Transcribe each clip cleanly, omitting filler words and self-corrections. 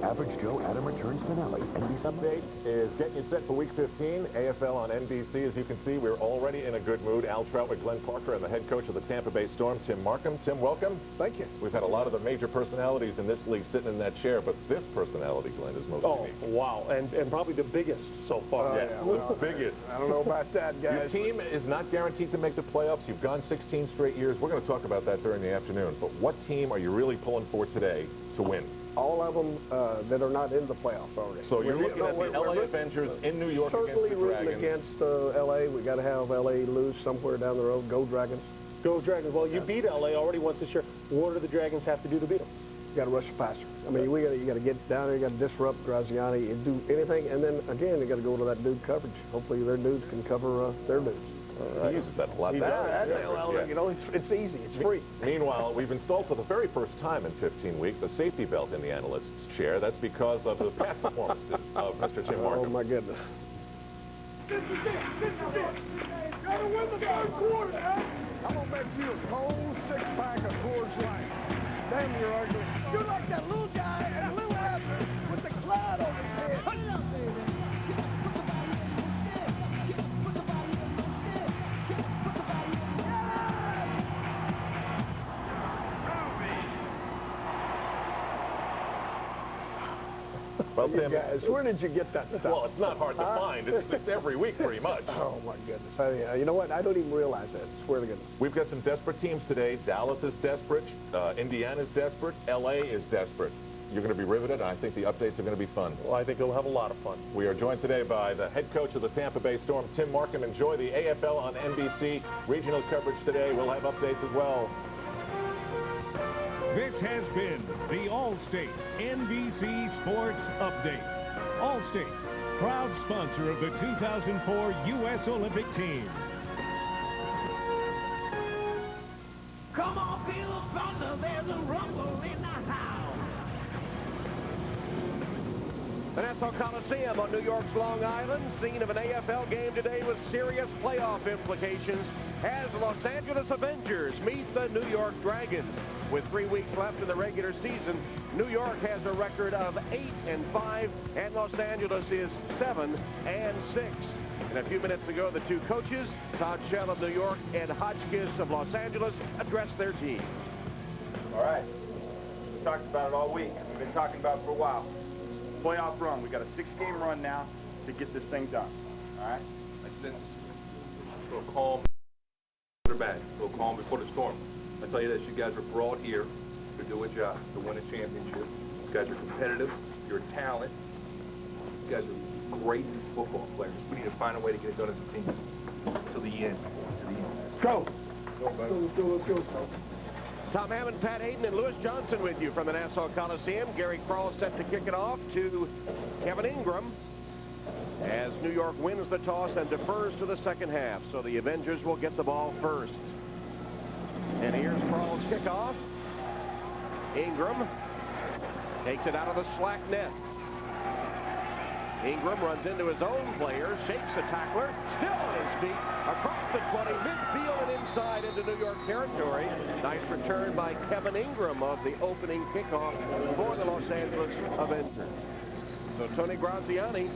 Average Joe Adam returns finale. NBC Update is getting you set for Week 15. AFL on NBC. As you can see, we're already in a good mood. Al Trout with Glenn Parker and the head coach of the Tampa Bay Storm, Tim Markham. Tim, welcome. Thank you. We've had a lot of the major personalities in this league sitting in that chair, but this personality, Glenn, is most unique. Wow. And probably the biggest so far. The biggest. I don't know about that, guys. Your team is not guaranteed to make the playoffs. You've gone 16 straight years. We're going to talk about that during the afternoon. But what team are you really pulling for today to win? All of them that are not in the playoffs already. So you're looking at the LA Avengers in New York against the certainly Dragons. rooting against LA. We got to have LA lose somewhere down the road. Go Dragons. Go Dragons. Well, you beat LA already once this year. What do the Dragons have to do to beat them? You got to rush the passer. I mean, you got to get down there. You got to disrupt Graziani and do anything. And then again, you got to go to that dude coverage. Hopefully, their dudes can cover their dudes. He uses that a lot. You know, it's easy. It's free. Meanwhile, we've installed for the very first time in 15 weeks a safety belt in the analyst's chair. That's because of the past performances of Mr. Tim Markham. Oh, my goodness. This is it. Gotta win the third quarter, man. I'm gonna bet you a cold six-pack of Coors Light. Damn, you're ugly. You're like that little guy at Little Abner with the cloud on his head. Put it up, baby. Well, Tim, Guys, where did you get that stuff? well, it's not hard to find. It's every week, pretty much. Oh, my goodness. You know what? I don't even realize that. I swear to goodness. We've got some desperate teams today. Dallas is desperate. Indiana's desperate. L.A. is desperate. You're going to be riveted, and I think the updates are going to be fun. Well, I think we'll have a lot of fun. We are joined today by the head coach of the Tampa Bay Storm, Tim Markham. Enjoy the AFL on NBC. Regional coverage today. We'll have updates as well. This has been the Allstate NBC Sports Update. Allstate, proud sponsor of the 2004 U.S. Olympic team. Come on, feel the thunder, there's a rumble in the house. The Nassau Coliseum on New York's Long Island, scene of an AFL game today with serious playoff implications as the Los Angeles Avengers meet the New York Dragons. With 3 weeks left in the regular season, New York has a record of 8-5, and Los Angeles is 7-6. And a few minutes ago, the two coaches, Todd Shell of New York and Hotchkiss of Los Angeles, addressed their team. All right. We've talked about it all week. We've been talking about it for a while. Playoff run. We got a 6-game run now to get this thing done. All right? Like this. A little calm. Put her back. A little calm before the storm. I tell you this, you guys are brought here to do a job, to win a championship. You guys are competitive. You're a talent. You guys are great football players. We need to find a way to get it done as a team. To the end. Go. Let's go. Tom Hammond, Pat Haden, and Lewis Johnson with you from the Nassau Coliseum. Gary Krall set to kick it off to Kevin Ingram as New York wins the toss and defers to the second half. So the Avengers will get the ball first. And here's Krall's kickoff. Ingram takes it out of the slack net. Ingram runs into his own player, shakes the tackler, still on his feet, across the 20, midfield and inside into New York territory. Nice return by Kevin Ingram of the opening kickoff for the Los Angeles Avengers. So Tony Graziani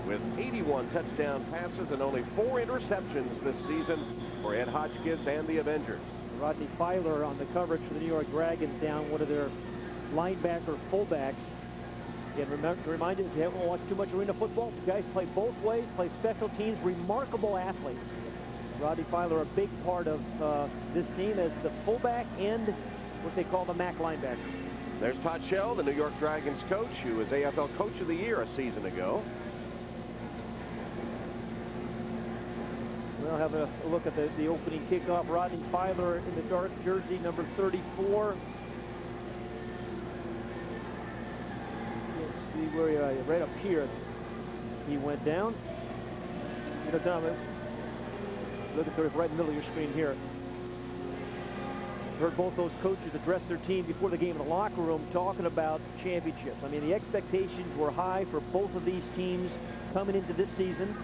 with 81 touchdown passes and only 4 interceptions this season for Ed Hotchkiss and the Avengers. Rodney Filer on the coverage for the New York Dragons down one of their linebacker fullbacks. And remind you, if you haven't watched too much arena football, you guys play both ways, play special teams, remarkable athletes. Rodney Filer, a big part of this team as the fullback and what they call the MAC linebacker. There's Todd Shell, the New York Dragons coach, who was AFL Coach of the Year a season ago. We'll have a look at the opening kickoff. Rodney Filer in the dark jersey, number 34. Let's see where he right up here. He went down. You know, Tom, look at right in the middle of your screen here. Heard both those coaches address their team before the game in the locker room talking about championships. I mean, the expectations were high for both of these teams coming into this season.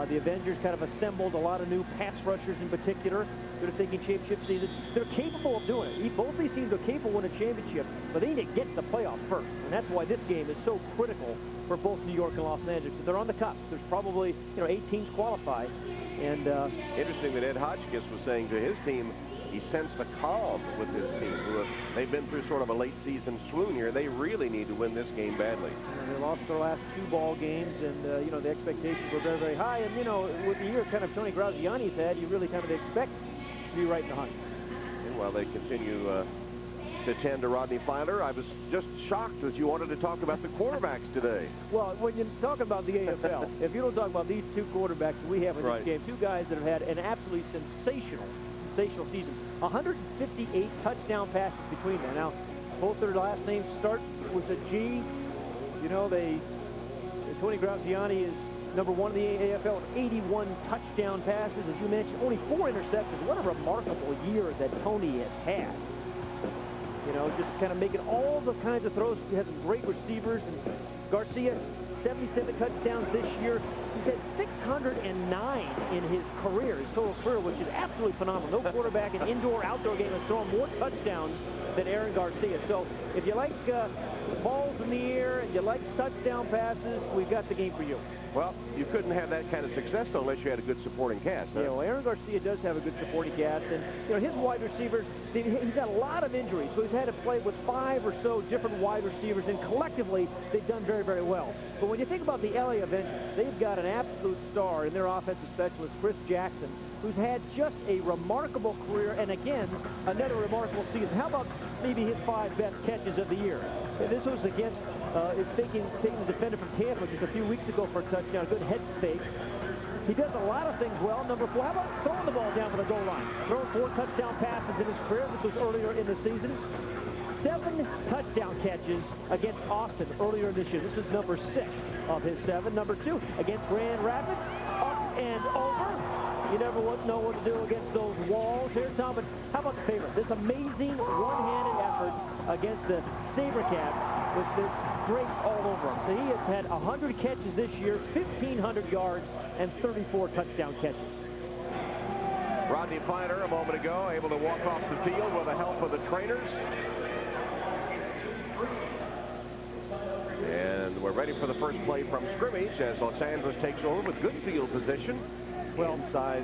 The Avengers kind of assembled a lot of new pass rushers in particular. They're thinking championship season. They're capable of doing it. Both these teams are capable of winning a championship, but they need to get to the playoffs first. And that's why this game is so critical for both New York and Los Angeles. They're on the cusp. There's probably 8 teams qualify. And interesting that Ed Hotchkiss was saying to his team, he sensed a calm with his team. They've been through sort of a late season swoon here. They really need to win this game badly. They lost their last 2 ball games, and the expectations were very, very high. And with the year kind of Tony Graziani's had, you really kind of expect to be right in the hunt. And while they continue to tend to Rodney Filer, I was just shocked that you wanted to talk about the quarterbacks today. Well, when you talk about the AFL, if you don't talk about these 2 quarterbacks we have in this game, 2 guys that have had an absolutely sensational season. 158 touchdown passes between them. Now, both their last names start with a G. Tony Graziani is number 1 in the AFL with 81 touchdown passes. As you mentioned, only 4 interceptions. What a remarkable year that Tony has had. Just kind of making all the kinds of throws. He has some great receivers. And Garcia, 77 touchdowns this year. He's had 609 in his career, his total career, which is absolutely phenomenal. No quarterback in indoor-outdoor game has thrown more touchdowns than Aaron Garcia. So if you like balls in the air and you like touchdown passes, we've got the game for you. Well, you couldn't have that kind of success unless you had a good supporting cast. Huh? Yeah, well, Aaron Garcia does have a good supporting cast, and his wide receivers, he's had a lot of injuries, so he's had to play with 5 or so different wide receivers, and collectively, they've done very, very well. But when you think about the LA Avengers, they've got an absolute star in their offensive specialist, Chris Jackson, who's had just a remarkable career, and again, another remarkable season. How about maybe his 5 best catches of the year? And this was against taking the defender from Tampa just a few weeks ago for a touchdown, a good head fake. He does a lot of things well. Number 4, how about throwing the ball down to the goal line? Throwing 4 touchdown passes in his career. This was earlier in the season. 7 touchdown catches against Austin earlier in this year. This is number 6 of his 7. Number 2 against Grand Rapids, up and over. You never know what to do against those walls. Here, Tom, but how about the favorite? This amazing one-handed effort against the SaberCats with this great all over him. So he has had 100 catches this year, 1,500 yards, and 34 touchdown catches. Rodney Filer a moment ago able to walk off the field with the help of the trainers. And we're ready for the first play from scrimmage as Los Angeles takes over with good field position inside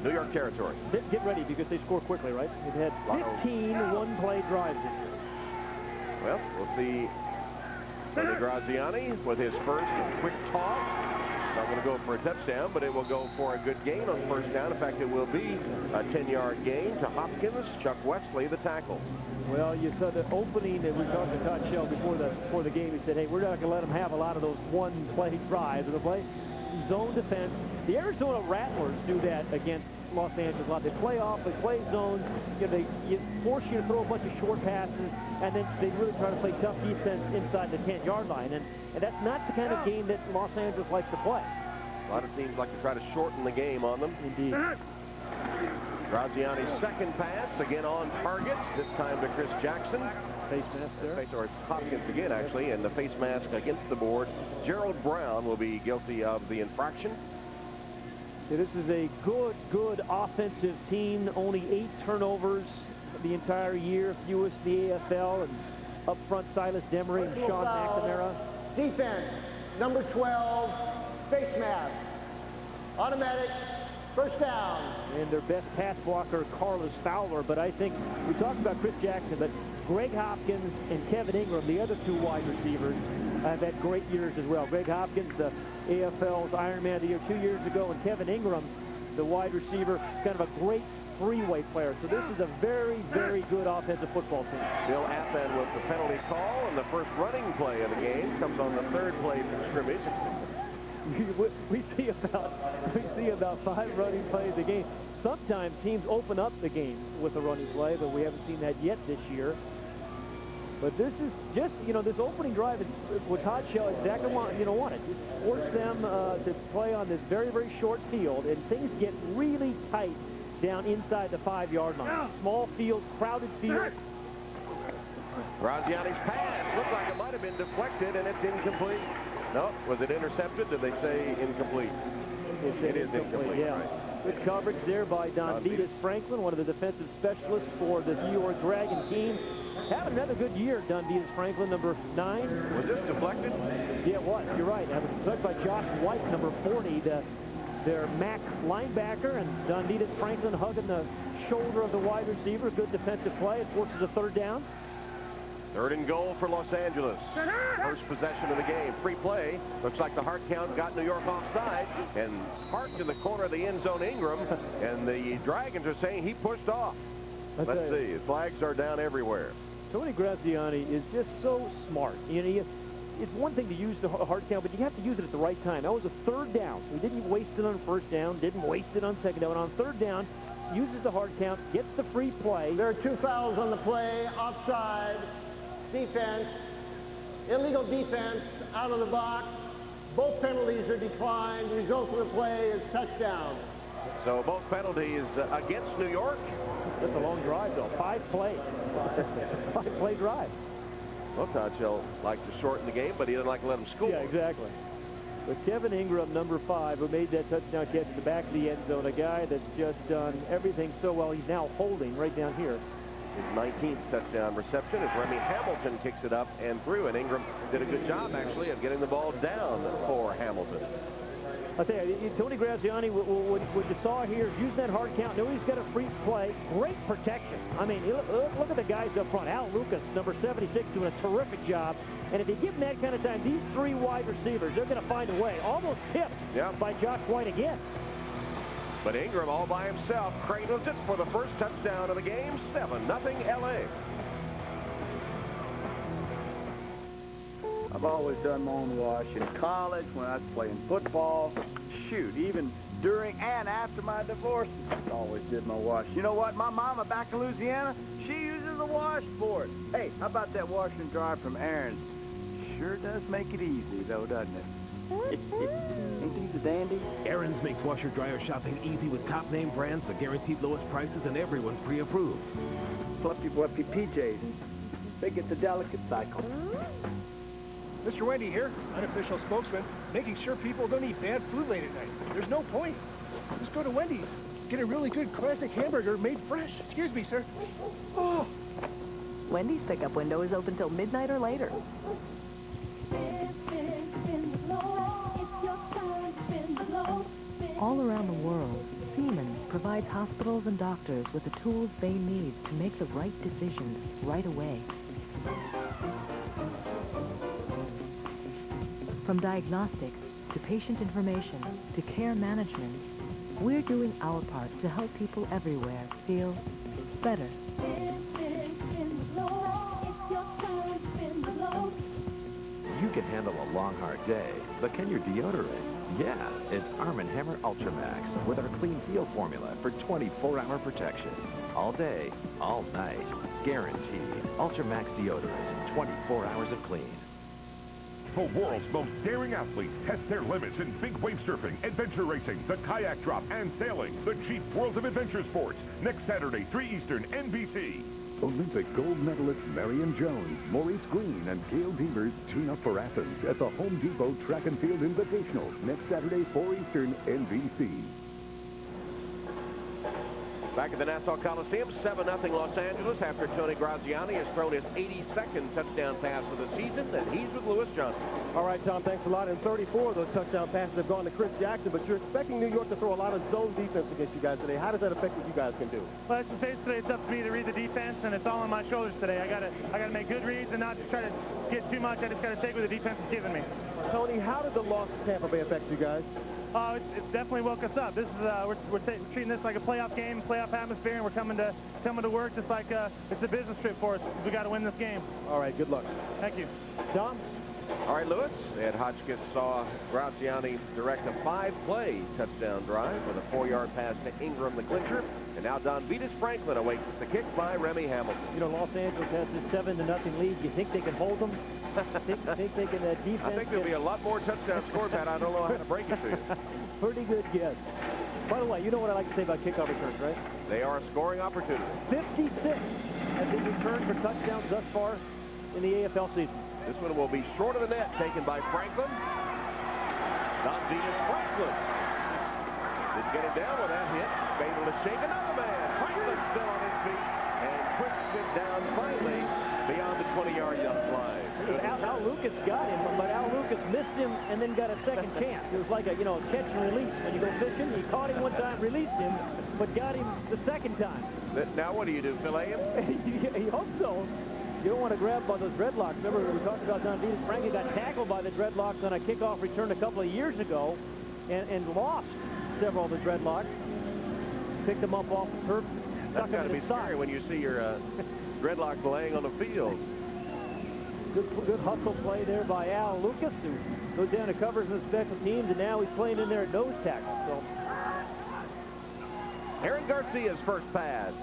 New York territory. Get ready because they score quickly, right? They've had 15 one-play drives this year. Well, we'll see Tony Graziani with his first quick toss. Not going to go for a touchdown, but it will go for a good gain on first down. In fact, it will be a 10-yard gain to Hopkins. Chuck Wesley, the tackle. Well, you saw the opening that we talked to Todd Shell before the game. He said, hey, we're not going to let them have a lot of those one-play drives. They'll play zone defense. The Arizona Rattlers do that against Los Angeles a lot. They play off, they play zones. They force you to throw a bunch of short passes, and then they really try to play tough defense inside the 10-yard line. And that's not the kind of game that Los Angeles likes to play. A lot of teams like to try to shorten the game on them. Indeed. Graziani's second pass, again on target, this time to Chris Jackson. Face mask there. Or Hopkins again, actually, and the face mask against the board. Gerald Brown will be guilty of the infraction. Yeah, this is a good offensive team. Only 8 turnovers the entire year, fewest in the AFL. And up front, Silas Demery and Sean McNamara. Defense, number 12, face mask. Automatic, first down. And their best pass blocker, Carlos Fowler. But I think we talked about Chris Jackson, but Greg Hopkins and Kevin Ingram, the other 2 wide receivers, have had great years as well. Greg Hopkins, the AFL's Ironman of the Year 2 years ago, and Kevin Ingram, the wide receiver, kind of a great three-way player. So this is a very, very good offensive football team. Bill Athan with the penalty call, and the first running play of the game comes on the 3rd play from scrimmage. We see about 5 running plays a game. Sometimes teams open up the game with a running play, but we haven't seen that yet this year. But this is just, this opening drive is what Todd Shell exactly wanted. Just force them to play on this very, very short field, and things get really tight down inside the 5-yard line. Small field, crowded field. Graziani's pass looked like it might have been deflected, and it's incomplete. No, was it intercepted? Did they say incomplete? It is incomplete, yeah. right. Good coverage there by Don Vitas Franklin, one of the defensive specialists for the New York Dragon team. Having another good year, Don Vitas Franklin, number 9. Was this deflected? Yeah, it was. You're right. That was deflected by Josh White, number 40, their MAC linebacker, and Don Vitas Franklin hugging the shoulder of the wide receiver. Good defensive play. It forces a third down. 3rd and goal for Los Angeles. First possession of the game. Free play. Looks like the hard count got New York offside and parked in the corner of the end zone Ingram. And the Dragons are saying he pushed off. Let's see. Flags are down everywhere. Tony Graziani is just so smart. You know, it's one thing to use the hard count, but you have to use it at the right time. That was a 3rd down. We didn't waste it on 1st down, didn't waste it on 2nd down. On 3rd down, uses the hard count, gets the free play. There are 2 fouls on the play, offside, defense, illegal defense, out of the box. Both penalties are declined. The result of the play is touchdown. So both penalties against New York. That's a long drive, though. 5 plays. 5-play drive. Well, Tonchell liked to shorten the game, but he didn't like to let him score. Yeah, exactly. But Kevin Ingram, number 5, who made that touchdown catch at the back of the end zone, a guy that's just done everything so well. He's now holding right down here. His 19th touchdown reception as Remy Hamilton kicks it up and through, and Ingram did a good job, actually, of getting the ball down for Hamilton. I tell you, Tony Graziani, what you saw here, using that hard count, knew he's got a free play, great protection. I mean, look at the guys up front. Al Lucas, number 76, doing a terrific job. And if you give him that kind of time, these 3 wide receivers, they're going to find a way. Almost tipped by Josh White again. But Ingram all by himself cradles it for the first touchdown of the game, 7-0 L.A. I've always done my own wash in college, when I was playing football. Shoot, even during and after my divorce, I always did my wash. You know what? My mama back in Louisiana, she uses a washboard. Hey, how about that wash and dry from Aaron's? Sure does make it easy, though, doesn't it? Ain't these a dandy? Aaron's makes washer-dryer shopping easy with top-name brands, the guaranteed lowest prices, and everyone's pre-approved. Fluffy-fluffy PJs. They get the delicate cycle. Mr. Wendy here, unofficial spokesman, making sure people don't eat bad food late at night. There's no point. Just go to Wendy's. Get a really good classic hamburger made fresh. Excuse me, sir. Oh. Wendy's pickup window is open till midnight or later. All around the world, Siemens provides hospitals and doctors with the tools they need to make the right decisions right away. From diagnostics to patient information to care management, we're doing our part to help people everywhere feel better. You can handle a long, hard day, but can your deodorant? Yeah, it's Arm & Hammer Ultra Max with our Clean Seal formula for 24-hour protection. All day, all night. Guaranteed. Ultra Max deodorant, 24 hours of clean. The world's most daring athletes test their limits in big wave surfing, adventure racing, the kayak drop, and sailing. The Jeep World of Adventure Sports. Next Saturday, 3 Eastern, NBC. Olympic gold medalist Marion Jones, Maurice Green, and Gail Devers tune up for Athens at the Home Depot Track and Field Invitational. Next Saturday, 4 Eastern, NBC. Back at the Nassau Coliseum, 7-0 Los Angeles after Tony Graziani has thrown his 82nd touchdown pass of the season, and he's with Lewis Johnson. All right, Tom, thanks a lot. And 34 of those touchdown passes have gone to Chris Jackson, but you're expecting New York to throw a lot of zone defense against you guys today. How does that affect what you guys can do? Well, basically it's up to me to read the defense, and it's all on my shoulders today. I gotta make good reads and not just try to get too much. I just got to take what the defense is giving me. Tony, how did the loss to Tampa Bay affect you guys? Oh, it's definitely woke us up. This is we're treating this like a playoff game, playoff atmosphere, and we're coming to work just like it's a business trip for us. We got to win this game. All right, good luck. Thank you. Tom? All right, Lewis. Ed Hotchkiss saw Graziani direct a 5-play touchdown drive with a 4-yard pass to Ingram, the clincher. And now Don Vitas Franklin awaits the kick by Remy Hamilton. You know, Los Angeles has this 7-0 lead. You think they can hold them? think they can defense? I think there'll be a lot more touchdowns scored, Pat. I don't know how to break it to you. Pretty good guess. By the way, you know what I like to say about kickoff returns, right? They are a scoring opportunity. 56 have been returned for touchdowns thus far. in the AFL season. This one will be short of the net, taken by Franklin. Don Franklin. Didn't get him down with that hit. Able to shake another man. Franklin still on his feet and puts it down finally beyond the 20-yard line. Al Lucas got him, but Al Lucas missed him and then got a second chance. It was like a, catch and release. When you go fishing, he caught him one time, released him, but got him the second time. Now what do you do, fillet him? You hope so. You don't want to grab by those dreadlocks. Remember, we talked about Don Goodhines. Frankie got tackled by the dreadlocks on a kickoff return a couple of years ago and lost several of the dreadlocks. Picked them up off the turf. That's got to be scary when you see your dreadlocks laying on the field. Good hustle play there by Al Lucas, who goes down to covers in the special teams, and now he's playing in there at nose tackle. So, Aaron Garcia's first pass.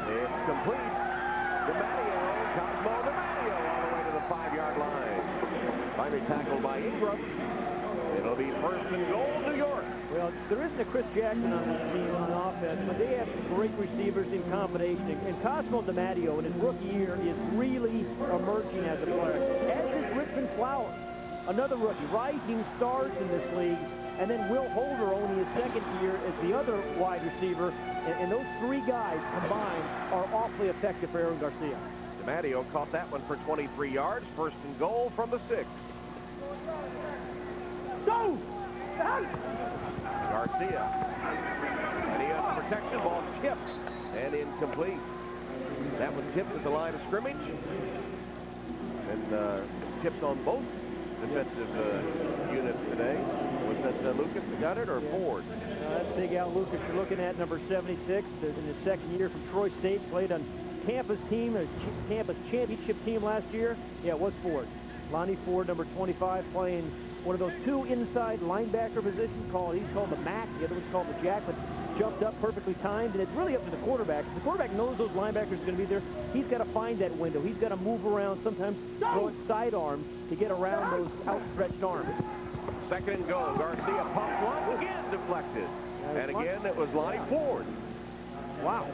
It's complete. Cosmo DiMatteo all the way to the 5-yard line. Finally tackled by Ingram. It'll be first and goal, New York. Well, there isn't a Chris Jackson on this team on offense, but they have some great receivers in combination. And Cosmo DiMatteo in his rookie year is really emerging as a player. As is Richmond Flowers, another rookie, rising stars in this league. And then Will Holder, only his second year as the other wide receiver. And those three guys combined are awfully effective for Aaron Garcia. DiMatteo caught that one for 23 yards. First and goal from the 6. Go! Garcia. And he has protection. Ball tipped and incomplete. That was tipped at the line of scrimmage. And tips on both defensive units today. Was that Lucas that got it or Ford? That's Big Al Lucas you're looking at, number 76. In his second year from Troy State. Played on Tampa's team, Tampa's championship team last year. Yeah, it was Ford. Lonnie Ford, number 25, playing one of those two inside linebacker positions. He's called the Mac, the other one's called the Jack, but jumped up perfectly timed, and it's really up to the quarterback. If the quarterback knows those linebackers are going to be there, he's got to find that window. He's got to move around, sometimes throwing sidearms to get around those outstretched arms. Second and goal. Garcia pumped one, again deflected. And again, it was Lonnie Ford. Wow.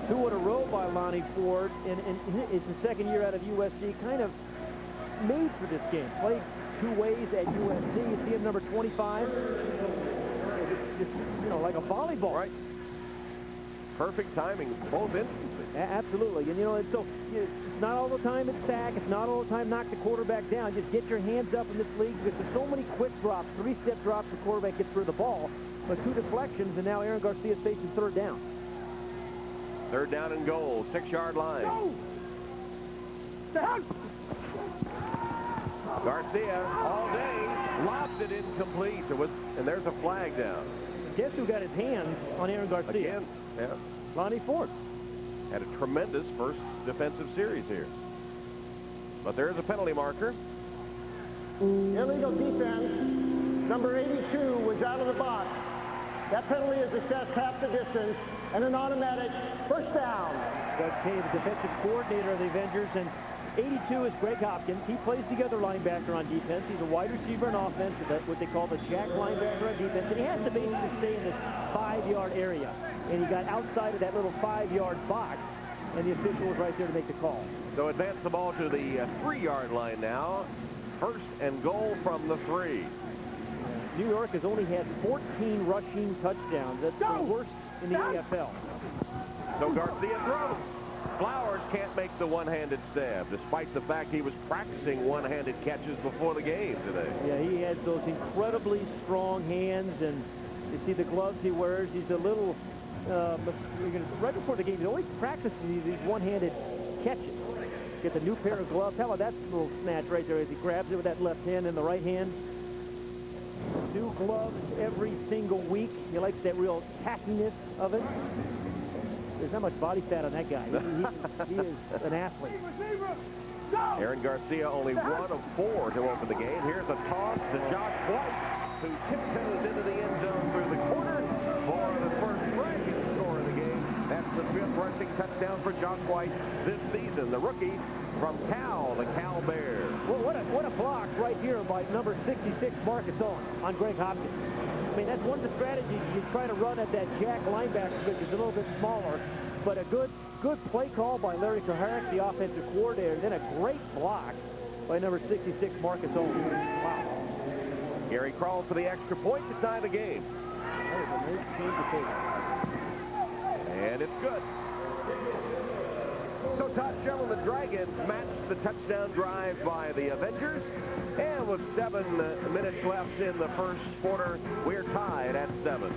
2 in a row by Lonnie Ford, and it's the second year out of USC, kind of made for this game. Played 2 ways at USC. You see him, number 25. Just, like a volleyball. Right. Perfect timing, both instances. Absolutely. And, so it's not all the time it's sack. It's not all the time knock the quarterback down. Just get your hands up in this league because there's so many quick drops, 3-step drops, the quarterback gets through the ball. But 2 deflections, and now Aaron Garcia is facing third down. Third down and goal, 6-yard line. Down. Garcia all day lobs it incomplete. And there's a flag down. Guess who got his hands on Aaron Garcia? Again, yeah. Lonnie Ford. Had a tremendous first defensive series here. But there is a penalty marker. Illegal defense. Number 82 was out of the box. That penalty is assessed half the distance and an automatic first down. Doug Kay, the defensive coordinator of the Avengers, and 82 is Greg Hopkins. He plays the other linebacker on defense. He's a wide receiver on offense, what they call the jack linebacker on defense, and he has to basically stay in this 5-yard area. And he got outside of that little 5-yard box, and the official was right there to make the call. So advance the ball to the 3-yard line now. First and goal from the 3. New York has only had 14 rushing touchdowns. That's the worst in the AFL. So Garcia throws. Flowers can't make the one-handed stab, despite the fact he was practicing one-handed catches before the game today. Yeah, he has those incredibly strong hands, and you see the gloves he wears. He's a little, right before the game, he always practices these one-handed catches. Get the new pair of gloves. How about that little snatch right there as he grabs it with that left hand and the right hand? New gloves every single week. He likes that real tackiness of it. There's not much body fat on that guy. He is an athlete. Aaron Garcia only 1 of 4 to open the game. Here's a toss to Josh White, who tiptoes into the end zone through the corner for the first rushing score of the game. That's the 5th rushing touchdown for Josh White this season. The rookie from Cal, the Cal Bears. Well, what a block right here by number 66, Marcus Owen, on Greg Hopkins. I mean, that's one of the strategies you try to run at that jack linebacker because he's a little bit smaller. But a good play call by Larry Kuharich, the offensive coordinator. Then a great block by number 66, Marcus Owens. Wow. Gary crawls for the extra point to tie the game. That was a nice change of pace. And it's good. So Todd Shell and the Dragons matched the touchdown drive by the Avengers. And with 7 minutes left in the first quarter, we're tied at 7.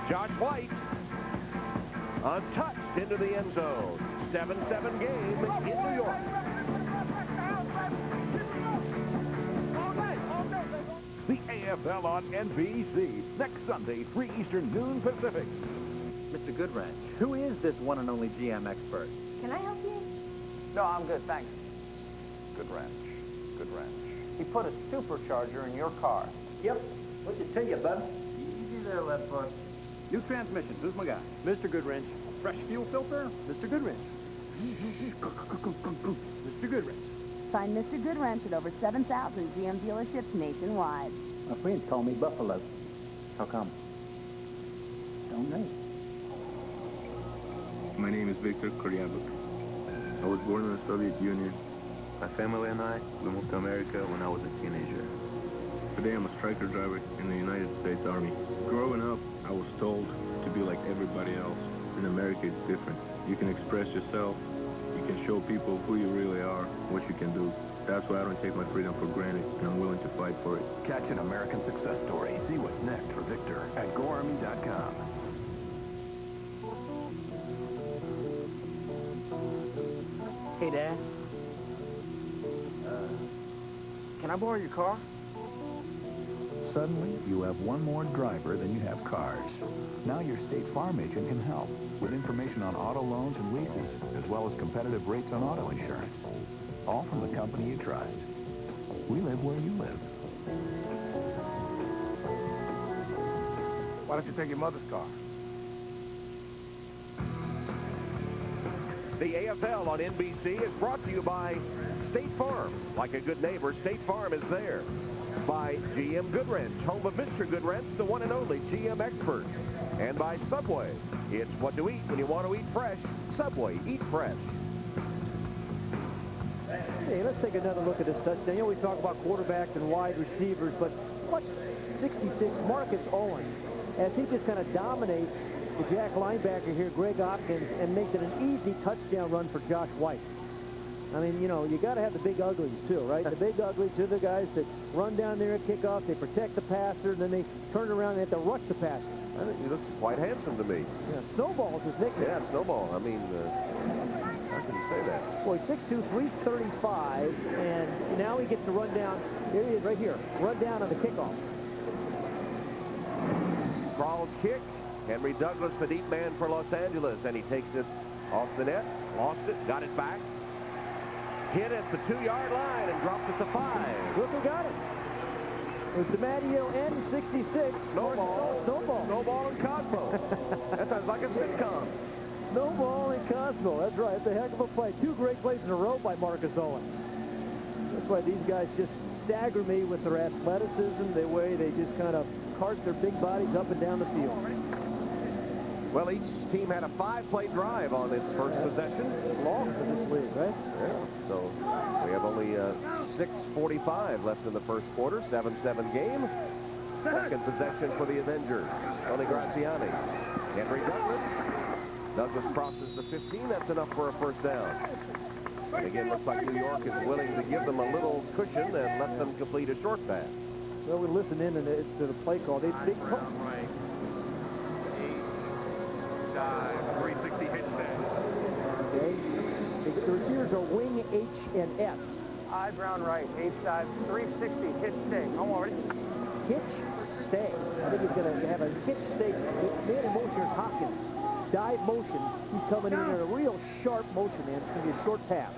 Josh White untouched into the end zone. 7-7 game in New York. The AFL on NBC. Next Sunday, 3 Eastern, noon Pacific. Mr. Goodwrench, who is this one and only GM expert? Can I help you? No, I'm good, thanks. Good wrench. He put a supercharger in your car. Yep. What'd you tell you, bud? Easy there, Leadfoot. New transmission. Who's my guy? Mr. Goodwrench. Fresh fuel filter? Mr. Goodwrench. Mr. Goodwrench. Find Mr. Goodwrench at over 7,000 GM dealerships nationwide. My friends call me Buffalo. How come? Don't know. My name is Victor Koryabuk. I was born in the Soviet Union. My family and I, we moved to America when I was a teenager. Today I'm a striker driver in the United States Army. Growing up, I was told to be like everybody else. In America, it's different. You can express yourself. You can show people who you really are, what you can do. That's why I don't take my freedom for granted, and I'm willing to fight for it. Catch an American success story. See what's next for Victor at GoArmy.com. Hey, Dad. Can I borrow your car? Suddenly, you have one more driver than you have cars. Now your State Farm agent can help with information on auto loans and leases, as well as competitive rates on auto insurance. All from the company you trust. We live where you live. Why don't you take your mother's car? The AFL on NBC is brought to you by State Farm. Like a good neighbor, State Farm is there. By GM Goodwrench, home of Mr. Goodwrench, the one and only GM expert. And by Subway. It's what to eat when you want to eat fresh. Subway, eat fresh. Hey, let's take another look at this touchdown. You know, we talk about quarterbacks and wide receivers, but watch 66, Marcus Owens, as he just kind of dominates the Jack linebacker here, Greg Hopkins, and makes it an easy touchdown run for Josh White. I mean, you know, you got to have the big uglies, too, right? The big uglies are the guys that run down there and kick off. They protect the passer, and then they turn around and they have to rush the passer. I think he looks quite handsome to me. Yeah, Snowball's his nickname. Yeah, Snowball. I mean, how can you say that? Boy, 6'2", 335, and now he gets to run down. Here he is right here. Run down on the kickoff. Crawls kick. Henry Douglas, the deep man for Los Angeles, and he takes it off the net. Lost it. Got it back. Hit at the 2-yard line and dropped it to 5. Look who got it. It's DiMatteo and 66. Snowball. Snowball. Snowball and Cosmo. That sounds like a sitcom. Snowball and Cosmo. That's right. It's a heck of a play. 2 great plays in a row by Marcus Owens. That's why these guys just stagger me with their athleticism, the way they just kind of cart their big bodies up and down the field. Well, each team had a 5-play drive on its first possession. It's long for this league, right? Yeah. So we have only 6:45 left in the first quarter. 7-7 game. Second possession for the Avengers. Tony Graziani. Henry Douglas. Douglas crosses the 15. That's enough for a first down. And again, looks like New York is willing to give them a little cushion and let them complete a short pass. Well, we listen in to the play call. They call. 360 hitch stand. Okay. The receivers are wing, H, and S. I, Brown, right. H dive, 360, hitch stay. Come on, ready? Hitch stay. I think he's going to have a hitch stay. Man in motion is Hopkins. Dive motion. He's coming in a real sharp motion, man. It's going to be a short pass.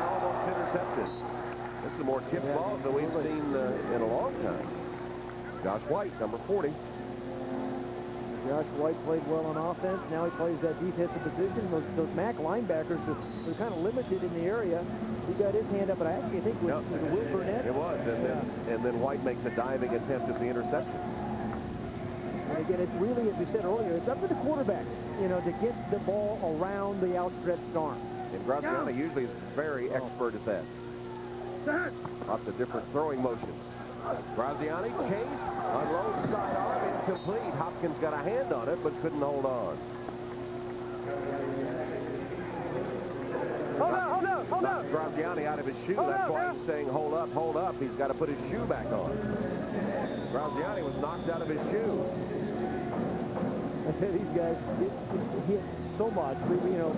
Almost intercepted. This is more tipped balls than we've seen in a long time. Josh White, number 40. Josh White played well on offense. Now he plays that defensive position. Those MAC linebackers are kind of limited in the area. He got his hand up, but I actually think it was Will Burnett. It was, and then White makes a diving attempt at the interception. And again, it's really, as we said earlier, it's up to the quarterbacks, to get the ball around the outstretched arm. And Graziani usually is very expert at that. Lots of different throwing motions. Graziani, chase, unloads, side arm, incomplete. Hopkins got a hand on it, but couldn't hold on. Hold up. Graziani out of his shoe. That's why he's saying, hold up. He's got to put his shoe back on. Graziani was knocked out of his shoe. I tell these guys hit so much.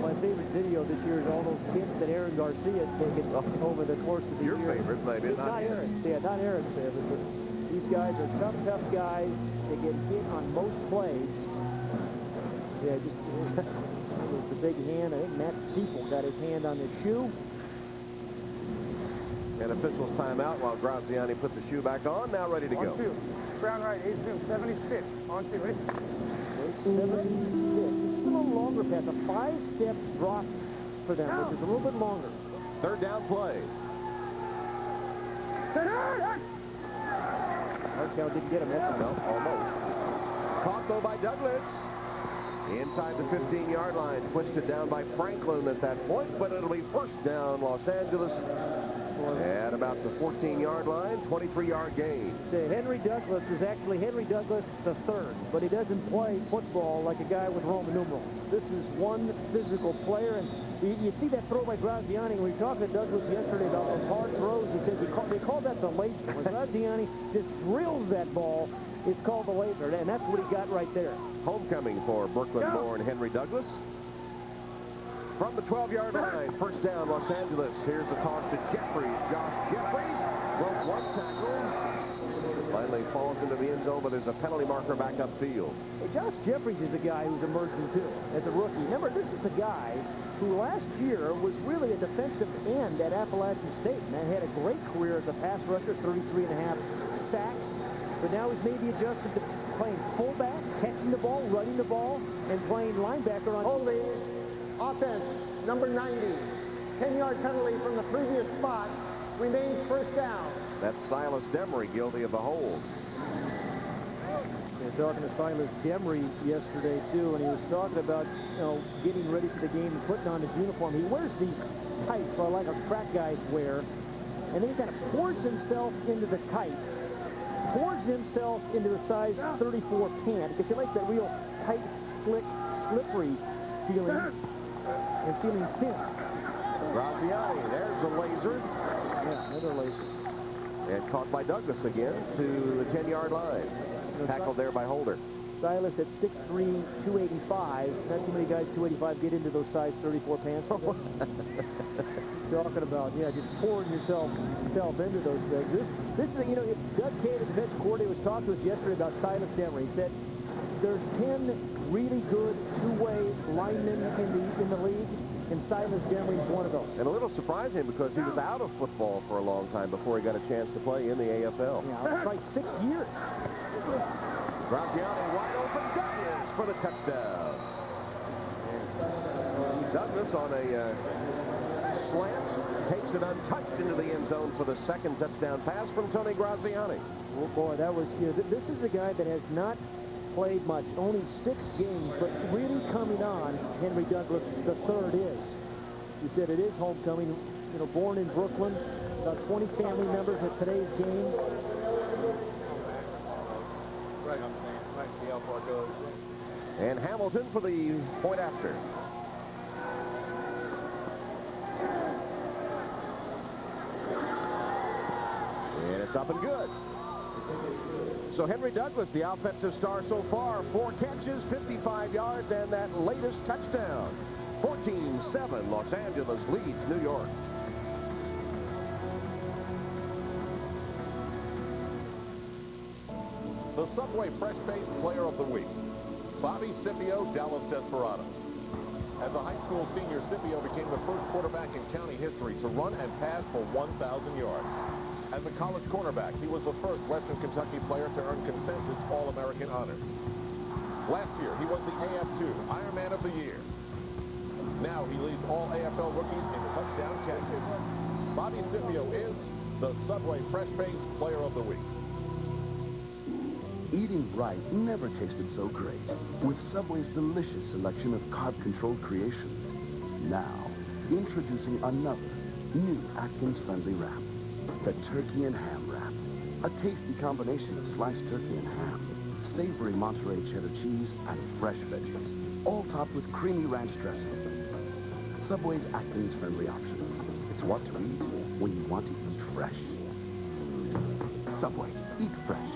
My favorite video this year is all those hits that Aaron Garcia has taken over the course of the year. Your favorite, maybe, not Aaron. Yeah, not Aaron's favorite, but these guys are tough guys. They get hit on most plays. Yeah, just the big hand. I think Matt Steeple got his hand on the shoe. And officials timeout while Graziani put the shoe back on. Now ready to go. On two. Brown right, 76. On two, ready? 76. Just a little longer pass. A 5-step drop for them, which is a little bit longer. Third down play. Markel didn't get him. No, almost. Caught though by Douglas. Inside the 15-yard line. Twisted down by Franklin at that point, but it'll be first down Los Angeles at about the 14-yard line. 23-yard gain. Henry Douglas is actually Henry Douglas III, but he doesn't play football like a guy with Roman numerals. This is one physical player, and you see that throw by Graziani. We talked to Douglas yesterday about those hard throws. He said they call that the laser. When Graziani just drills that ball, it's called the laser, and that's what he got right there. Homecoming for Brooklyn-born Henry Douglas. From the 12-yard line, first down, Los Angeles. Here's the toss to Jeffries. Josh Jeffries broke one tackle. Finally falls into the end zone, but there's a penalty marker back upfield. Hey, Josh Jeffries is a guy who's emerging, too, as a rookie. Remember, this is a guy who last year was really a defensive end at Appalachian State, and had a great career as a pass rusher, 33.5 sacks. But now he's maybe adjusted to playing fullback, catching the ball, running the ball, and playing linebacker on holding. Offense, number 90. 10-yard penalty from the previous spot. Remains first down. That's Silas Demery guilty of the hold. They're talking to Silas Demery yesterday, too, and he was talking about, getting ready for the game and putting on his uniform. He wears these tights, like a track guys wear, and then he kind of pours himself into the tight, pours himself into a size 34 pant, because he likes that real tight, slick, slippery feeling, and feeling thin. Graziani, there's the laser. Yeah, another laser. And caught by Douglas again to the 10-yard line. Tackled there by Holder. Silas at 6'3", 285. Not too many guys 285 get into those size 34 pants. Talking about, just pouring yourself into those things. This is, Doug Kay, the defensive coordinator, was talking to us yesterday about Silas Demery. He said there's 10 really good two-way linemen in the league, and Silas Demery is one of those. And a little surprising because he was out of football for a long time before he got a chance to play in the AFL. Yeah, like 6 years. Graziani wide open, Douglas for the touchdown. Douglas on a slant takes it untouched into the end zone for the second touchdown pass from Tony Graziani. Oh boy, that was, this is a guy that has not played much, only 6 games, but really coming on. Henry Douglas III is. He said it is homecoming. Born in Brooklyn, about 20 family members at today's game. And Hamilton for the point after. And it's up and good. So Henry Douglas, the offensive star so far, 4 catches, 55 yards, and that latest touchdown. 14-7, Los Angeles leads New York. The Subway Fresh Faced Player of the Week, Bobby Scipio, Dallas Desperados. As a high school senior, Scipio became the first quarterback in county history to run and pass for 1,000 yards. As a college cornerback, he was the first Western Kentucky player to earn consensus All-American honors. Last year, he was the AF2 Ironman of the Year. Now he leads all AFL rookies in touchdown catches. Bobby Scipio is the Subway Fresh Faced Player of the Week. Eating right never tasted so great with Subway's delicious selection of carb-controlled creations. Now, introducing another new Atkins-friendly wrap, the Turkey and Ham Wrap. A tasty combination of sliced turkey and ham, savory Monterey cheddar cheese, and fresh veggies, all topped with creamy ranch dressing. Subway's Atkins-friendly option. It's what to eat when you want to eat fresh. Subway, eat fresh.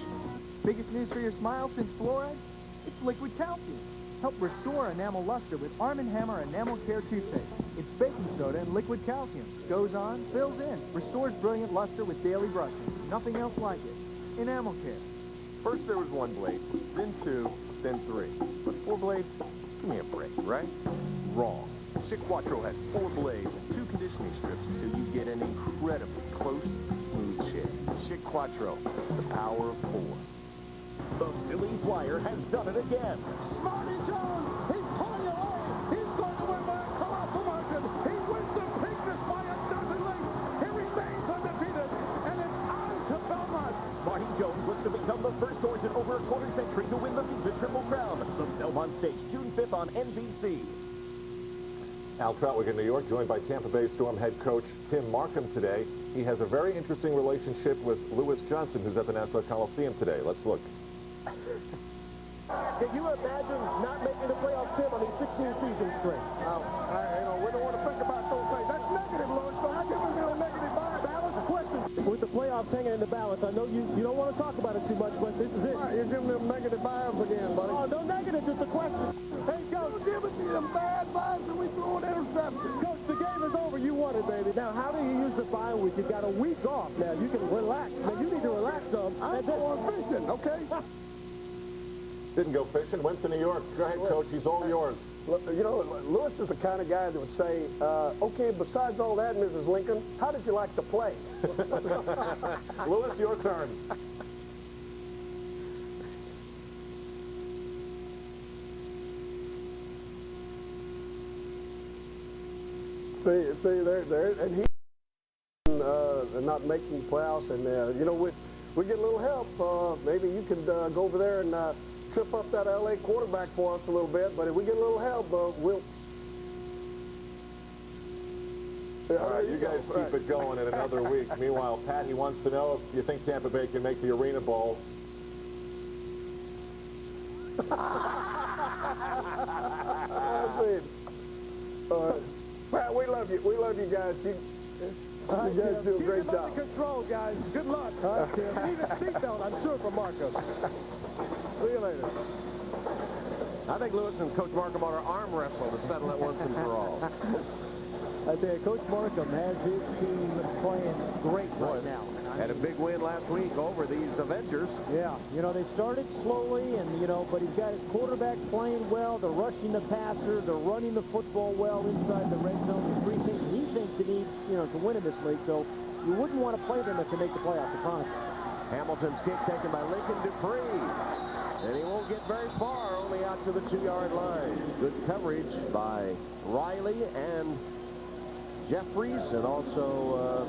Biggest news for your smile since fluoride? It's liquid calcium. Help restore enamel luster with Arm & Hammer Enamel Care toothpaste. It's baking soda and liquid calcium. Goes on, fills in, restores brilliant luster with daily brushing. Nothing else like it. Enamel Care. First there was 1 blade, then 2, then 3. But 4 blades? Give me a break, right? Wrong. Schick Quattro has 4 blades and 2 conditioning strips, so you get an incredibly close, smooth shave. Schick Quattro, the power of 4. The Philly Flyer has done it again. Marty Jones, he's pulling away. He's going to win by a colossal margin. He wins the Preakness by a dozen lengths. He remains undefeated, and it's on to Belmont. Marty Jones looks to become the first horse in over a quarter century to win the Visa Triple Crown. The Belmont Stakes, June 5th on NBC. Al Troutwig in New York, joined by Tampa Bay Storm head coach Tim Markham today. He has a very interesting relationship with Lewis Johnson, who's at the Nassau Coliseum today. Let's look. Can you imagine not making the playoffs, Tim, on these 16 season straight? We don't want to think about those things. That's negative, Lewis, but I give him a negative bias. Balance question. With the playoffs hanging in the balance, I know you don't want to talk about it too much, but this is it. You're giving them negative bias again, buddy. Oh, no negative, just a question. Hey, Coach. Give us them bad vibes and we throw an interception. Coach, the game is over. You won it, baby. Now, how do you use the bye week? You got a week off now. You can relax. Now, you need to relax some. I'm going fishing, okay? Didn't go fishing, went to New York. Go ahead, Coach. He's all yours. You know, Lewis is the kind of guy that would say, okay, besides all that, Mrs. Lincoln, how did you like to play? Lewis, your turn. See, there, and he not making playoffs, and you know, we get a little help. Maybe you could go over there and trip up that LA quarterback for us a little bit. But if we get a little help, we'll. All right, you guys keep it going in another week. Meanwhile, Pat, he wants to know if you think Tampa Bay can make the Arena Bowl. All right. Pat, we love you. We love you guys. You guys do a great Keep it job. under control, guys. Good luck. Need a seatbelt, I'm sure, for Marcus. See you later. I think Lewis and Coach Markham ought to arm wrestle to settle it once and for all. I tell you, Coach Markham has his team playing great right now. Had a big win last week over these Avengers. Yeah, you know, they started slowly, and, you know, but he's got his quarterback playing well. They're rushing the passer. They're running the football well inside the red zone. The 3 things he thinks he needs, you know, to win in this league. So you wouldn't want to play them if they make the playoffs, I promise you. Hamilton's kick taken by Lincoln Dupree. And he won't get very far, only out to the 2-yard line. Good coverage by Riley and Jeffries, and also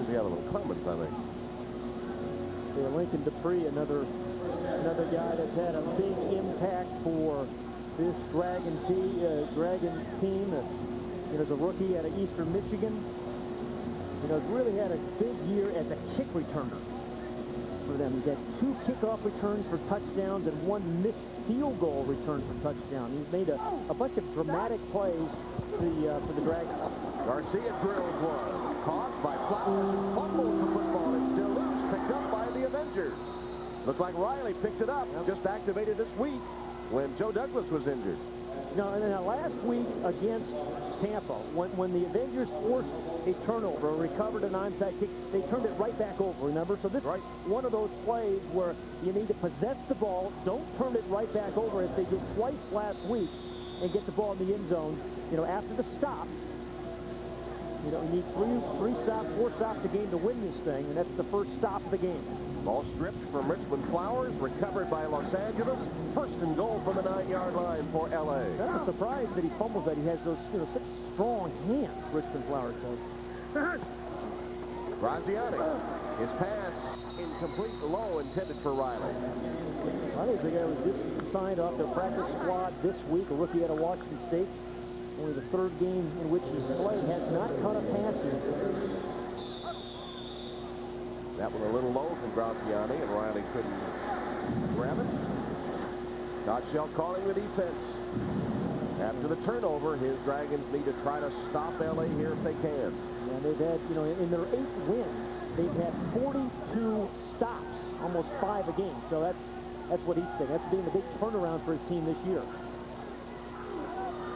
the other one, Clemens, I think. Yeah, Lincoln Dupree, another guy that's had a big impact for this Dragon team. You know, as a rookie out of Eastern Michigan. You know, he's really had a big year as a kick returner for them. He's had 2 kickoff returns for touchdowns and 1 missed field goal return for touchdown. He's made a bunch of dramatic plays for the Dragons. Garcia drills one. Caught by Flowers. Fumbles the football. It's still loose. Picked up by the Avengers. Looks like Riley picked it up. Just activated this week when Joe Douglas was injured. No, and then last week against Tampa, when the Avengers forced a turnover, recovered an onside kick, they turned it right back over, remember? So this is one of those plays where you need to possess the ball, don't turn it right back over as they did twice last week, and get the ball in the end zone, you know, after the stop. You know, you need three stops, 4 stops a game to win this thing, and that's the first stop of the game. Ball stripped from Richmond Flowers, recovered by Los Angeles. First and goal from the 9-yard line for L.A. I'm surprised that he fumbles that. He has those, you know, such strong hands, Richmond Flowers does. Graziani, his pass incomplete, low, intended for Riley. I think the guy was just signed off their practice squad this week, a rookie out of Washington State. Only the 3rd game in which he's played, has not caught a pass yet. That one a little low from Graziani, and Riley couldn't grab it. Notchell calling the defense. After the turnover, his Dragons need to try to stop L.A. here if they can. And they've had, you know, in their 8 wins, they've had 42 stops, almost 5 a game. So that's what he's saying. That's been the big turnaround for his team this year.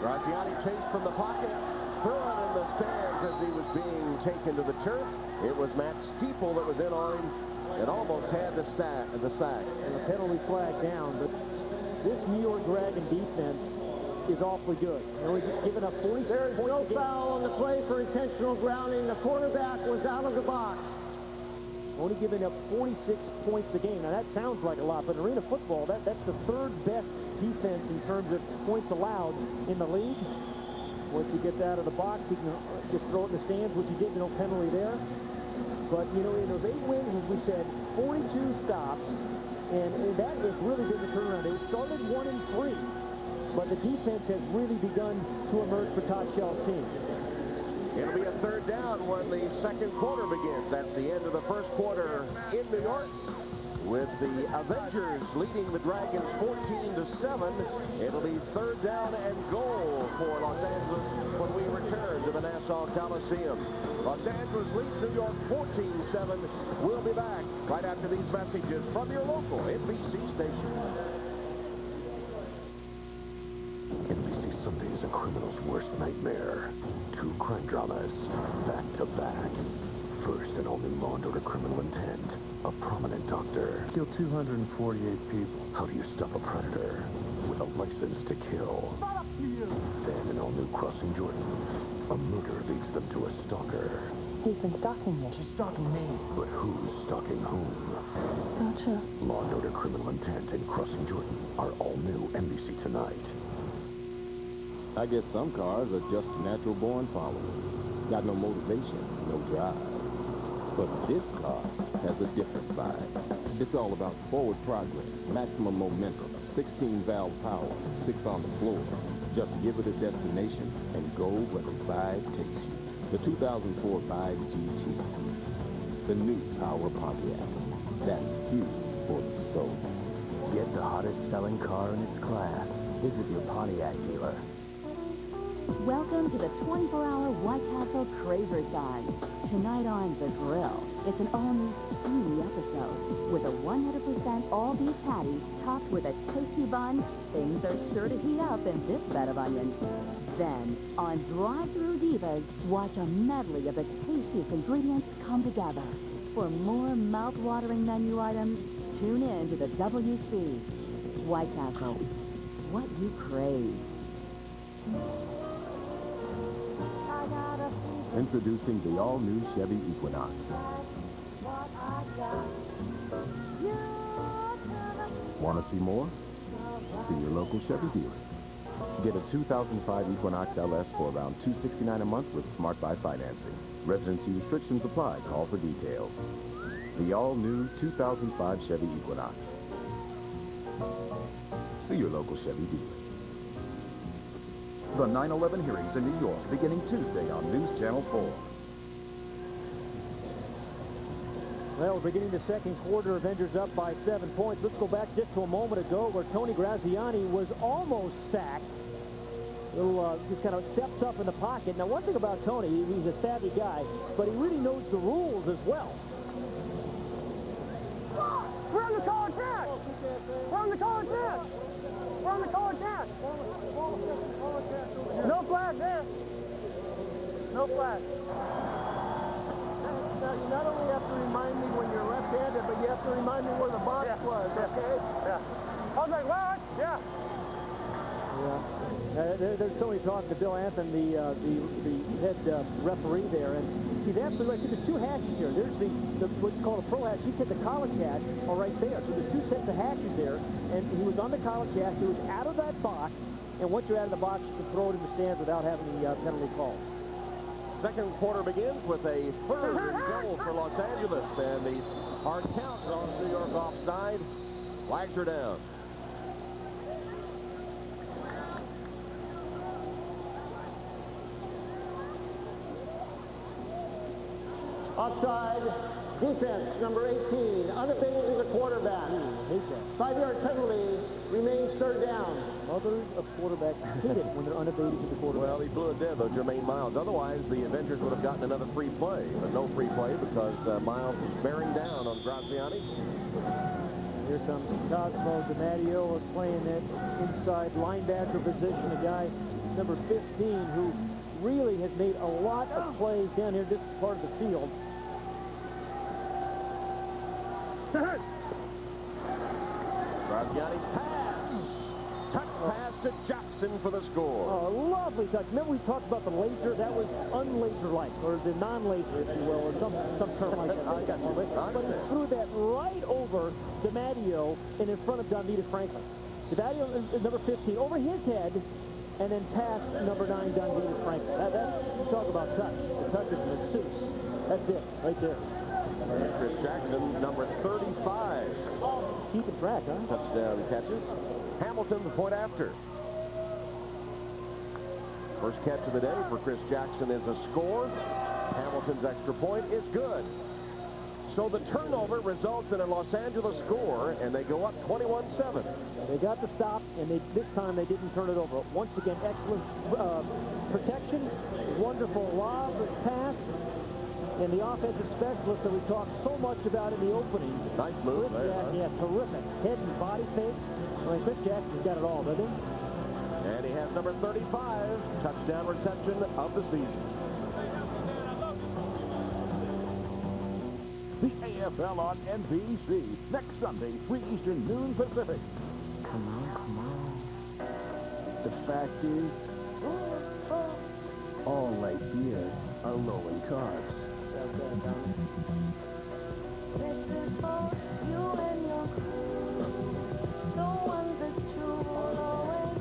Graziani chased from the pocket, thrown in the stands as he was being taken to the turf. It was Matt Steeple that was in on him and almost had the sack. And the penalty flag down, but this New York Dragon defense is awfully good. You know, he's just given up 46 There's points no foul on the play for intentional grounding. The quarterback was out of the box. Only giving up 46 points a game. Now, that sounds like a lot, but in arena football, that's the 3rd best defense in terms of points allowed in the league. Once he gets out of the box, he can just throw it in the stands, which he did, no penalty there. But, you know, in those 8 wins, as we said, 42 stops, and that has really been the turnaround. They started 1-3, but the defense has really begun to emerge for Todd Shell's team. It'll be a 3rd down when the 2nd quarter begins. That's the end of the 1st quarter in New York, with the Avengers leading the Dragons 14-7. It'll be 3rd down and goal for Los Angeles when we return to the Nassau Coliseum. Los Angeles leads New York 14-7. We'll be back right after these messages from your local NBC station. NBC Sunday is a criminal's worst nightmare. 2 crime dramas, back to back. First, an all-new Law and Order Criminal Intent. A prominent doctor killed 248 people. How do you stop a predator with a license to kill? Then, an all-new Crossing Jordan. A murder leads them to a stalker. He's been stalking you. She's stalking me. But who's stalking whom? Gotcha. Law and Order Criminal Intent and Crossing Jordan are all new NBC tonight. I guess some cars are just natural-born followers. Got no motivation, no drive. But this car has a different vibe. It's all about forward progress, maximum momentum, 16-valve power, 6 on the floor. Just give it a destination and go where the vibe takes you. The 2004 Vibe GT. The new Power Pontiac. That's huge for the soul. Get the hottest-selling car in its class. Visit your Pontiac dealer. Welcome to the 24-hour White Castle Craverside. Tonight on The Grill, it's an all-new steamy episode. With a 100% all-beef patty topped with a toasty bun, things are sure to heat up in this bed of onions. Then, on Drive-Thru Divas, watch a medley of the tastiest ingredients come together. For more mouth-watering menu items, tune in to the WC. White Castle, what you crave. Introducing the all-new Chevy Equinox. Want to see more? See your local Chevy dealer. Get a 2005 Equinox LS for around $269 a month with Smart Buy financing. Residency restrictions apply. Call for details. The all-new 2005 Chevy Equinox. See your local Chevy dealer. The 9/11 hearings in New York beginning Tuesday on News Channel 4. Well, we're beginning the 2nd quarter. Avengers up by 7 points. Let's go back just to a moment ago where Tony Graziani was almost sacked. Just kind of steps up in the pocket. Now, one thing about Tony, he's a savvy guy, but he really knows the rules as well. We're on the college net! We're on the college net! We're on the college net! No flag there. No flag. Now, you not only have to remind me when you're left-handed, but you have to remind me where the box was, okay? Yeah. I was like, what? Yeah. There's so many talking to Bill Anthony, the head referee there, and he's absolutely right. See, there's two hatches here. There's what's called a pro hatch. He said the college hatch are right there. So there's two sets of hatches there, and he was on the college hatch. He was out of that box, and once you're out of the box, you can throw it in the stands without having the penalty call. Second quarter begins with a third and goal for Los Angeles, and the hard count on New York offside. Flags are down. Offside, defense, number 18, unabated as a quarterback. 5-yard penalty, remains third down. Others of quarterbacks hit it when they're unabated as a quarterback. Well, he blew it dead, though, Jermaine Miles. Otherwise, the Avengers would have gotten another free play, but no free play because Miles was bearing down on Graziani. Here comes Cosmo DiMatteo playing that inside linebacker position, a guy, number 15, who really has made a lot of plays down here this part of the field. Graziani pass. Touch pass to Jackson for the score. Oh, lovely touch. Remember we talked about the laser? That was unlaser-like, or the non-laser, if you will, or some term like that. But he threw that right over DiMatteo and in front of Donita Franklin. DiMatteo is number 15 over his head, and then past number 9, Donita Franklin. You talk about touch. The touch is masseuse. That's it, right there. And Chris Jackson, number 35. Keeping track, huh? Touchdown catches. Hamilton, the point after. First catch of the day for Chris Jackson is a score. Hamilton's extra point is good. So the turnover results in a Los Angeles score, and they go up 21-7. They got the stop, and this time they didn't turn it over. Once again, excellent protection, wonderful lob pass, and the offensive specialist that we talked so much about in the opening. Nice move Chris there. Jackson, yeah, terrific. Head and body fake. I mean, Chris Jackson's got it all, doesn't he? And he has number 35, touchdown reception of the season. The AFL on NBC. Next Sunday, 3 Eastern, noon Pacific. Come on. The fact is, all light beers are low in carbs. This is for you and your crew. The ones that you will always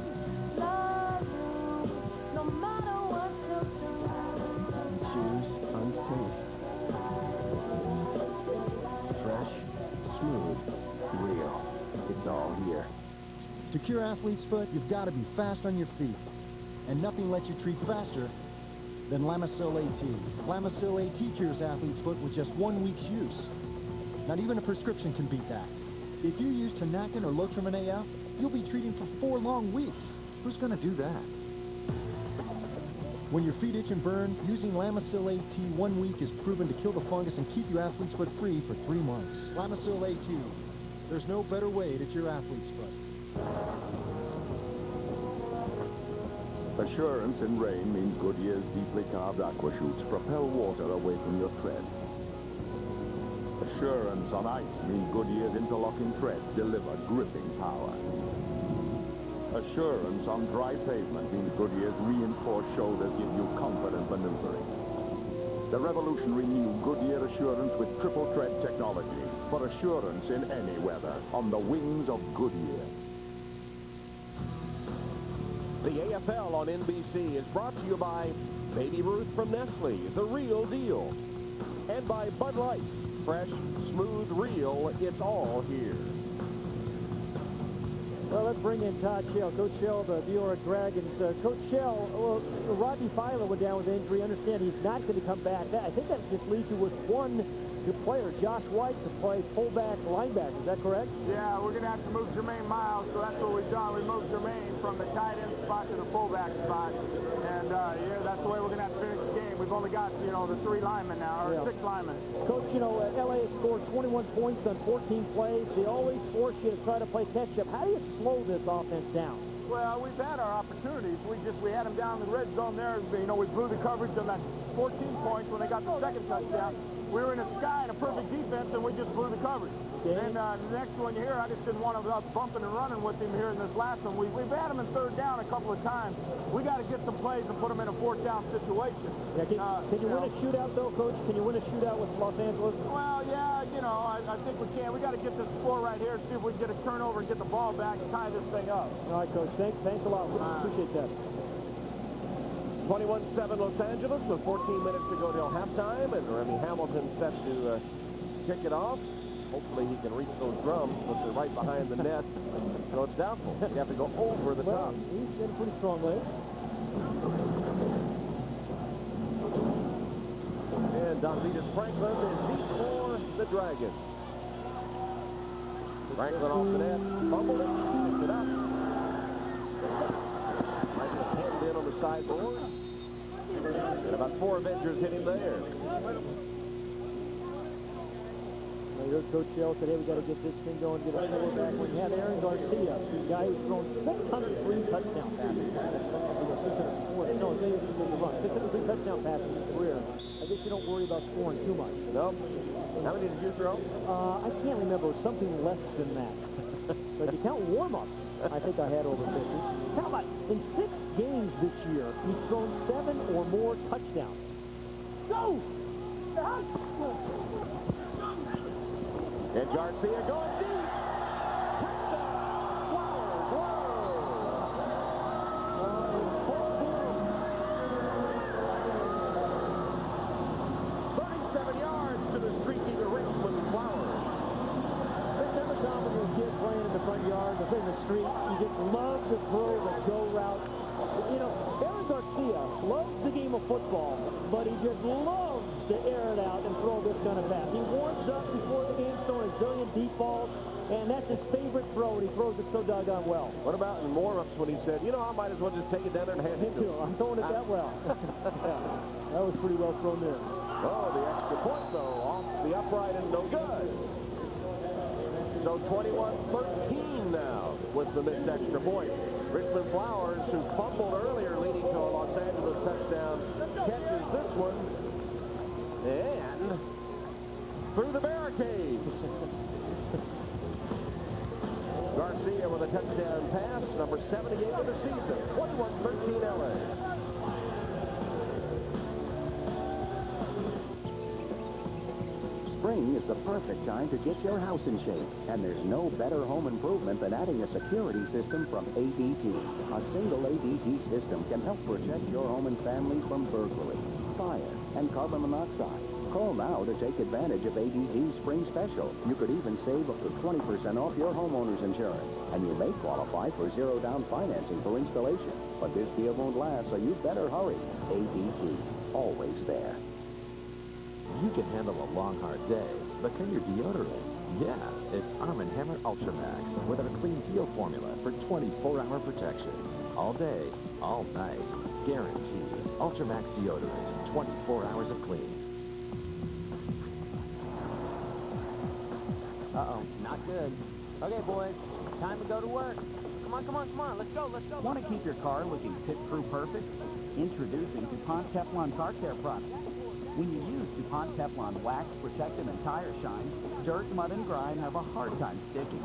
love you, no matter what you do. Choose Untaste. Fresh, smooth, real. It's all here. To cure athlete's foot, you've got to be fast on your feet. And nothing lets you treat faster than Lamisil AT. Lamisil AT cures athlete's foot with just 1 week's use. Not even a prescription can beat that. If you use Tanakin or Lotrimin AF, you'll be treating for 4 long weeks. Who's going to do that? When your feet itch and burn, using Lamisil AT 1 week is proven to kill the fungus and keep your athlete's foot free for 3 months. Lamisil AT. There's no better way to cure athlete's foot. Assurance in rain means Goodyear's deeply carved aqua chutes propel water away from your tread. Assurance on ice means Goodyear's interlocking threads deliver gripping power. Assurance on dry pavement means Goodyear's reinforced shoulders give you confident maneuvering. The revolutionary new Goodyear Assurance with triple tread technology for assurance in any weather on the wings of Goodyear. The AFL on NBC is brought to you by Baby Ruth from Nestle, the real deal. And by Bud Light, fresh, smooth, real, it's all here. Well, let's bring in Todd Shell. Coach Shell, the New York Dragons. Coach Shell, well, Rodney Filer went down with injury. I understand he's not going to come back. I think that just leaves you with one player, Josh White, to play fullback linebacker. Is that correct? Yeah, we're going to have to move Jermaine Miles, so that's what we've done. We moved Jermaine from the tight end spot to the fullback spot. And, yeah, that's the way we're going to have to finish the game. We've only got, the 3 linemen now, or 6 linemen. Coach, L.A. has scored 21 points on 14 plays. They always force you to try to play catch-up. How do you slow this offense down? Well, we've had our opportunities. We had them down in the red zone there. We blew the coverage on that 14 points when they got the second touchdown. we were in a sky and a perfect defense, and we just blew the coverage. Okay. And the next one here, I just didn't want to bumping and running with him here in this last one. We've had him in third down a couple of times. We got to get some plays and put him in a fourth down situation. Yeah, can you win a shootout, though, Coach? Can you win a shootout with Los Angeles? Well, yeah, you know, I think we can. We got to get this score right here, see if we can get a turnover and get the ball back and tie this thing up. All right, Coach. Thanks a lot. We appreciate that. 21-7 Los Angeles with 14 minutes to go till halftime, and Remy Hamilton set to kick it off. Hopefully he can reach those drums, but they're right behind the net, so it's doubtful. You have to go over the top. He's got a pretty strong leg. And Donvitas Franklin is deep for the Dragons. Franklin off the net, fumbled it, picked it up. Franklin handed in on the sideboard. And about 4 Avengers hit him there. You heard Coach Shell said, hey, we got to get this thing going, get a score back. When you had Aaron Garcia, the guy who's thrown 603 touchdown passes. 603 touchdown passes in his career. I guess you don't worry about scoring too much. Nope. How many did you throw? I can't remember. Something less than that. But if you count warm-ups, I think I had over 50. How about in 6 games this year, he's thrown 7 or more touchdowns. Go! And Garcia going deep. Touchdown. Flowers. Whoa. 37 yards to the streaky Richmond Flowers. Every time when you're a kid playing in the front yard, in the street, you just love to throw the go route. You know, Aaron Garcia loves the game of football, but he just loves to air it out and throw this kind of pass. He warms up before the game, throwing a zillion deep balls, and that's his favorite throw, and he throws it so doggone well. What about in warm-ups when he said, you know, I might as well just take it down there and hand it to him. I'm throwing it that well. Yeah, that was pretty well thrown there. Oh, the extra point, though, off the upright and no good. So 21-13 now with the missed extra point. Richmond Flowers, who fumbled earlier leading to a Los Angeles touchdown, catches this one and through the barricade. Garcia with a touchdown pass, number 78 of the season. 21-13 LA. Spring is the perfect time to get your house in shape, and there's no better home improvement than adding a security system from ADT. A single ADT system can help protect your home and family from burglary, fire, and carbon monoxide. Call now to take advantage of ADT's spring special. You could even save up to 20% off your homeowner's insurance, and you may qualify for zero-down financing for installation. But this deal won't last, so you better hurry. ADT, always there. You can handle a long, hard day, but can your deodorant? Yeah, it's Arm & Hammer Ultra Max with our Clean Peel formula for 24-hour protection. All day, all night. Guaranteed. Ultra Max deodorant, 24 hours of clean. Uh-oh, not good. Okay, boys, time to go to work. Come on, let's go. Want to keep your car looking pit-crew perfect? Introducing DuPont Teflon Car Care products. When you use DuPont Teflon wax, protectant, and tire shine, dirt, mud, and grime have a hard time sticking.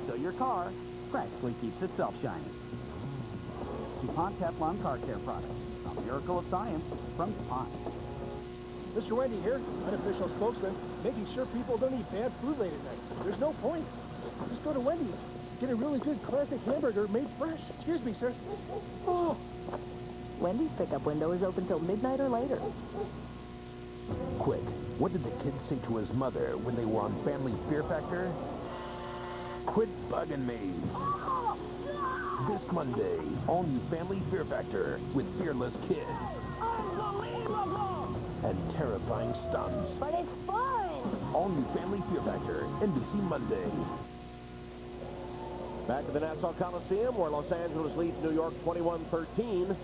So your car practically keeps itself shining. DuPont Teflon Car Care products. A miracle of science from DuPont. Mr. Wendy here, unofficial spokesman, making sure people don't eat bad food late at night. There's no point. Just go to Wendy's. Get a really good classic hamburger made fresh. Excuse me, sir. Oh. Wendy's pickup window is open till midnight or later. Quick, what did the kid say to his mother when they were on Family Fear Factor? Quit bugging me. This Monday, all new Family Fear Factor with fearless kids. Unbelievable! And terrifying stunts. But it's fun! All new Family Fear Factor, NBC Monday. Back to the Nassau Coliseum, where Los Angeles leads New York 21-13.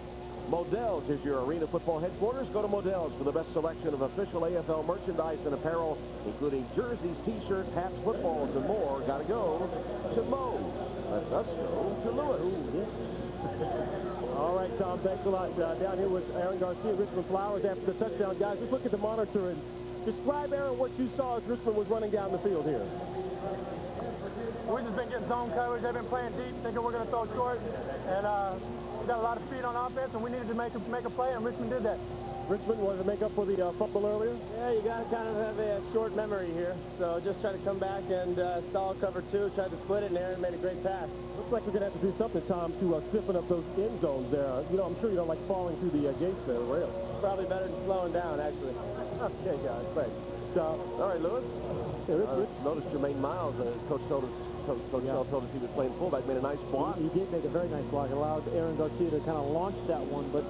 Modell's is your arena football headquarters. Go to Modell's for the best selection of official AFL merchandise and apparel, including jerseys, T-shirts, hats, footballs, and more. Gotta go to Moe's. Let us go to Lewis. All right, Tom, thanks a lot. Down here with Aaron Garcia, Richmond Flowers after the touchdown. Guys, just look at the monitor and describe, Aaron, what you saw as Richmond was running down the field here. We've just been getting zone coverage. They've been playing deep, thinking we're going to throw short. And we got a lot of speed on offense, and we needed to make a play, and Richmond did that. Richmond wanted to make up for the fumble earlier? Yeah, you got to kind of have a short memory here. So just try to come back and stall cover two, tried to split it, and Aaron made a great pass. Looks like we're going to have to do something, Tom, to stiffen up those end zones there. You know, I'm sure you don't like falling through the gates there, rail. Probably better than slowing down, actually. Okay, guys, thanks. So, all right, Lewis. Notice Jermaine Miles, Coach told us he was playing fullback, made a nice block. He did make a very nice block. It allowed Aaron Garcia to kind of launch that one. But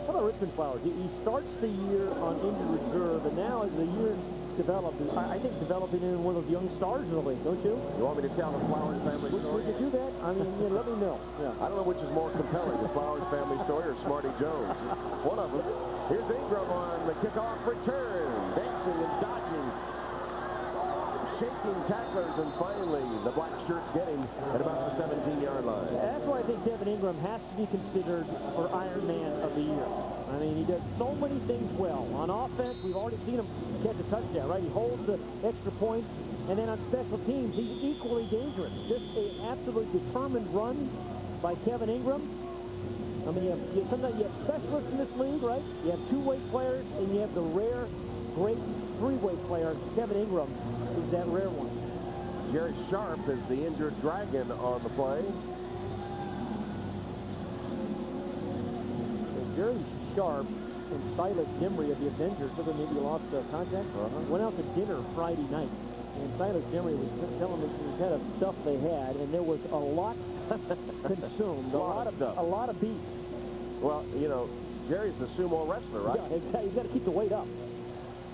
how about Richmond Flowers? He starts the year on injured reserve, and now as the year develops, I think developing in one of those young stars in the league, don't you? You want me to tell the Flowers family story? We could do that. I mean, let me know. Yeah. I don't know which is more compelling, the Flowers family story or Smarty Jones. One of them. Here's Ingram on the kickoff return, dancing and dodging, shaking tacklers, and finally the black shirts get him at about the 17-yard line. That's why I think Kevin Ingram has to be considered for Iron Man of the year. I mean, he does so many things well. On offense, we've already seen him catch a touchdown, right? He holds the extra points. And then on special teams, he's equally dangerous. Just an absolutely determined run by Kevin Ingram. I mean, sometimes you have specialists in this league, right? You have two-way players, and you have the rare, great three-way player. Kevin Ingram is that rare one. Jerry Sharp is the injured Dragon on the play. So Jerry Sharp and Silas Dimry of the Avengers, so they maybe lost contact, went out to dinner Friday night. And Silas Dimry was telling me the kind of stuff they had, and there was a lot consumed, a lot of beef. Well, you know, Jerry's the sumo wrestler, right? Yeah, exactly. He's got to keep the weight up.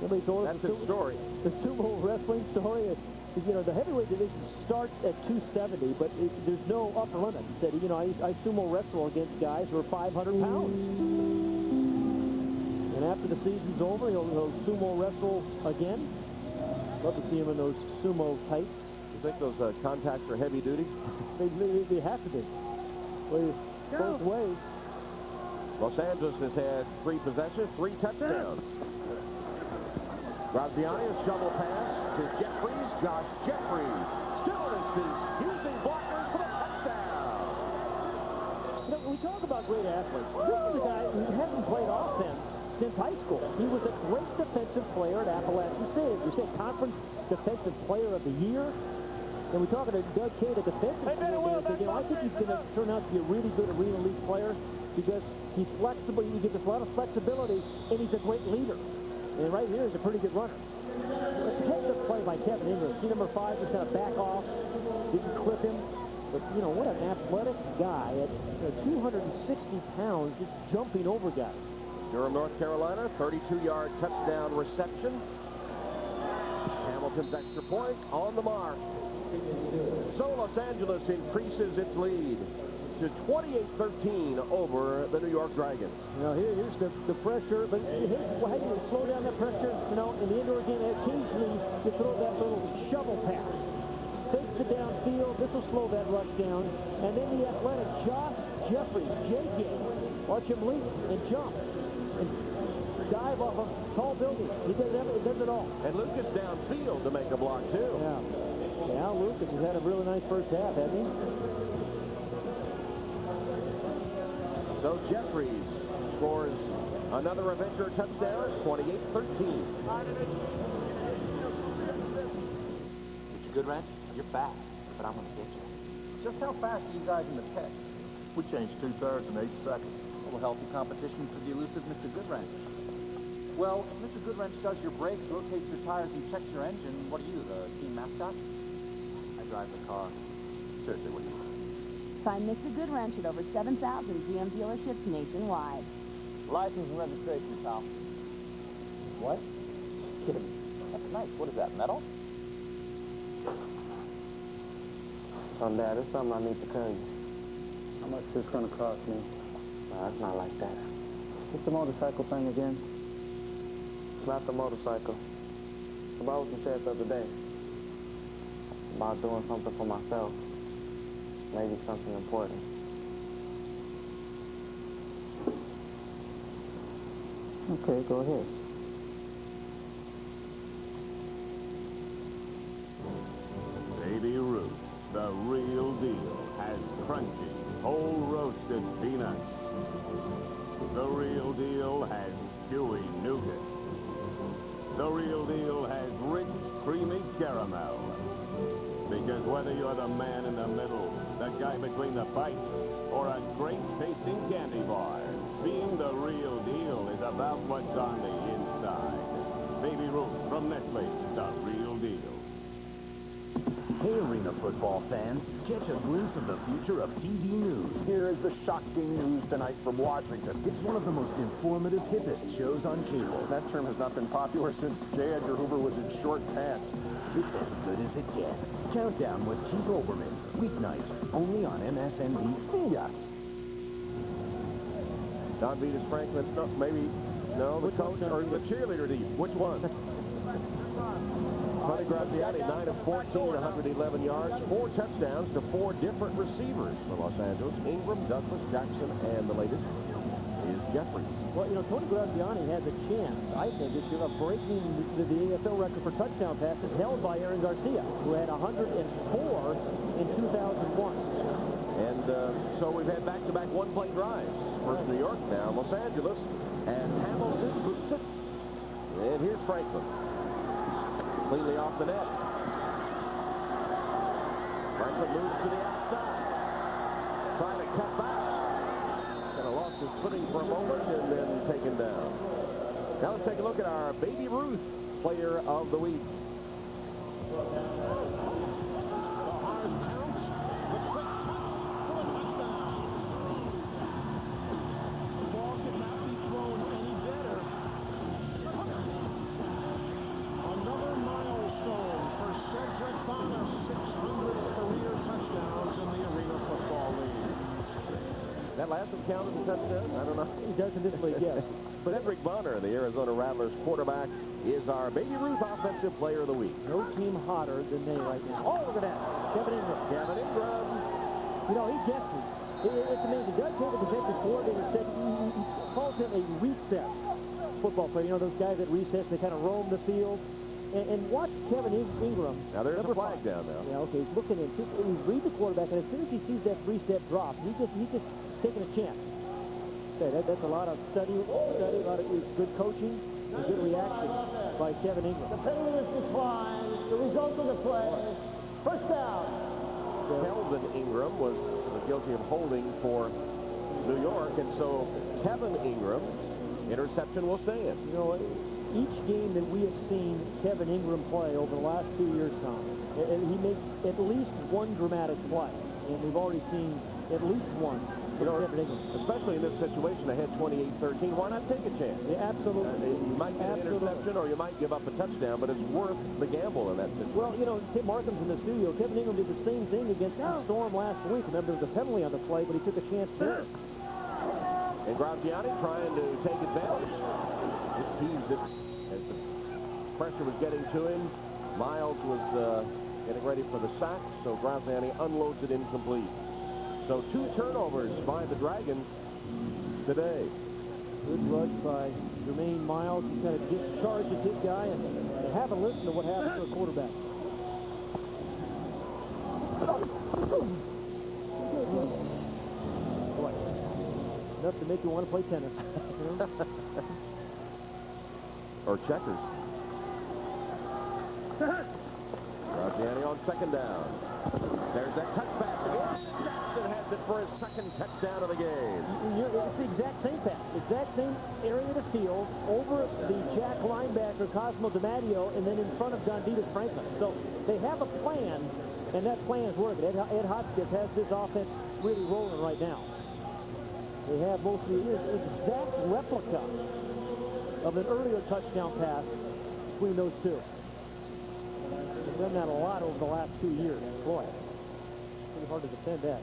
Somebody told us that's his story. The sumo wrestling story is, you know, the heavyweight division starts at 270, but there's no upper limit. He said, you know, I sumo wrestle against guys who are 500 pounds. And after the season's over, he'll sumo wrestle again. Love to see him in those sumo tights. You think those contacts are heavy duty? They have to be. Both ways. Los Angeles has had 3 possessions, 3 touchdowns. Graziani, a shovel pass to Jeffries. Josh Jeffries still using blockers for the touchdown. You know, we talk about great athletes. This is a guy who hasn't played offense since high school. He was a great defensive player at Appalachian State. We say Conference Defensive Player of the Year. And we're talking to Doug Kay, the defensive player. I think he's going to turn out to be a really good arena league player because he's flexible. He gives us a lot of flexibility, and he's a great leader. And right here is a pretty good runner. Take the play by Kevin Ingram. See number 5 just kind of back off. Didn't clip him. But, you know, what an athletic guy at 260 pounds just jumping over guys. Durham, North Carolina, 32-yard touchdown reception. Hamilton's extra point on the mark. So Los Angeles increases its lead to 28-13 over the New York Dragons. Now here's the pressure, but here's how you slow down that pressure. You know, in the indoor game, occasionally you throw that little shovel pass. Takes it downfield. This will slow that rush down. And then the athletic Josh Jeffries, JJ, watch him leap and jump and dive off a tall building. He does it all. And Lucas downfield to make a block too. Yeah. Now Lucas has had a really nice first half, hasn't he? So Jeffries scores another Avenger touchdown, 28-13. Mr. Goodhines, you're fast, but I'm going to get you. Just how fast are you guys in the tech? We changed 2/3 in 8 seconds. A little healthy competition for the elusive Mr. Goodhines. Well, if Mr. Goodhines does your brakes, rotates your tires, and checks your engine, what are you, the team mascot? I drive the car. Seriously, what are you? Find Mr. Goodwrench at over 7,000 GM dealerships nationwide. License and registration, pal. What? Kidding. That's nice. What is that, metal? So, Dad, there's something I need to tell you. How much is this going to cost me? No, it's not like that. What's the motorcycle thing again? It's not the motorcycle. It's about what you said the other day. About doing something for myself. Maybe something important. Okay, go ahead. Baby Ruth, the real deal, has crunchy, whole roasted peanuts. The real deal has chewy nougat. The real deal has rich, creamy caramel. Because whether you're the man in the middle, the guy between the bites, or a great tasting candy bar, being the real deal is about what's on the inside. Baby Ruth from Nestle, the real deal. Hey, Arena football fans, catch a glimpse of the future of TV news. Here is the shocking news tonight from Washington. It's one of the most informative, hippest shows on cable. That term has not been popular since J. Edgar Hoover was in short pants. It's as good as it gets. Countdown with Keith Olbermann. Weeknights, only on MSNBC. Don Vetus Franklin, no, maybe, no, the coach or the cheerleader team. Which one? Tony Graziani, 9 of 14, 111 yards, 4 touchdowns to 4 different receivers for Los Angeles. Ingram, Douglas, Jackson, and the latest is Jeffrey. Well, you know, Tony Graziani has a chance, I think, of breaking the AFL record for touchdown passes held by Aaron Garcia, who had 104 in 2001. And so we've had back-to-back one-play drives. First New York, now Los Angeles. And Hamilton boots it. And here's Franklin. Cleanly off the net. Franklin moves to the outside. Trying to cut back. Kind of lost his footing for a moment and then taken down. Now let's take a look at our Baby Ruth Player of the Week. That last one counted as a touchdown? I don't know. He doesn't this league, yes. But Edric Bonner, the Arizona Rattlers quarterback, is our Baby Ruth Offensive Player of the Week. No team hotter than they right now. Oh, look at that. Kevin Ingram. Kevin Ingram. You know, he gets me. It's amazing. Doug Taylor, the defensive coordinator, said he calls him a recess football player. You know, those guys that recess, they kind of roam the field. And watch Kevin Ingram. Now, there's a flag down now. Yeah, okay. He's looking in. He's reading the quarterback, and as soon as he sees that 3-step drop, he's just taking a chance. Okay, that's a lot of study, a lot of good coaching, and good reaction by Kevin Ingram. The penalty is declined. The result of the play, first down. Kelvin Ingram was guilty of holding for New York, and so Kevin Ingram, interception will stand. You know, each game that we have seen Kevin Ingram play over the last 2 years, Tom, he makes at least one dramatic play, and we've already seen at least one. You know, especially in this situation, ahead 28-13, why not take a chance? Yeah, absolutely. You might get an interception or you might give up a touchdown, but it's worth the gamble in that situation. Well, you know, Tim Markham's in the studio. Kevin Ingram did the same thing against the Storm last week. Remember, there was a penalty on the play, but he took a chance there. And Graziani trying to take advantage. Just teased it as the pressure was getting to him. Miles was getting ready for the sack, so Graziani unloads it incomplete. So 2 turnovers by the Dragons today. Good rush by Jermaine Miles. He kind of discharged his guy, and haven't listened to what happened to a quarterback. Boy, enough to make you want to play tennis. Or checkers. Graziani on second down. There's that cutback. Jackson has it for his second touchdown of the game. It's the exact same pass. Exact same area of the field, over the Jack linebacker, Cosmo DiMatteo, and then in front of Don Vetus Franklin. So they have a plan, and that plan is working. Ed Hotchkiss has this offense really rolling right now. They have mostly an exact replica of an earlier touchdown pass between those two. They've done that a lot over the last 2 years. Boy, pretty hard to defend that.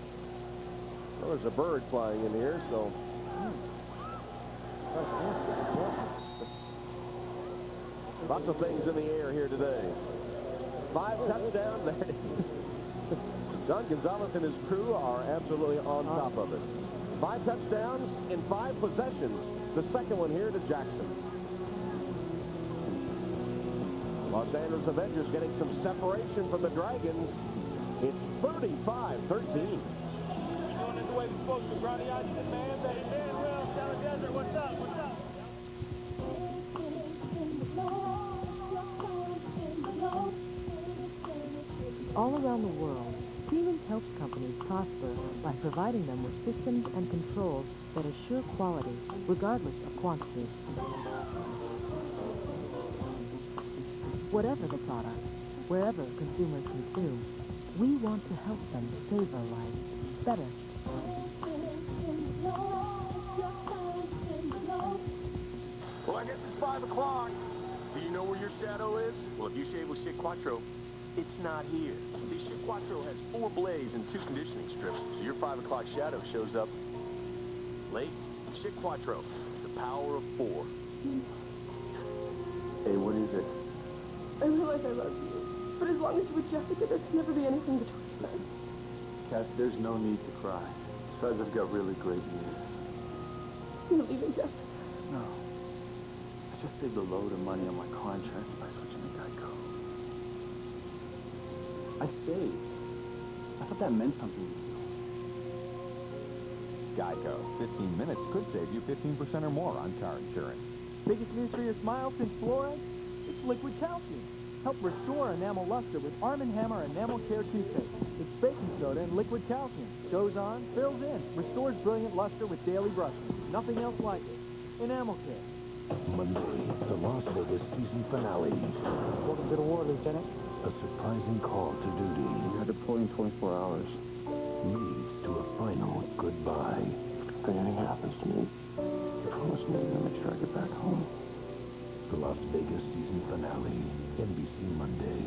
Well, there's a bird flying in here, so... Lots of things in the air here today. 5 touchdowns. There it is. John Gonzalez and his crew are absolutely on top of it. 5 touchdowns in 5 possessions The second one here to Jackson. Los Angeles Avengers getting some separation from the Dragons. It's 35-13. Doing it the way we're supposed to, Brownie. I did, man. Baby, man, well, down the desert. What's up? What's up? All around the world, Siemens helps companies prosper by providing them with systems and controls that assure quality, regardless of quantity. Whatever the product, wherever consumers consume, we want to help them savor life better. Well, I guess it's 5 o'clock. Do you know where your shadow is? Well, if you shave with Shit Quattro, it's not here. See, Shit Quattro has 4 blades and 2 conditioning strips, so your 5 o'clock shadow shows up late. Shit Quattro, the power of 4. Hey, what is it? I realize I love you, but as long as you're with Jessica, there can never be anything between us. Cass, there's no need to cry. Besides, I've got really great news. You're leaving Jessica? No. I just saved a load of money on my car insurance by switching to Geico. I saved. I thought that meant something to you. Geico. 15 minutes could save you 15% or more on car insurance. Biggest news for your smile since fluoride? It's liquid calcium. Help restore enamel luster with Arm & Hammer Enamel Care toothpaste. It's baking soda and liquid calcium. Goes on, fills in, restores brilliant luster with daily brushing. Nothing else like it. Enamel Care. Monday, the Las Vegas season finale. Welcome to the war, Lieutenant. A surprising call to duty. You're deploying 24 hours. Leads to a final goodbye. If anything happens to me, you promise me you're going to make sure I get back home. The Las Vegas season finale. NBC Monday.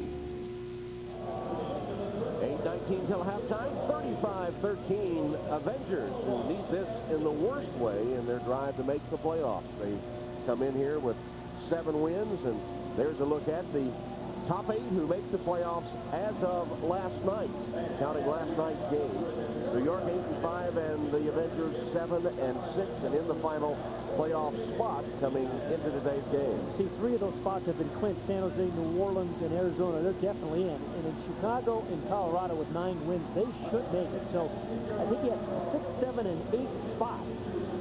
8:19 till halftime. 35-13 Avengers who need this in the worst way in their drive to make the playoffs. They come in here with 7 wins, and there's a look at the top 8 who make the playoffs as of last night, counting last night's game. New York 8-5 and the Avengers 7-6, and in the final playoff spot coming into today's game. See, 3 of those spots have been clinched. San Jose, New Orleans, and Arizona. They're definitely in. And in Chicago and Colorado with 9 wins, they should make it. So I think you have 6, 7, and 8 spots.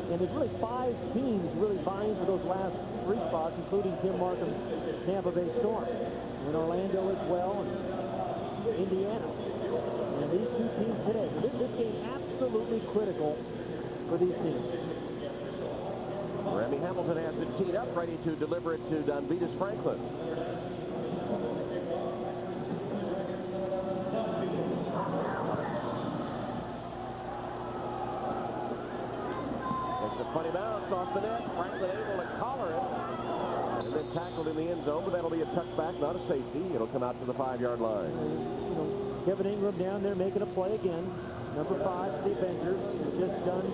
And there's really 5 teams really vying for those last 3 spots, including Tim Markham's Tampa Bay Storm. And Orlando as well, and Indiana. And these 2 teams today. This game absolutely critical for these teams. Remy Hamilton has it teed up, ready to deliver it to Dunvetus Franklin. Takes a funny bounce off the net. Franklin able to collar it. And then tackled in the end zone, but that'll be a touchback, not a safety. It'll come out to the 5-yard line. You know, Kevin Ingram down there making a play again. Number 5 for the Avengers has just done.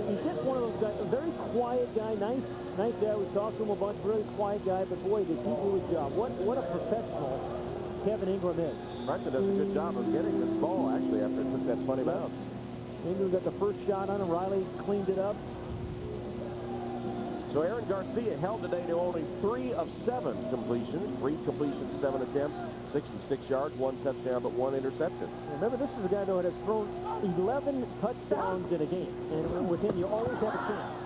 He's just one of those guys, a very quiet guy, nice guy. We talked to him a bunch, really quiet guy, but boy, does he do his job. What a professional Kevin Ingram is. Franklin does a good job of getting this ball, actually, after it took that funny bounce. Ingram got the first shot on him. Riley cleaned it up. So Aaron Garcia held today to only 3 of 7 completions. 3 completions, 7 attempts, 66 yards, 1 touchdown, but 1 interception. Remember, this is a guy, though, that has thrown 11 touchdowns in a game. And with him, you always have a chance.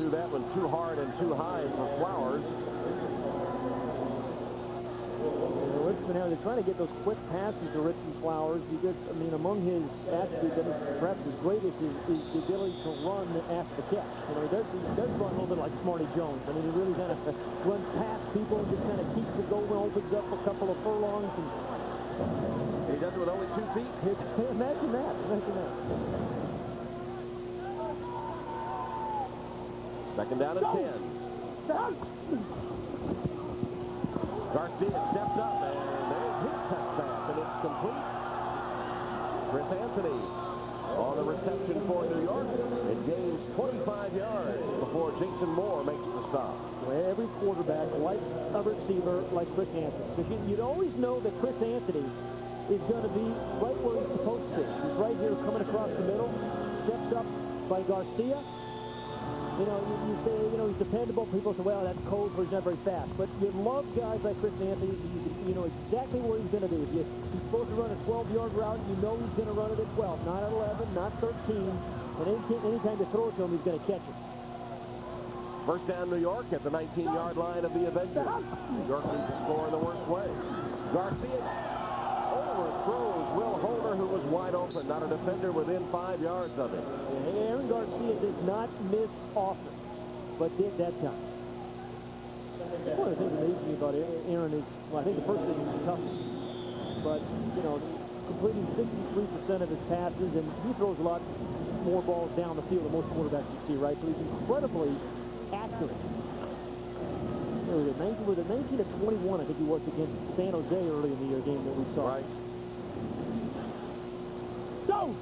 Threw that one too hard and too high for Flowers. Richmond, they're trying to get those quick passes to Richmond Flowers. I mean, among his attributes, that is perhaps his greatest is the ability to run after the catch. You know, he does run a little bit like Smarty Jones. I mean, he really kind of runs past people and just kind of keeps it going, opens up a couple of furlongs. And he does it with only 2 feet. Imagine that. Second down and 10. Garcia steps up, and there's his touchback, and it's complete. Chris Anthony on the reception for New York. It gains 25 yards before Jason Moore makes the stop. Well, every quarterback likes a receiver like Chris Anthony. Because you'd always know that Chris Anthony is going to be right where he's supposed to be. He's right here coming across the middle, steps up by Garcia. You know, you say, you know, he's dependable. People say, well, that's code for he's not very fast. But you love guys like Chris Anthony. You know exactly what he's going to do. He's supposed to run a 12-yard route. You know he's going to run it at 12, not at 11, not 13. And anytime you throw it to him, he's going to catch it. First down, New York at the 19-yard line of the Avengers. New York needs to score in the worst way. Garcia overthrows Will Holder, who was wide open. Not a defender within 5 yards of him. Yeah, Aaron Garcia does not miss often, but did that time. One of the things that amazes me about Aaron is, well, I think the first thing is toughness. But, you know, completing 63% of his passes, and he throws a lot more balls down the field than most quarterbacks you see, right? So he's incredibly accurate. Was it 19 to 21, I think he was against San Jose early in the year game that we saw. Right. Go!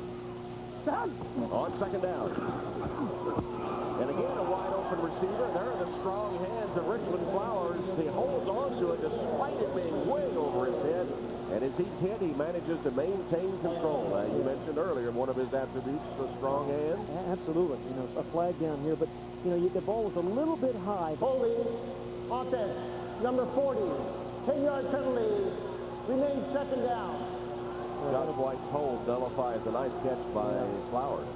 On second down. And again, a wide open receiver. There are the strong hands of Richmond Flowers. He holds on to it despite it being way over his head. And as he's hit, he manages to maintain control. You mentioned earlier one of his attributes, the strong hands. Absolutely. You know, a flag down here, but, you know, the ball was a little bit high. Holding, offense, number 40, 10-yard penalty, remains second down. Josh White's hold nullifies a nice catch by Flowers.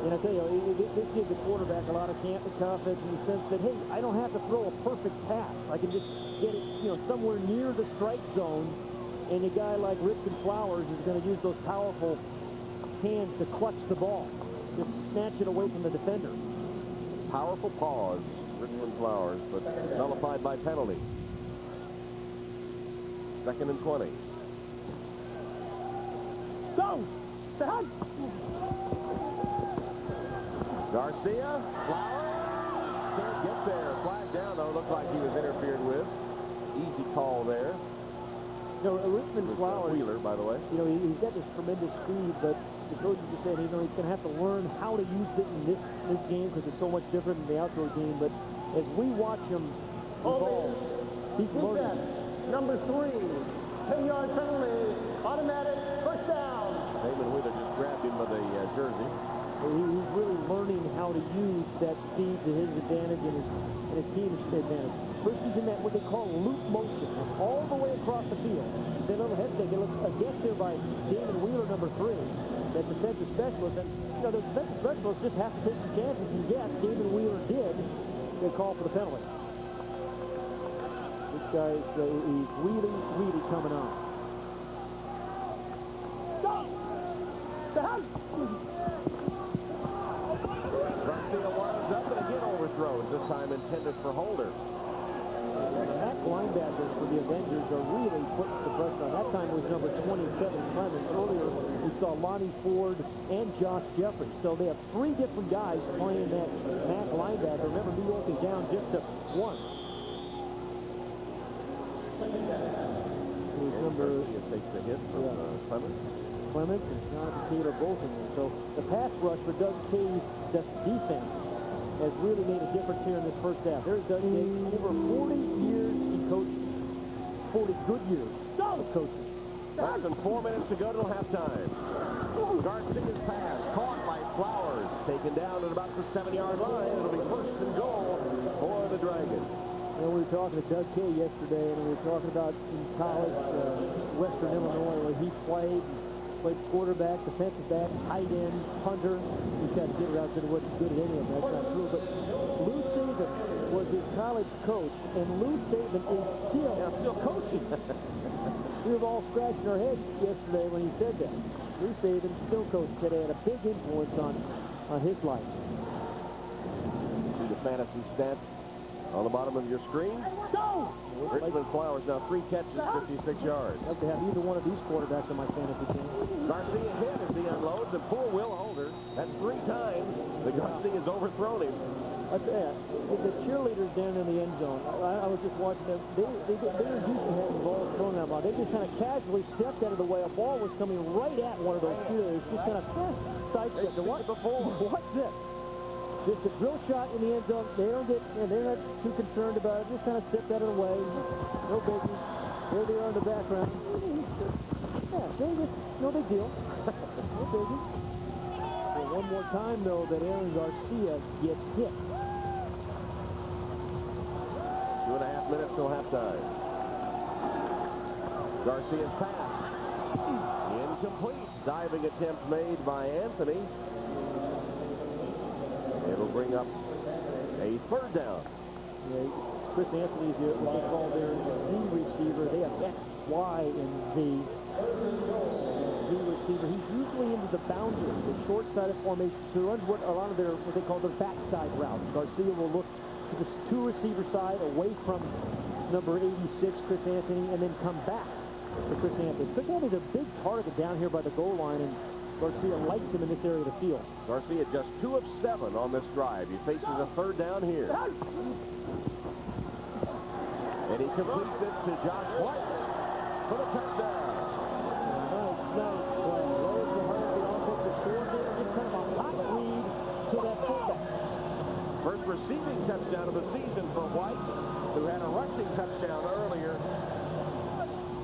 And I tell you, this gives the quarterback a lot of confidence in the sense that, hey, I don't have to throw a perfect pass. I can just get it, you know, somewhere near the strike zone. And a guy like Richmond Flowers is going to use those powerful hands to clutch the ball, just snatch it away from the defender. Powerful paws, Richmond Flowers, but nullified by penalty. Second and 20. Go! Garcia, Flowers, can't get there. Flag down, though. Looked like he was interfered with. Easy call there. You know, Richmond Flowers, Wheeler, by the way. You know, he's got this tremendous speed, but the coach just said, you know, he's going to have to learn how to use it in this game because it's so much different than the outdoor game. But as we watch him evolve, he's learning. Number 3, 10-yard penalty, automatic, first down. Damon Wheeler just grabbed him with a jersey. He's really learning how to use that speed to his advantage and his team's advantage. First, he's in that what they call loop motion, all the way across the field. Then a little head fake. A guess there by Damon Wheeler, number 3, that defensive specialist. And, you know, the defensive specialists just have to take some chances. And yes, Damon Wheeler did. They call for the penalty. This guy's he's really coming on. Garcia winds up and again overthrows, this time intended for Holder. The back linebackers for the Avengers are really putting the pressure on. That time was number 27, Clemens. Earlier, we saw Lonnie Ford and Josh Jeffrey. So they have 3 different guys playing that back linebacker. Remember, New York is down just to 1. Garcia takes the hit from Clemens. Clemens and Jonathan Taylor both in there. So the pass rush for Doug Kay's defense has really made a difference here in this first half. There's Doug Kay. Over 40 years he coached, 40 good years of coaching. Less than 4 minutes to go till halftime. Garcia's pass caught by Flowers, taken down at about the 7-yard line. It'll be first and goal for the Dragons. You know, we were talking to Doug Kay yesterday, and we were talking about in college, Western Illinois, where he played quarterback, defensive back, tight end, punter. He's got to get around to what he's good at any of them. That's not true. But Lou Saban was his college coach, and Lou Saban is still coaching. We were all scratching our heads yesterday when he said that. Lou Saban still coached today, had a big influence on his life. See the fantasy stats on the bottom of your screen. Go! Richmond Flowers now 3 catches, 56 yards. I'd like to have either one of these quarterbacks on my fantasy team. Garcia hit as he unloads, and poor Will Holder. That's 3 times that Garcia has overthrown him. I tell you, the cheerleaders down in the end zone, I was just watching them. They were used to having balls thrown at them. They just kind of casually stepped out of the way. A ball was coming right at one of those cheerleaders. Just kind of sidestepped. What's this? Just a drill shot in the end zone. They're not too concerned about it. Just kind of stepped out of the way. No biggie. There they are in the background. Yeah, no big deal. No biggie. So one more time, though, that Aaron Garcia gets hit. 2.5 minutes till halftime. Garcia's pass. Incomplete. Diving attempt made by Anthony. It'll bring up a third down. Yeah, Chris Anthony is what they call their Z receiver. They have X, Y, and Z. Z receiver. He's usually into the boundary, the short-sided formation. So he runs what a lot of their, what they call their backside routes. Garcia will look to the two-receiver side away from number 86, Chris Anthony, and then come back to Chris Anthony. Chris Anthony's a big target down here by the goal line, and Garcia likes him in this area of the field. Garcia just 2 of 7 on this drive. He faces a third down here. And he completes it to Josh White for the touchdown. Nice play. Lowers the heart of the offensive coordinator. Just kind of a hot lead to that fullback. First receiving touchdown of the season for White, who had a rushing touchdown earlier.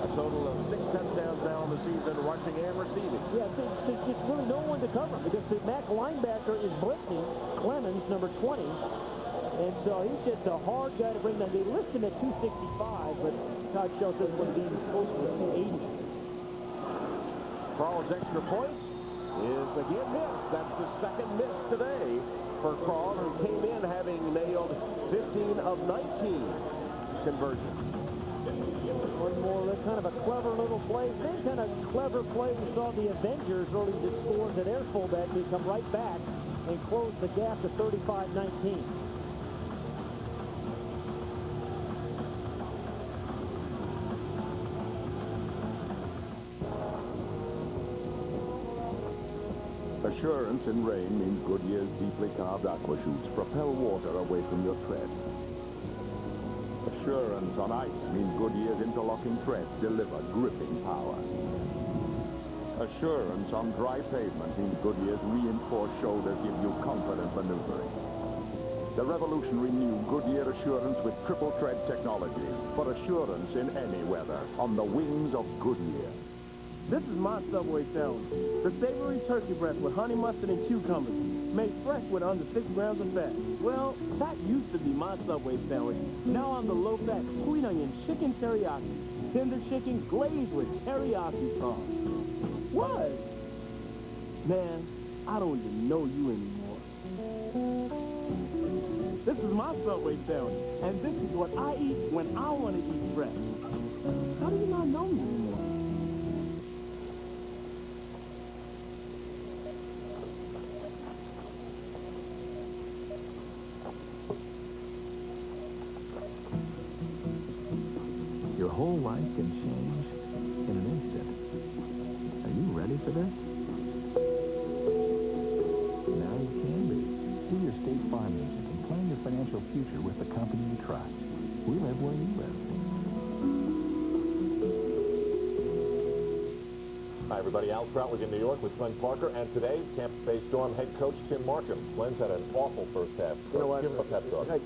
A total of 6 touchdowns now in the season, rushing and receiving. Yeah, there's just really no one to cover because the MAC linebacker is blitzing Clemens, number 20. And so he's just a hard guy to bring down. They list him at 265, but Todd Shell says when the game is closer to 280. Crawl's extra point is again missed. That's the second miss today for Crawl, who came in having nailed 15 of 19 conversions. One more, kind of a clever little play. Same kind of clever play we saw the Avengers early to score to their fullback. They come right back and close the gap to 35-19. Assurance in rain means Goodyear's deeply carved aqua chutes propel water away from your tread. Assurance on ice means Goodyear's interlocking threads deliver gripping power. Assurance on dry pavement means Goodyear's reinforced shoulders give you confident maneuvering. The revolutionary new Goodyear Assurance with triple tread technology for assurance in any weather on the wings of Goodyear. This is my Subway sandwich. The savory turkey breast with honey mustard and cucumbers, made fresh with under 6 grams of fat. Well, that used to be my Subway sandwich. Now I'm the low-fat, sweet onion chicken teriyaki. Tender chicken glazed with teriyaki sauce. What? Man, I don't even know you anymore. This is my Subway sandwich, and this is what I eat when I want to eat fresh. How do you not know me anymore? Your whole life can change in an instant. Are you ready for this? Now you can be. Do your State Farm agent and plan your financial future with the company you trust. We live where you live. Hi, everybody. Al Troutwig in New York with Glenn Parker. And today, Tampa Bay Storm head coach Tim Markham. Glenn's had an awful first half. You know what? Give him a pep talk. Hey,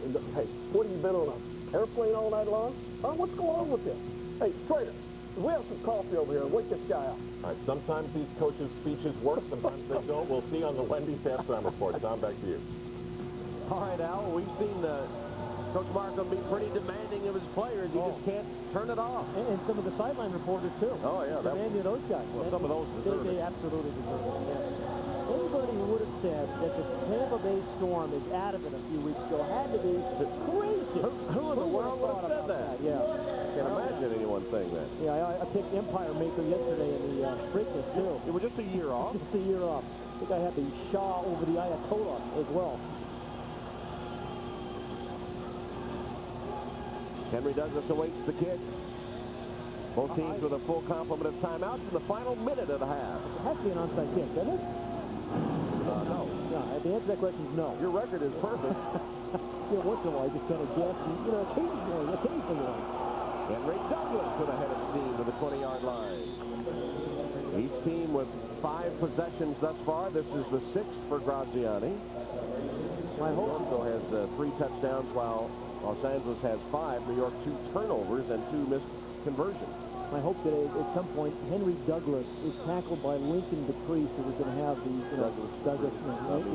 what have you been on an airplane all night long? What's going on with him? Hey, Trader, we have some coffee over here and wake this guy up. All right, sometimes these coaches' speeches work, sometimes they don't. We'll see on the Wendy's halftime report. Tom, back to you. All right, Al, we've seen Coach Markham be pretty demanding of his players. He just can't turn it off. And some of the sideline reporters, too. Oh, yeah. Demanding those guys. Well, some of those deserve They absolutely deserve it, yeah. Anybody who would have said that the Tampa Bay Storm is out of it a few weeks ago had to be crazy. Who in the world would have said that? Yeah. Can't imagine anyone saying that. Yeah, I picked Empire Maker yesterday in the Preakness, too. It was just a year off? Just a year off. I think I had the Shah over the Ayatollah as well. Henry Douglas awaits the kick. Both teams with a full complement of timeouts in the final minute of the half. It has to be an onside kick, doesn't it? No. No, the answer to that question is no. Your record is perfect. Once in a while, I just kind of guess, and, occasionally. Henry Douglas with a head of steam to the 20-yard line. Each team with 5 possessions thus far. This is the 6th for Graziani. Toronto has 3 touchdowns, while Los Angeles has 5. New York 2 turnovers and 2 missed conversions. I hope that at some point Henry Douglas is tackled by Lincoln Dupree, so we can have the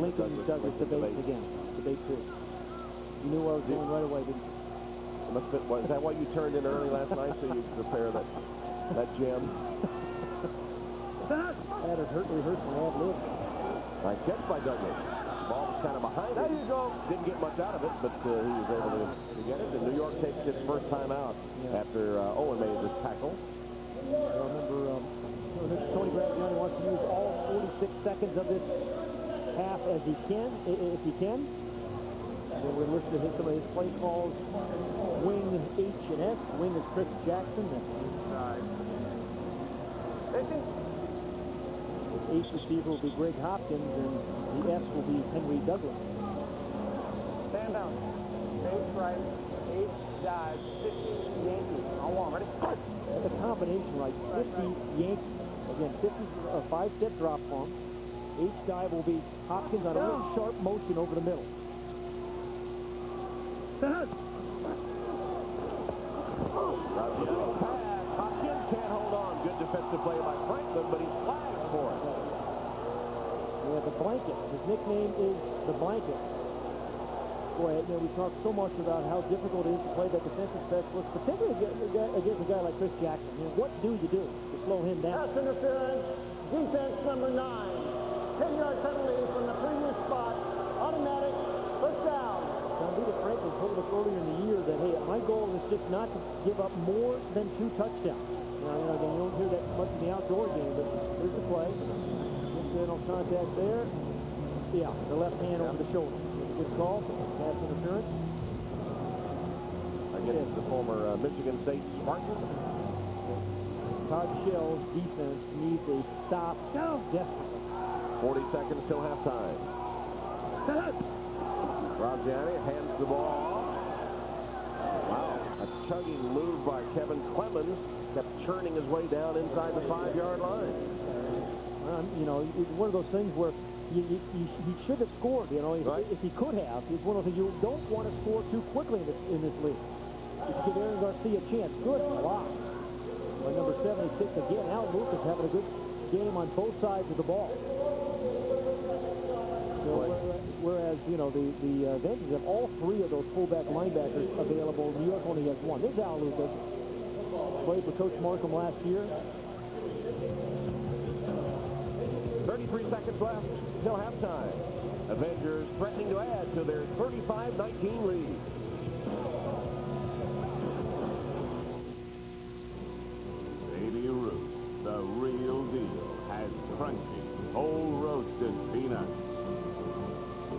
Lincoln Douglas debate again. Debate 2. You knew where I was going right away, didn't you? Is that why you turned in early last night, so you could prepare that gem? That is rehearsal ad lib. Nice catch by Douglas. Ball was kind of behind him. There you go. Didn't get much out of it, but he was able to get it. And New York takes its first time out after Owen made this tackle. I remember Tony Graziani wants to use all 46 seconds of this half as he can, if he can. And then we're listening to some of his play calls. Wing H and S. Wing is Chris Jackson. The H receiver will be Greg Hopkins, and the S will be Henry Douglas. Stand down. Face right. H dive. 50 Yankees. On one. Ready? That's a combination, right? 50 Yankees. Again, 50 5-step drop form. H dive will be Hopkins on a real sharp motion over the middle. Hopkins can't hold on. Good defensive play by Franklin, but he's flagged for it. Yeah, the blanket. His nickname is the blanket. Boy, you know, we talked so much about how difficult it is to play that defensive specialist, particularly against a guy like Chris Jackson. You know, what do you do to slow him down? Pass interference. Defense number 9. 10-yard penalty from the previous spot. Automatic. First down. John Vita Franklin told us earlier in the year that, hey, my goal is just not to give up more than 2 touchdowns. Now, again, you don't hear that much in the outdoor game, but here's the play. Incidental contact there. Yeah, the left hand over the shoulder. Good call. Pass interference. Again, it's the former Michigan State Spartan. Todd Shell's defense needs a stop desperately. 40 seconds till halftime. Graziani hands the ball off. Wow, a chugging move by Kevin Clemens. Kept churning his way down inside the 5-yard line. You know, it's one of those things where he should have scored, you know, if he could have. It's one of the things you don't want to score too quickly in this league. You give Aaron Garcia a chance. Good block by number 76 again. Al Lucas having a good game on both sides of the ball. So, whereas, you know, the Avengers have all 3 of those fullback linebackers available. New York only has 1. This is Al Lucas. Played for Coach Markham last year. 33 seconds left till halftime. Avengers threatening to add to their 35-19 lead. Baby Ruth, the real deal, has crunchy, whole roasted peanuts.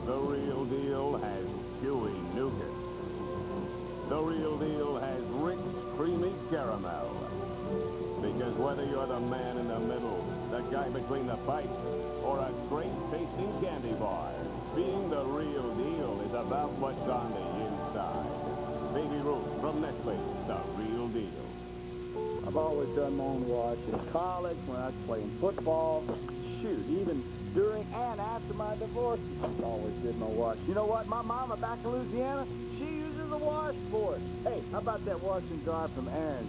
The real deal has chewy nougat. The real deal has rich, creamy caramel. Because whether you're the man in the middle, the guy between the bites, or a great tasting candy bar, being the real deal is about what's on the inside. Baby Ruth from Nestle, the real deal. I've always done my own wash in college, when I was playing football. Shoot, even during and after my divorce, I always did my wash. You know what? My mama back in Louisiana, she uses a washboard. Hey, how about that wash and dry from Aaron?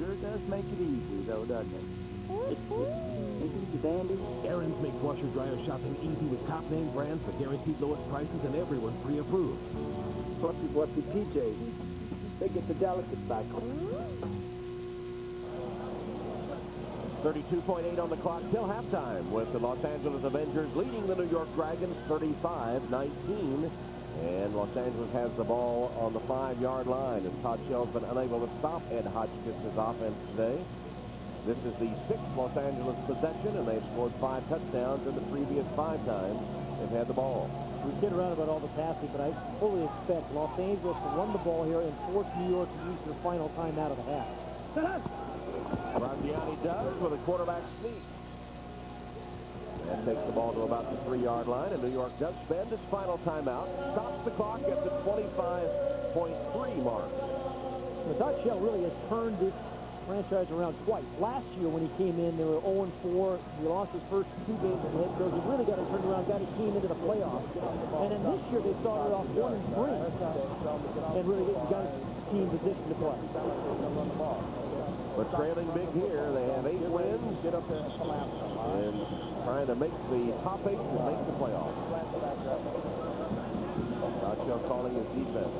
Sure does make it easy, though, doesn't it? Isn't it dandy? Aaron's makes washer-dryer shopping easy with top-name brands, the guaranteed lowest prices, and everyone's pre-approved. Fluffy PJs. They get the delicate cycle. 32.8 on the clock till halftime with the Los Angeles Avengers leading the New York Dragons 35-19. And Los Angeles has the ball on the 5-yard line as Todd Shell's been unable to stop Ed Hotchkiss' offense today. This is the 6th Los Angeles possession, and they've scored 5 touchdowns in the previous 5 times they've had the ball. We kid around about all the passing, but I fully expect Los Angeles to run the ball here and force New York to use their final time out of the half. Graziani does with a quarterback sneak. And takes the ball to about the 3-yard line, and New York does spend its final timeout. Stops the clock at the 25.3 mark. Todd Shell really has turned this franchise around twice. Last year when he came in, they were 0-4. He lost his first 2 games as head coach. He really got to turn around, got his team into the playoffs. And then this year they started off 1-3 and really got his team positioned to play. But trailing big here, they have 8 wins and trying to make the top 8 and make the playoffs. Todd Shell calling his defense.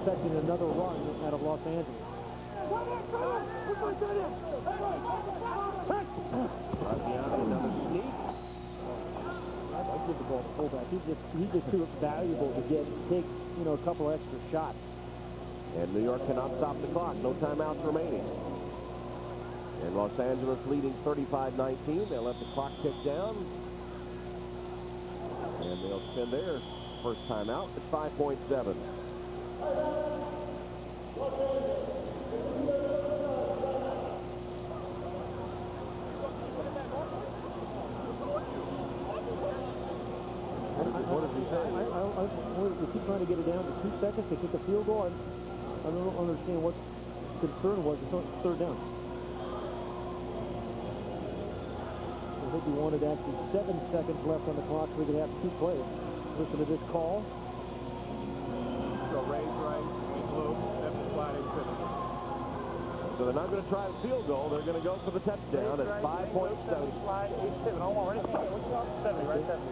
expecting another run out of Los Angeles. Graziani, another sneak. I'd give the ball to fullback. He's just too valuable to take a couple extra shots. And New York cannot stop the clock. No timeouts remaining. And Los Angeles leading 35-19. They'll let the clock tick down. And they'll spend their first timeout at 5.7. What does he say? We keep trying to get it down to 2 seconds to kick a field goal. I don't understand what the concern was. It's third down. I think he wanted actually 7 seconds left on the clock so we could have 2 plays. Listen to this call. So raise right, blue, left sliding finish. So they're not going to try the field goal. They're going to go for the touchdown at 5.7. Slide, 8-7. Hold on, ready? What's your 70, right? 70.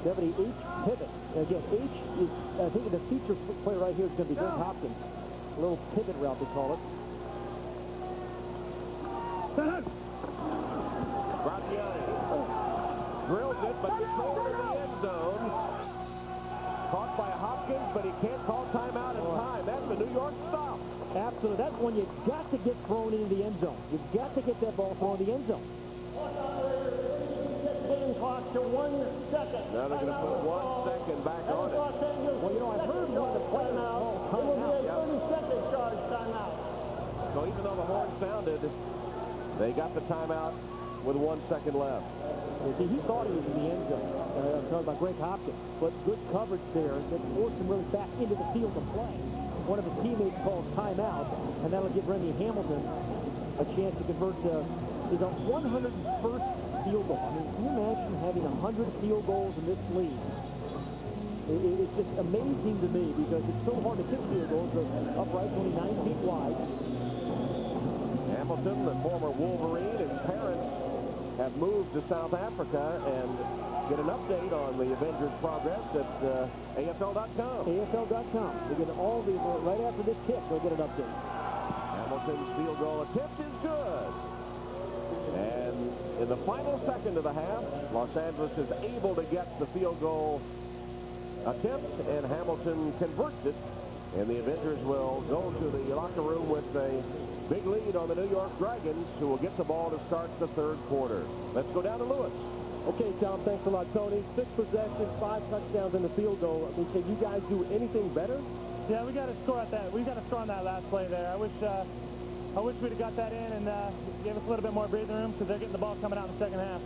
70, H pivot. Again, H is, I think the feature play right here is going to be Greg Hopkins. A little pivot route, they call it. Graziani drills it, but throws it in the end zone. Caught by Hopkins, but he can't call timeout in time. That's the New York stop. Absolutely. That's when you've got to get thrown into the end zone. You've got to get that ball thrown in the end zone. Clock to 1 second. Now they're going to put 1 second back on it. Well, I've heard one of the players call timeout. 30-second charge timeout. So even though the horn sounded, they got the timeout with 1 second left. See, he thought he was in the end zone. I'm talking about Greg Hopkins. But good coverage there that forced him really back into the field to play. One of his teammates calls timeout, and that'll give Remy Hamilton a chance to convert his 101st field goal. I mean, can you imagine having 100 field goals in this league? It's just amazing to me because it's so hard to kick field goals. The upright's only 9 feet wide. Hamilton, the former Wolverine, and parents have moved to South Africa and get an update on the Avengers progress at AFL.com. AFL.com. They get all these right after this kick. They'll get an update. Hamilton's field goal attempt is good. And in the final second of the half, Los Angeles is able to get the field goal attempt, and Hamilton converts it. And the Avengers will go to the locker room with a big lead on the New York Dragons, who will get the ball to start the third quarter. Let's go down to Lewis. Okay, Tom, thanks a lot, Tony. 6 possessions, 5 touchdowns, and the field goal. I mean, can you guys do anything better? Yeah, we got to score at that. We got to score on that last play there. I wish we'd have got that in and gave us a little bit more breathing room because they're getting the ball coming out in the second half.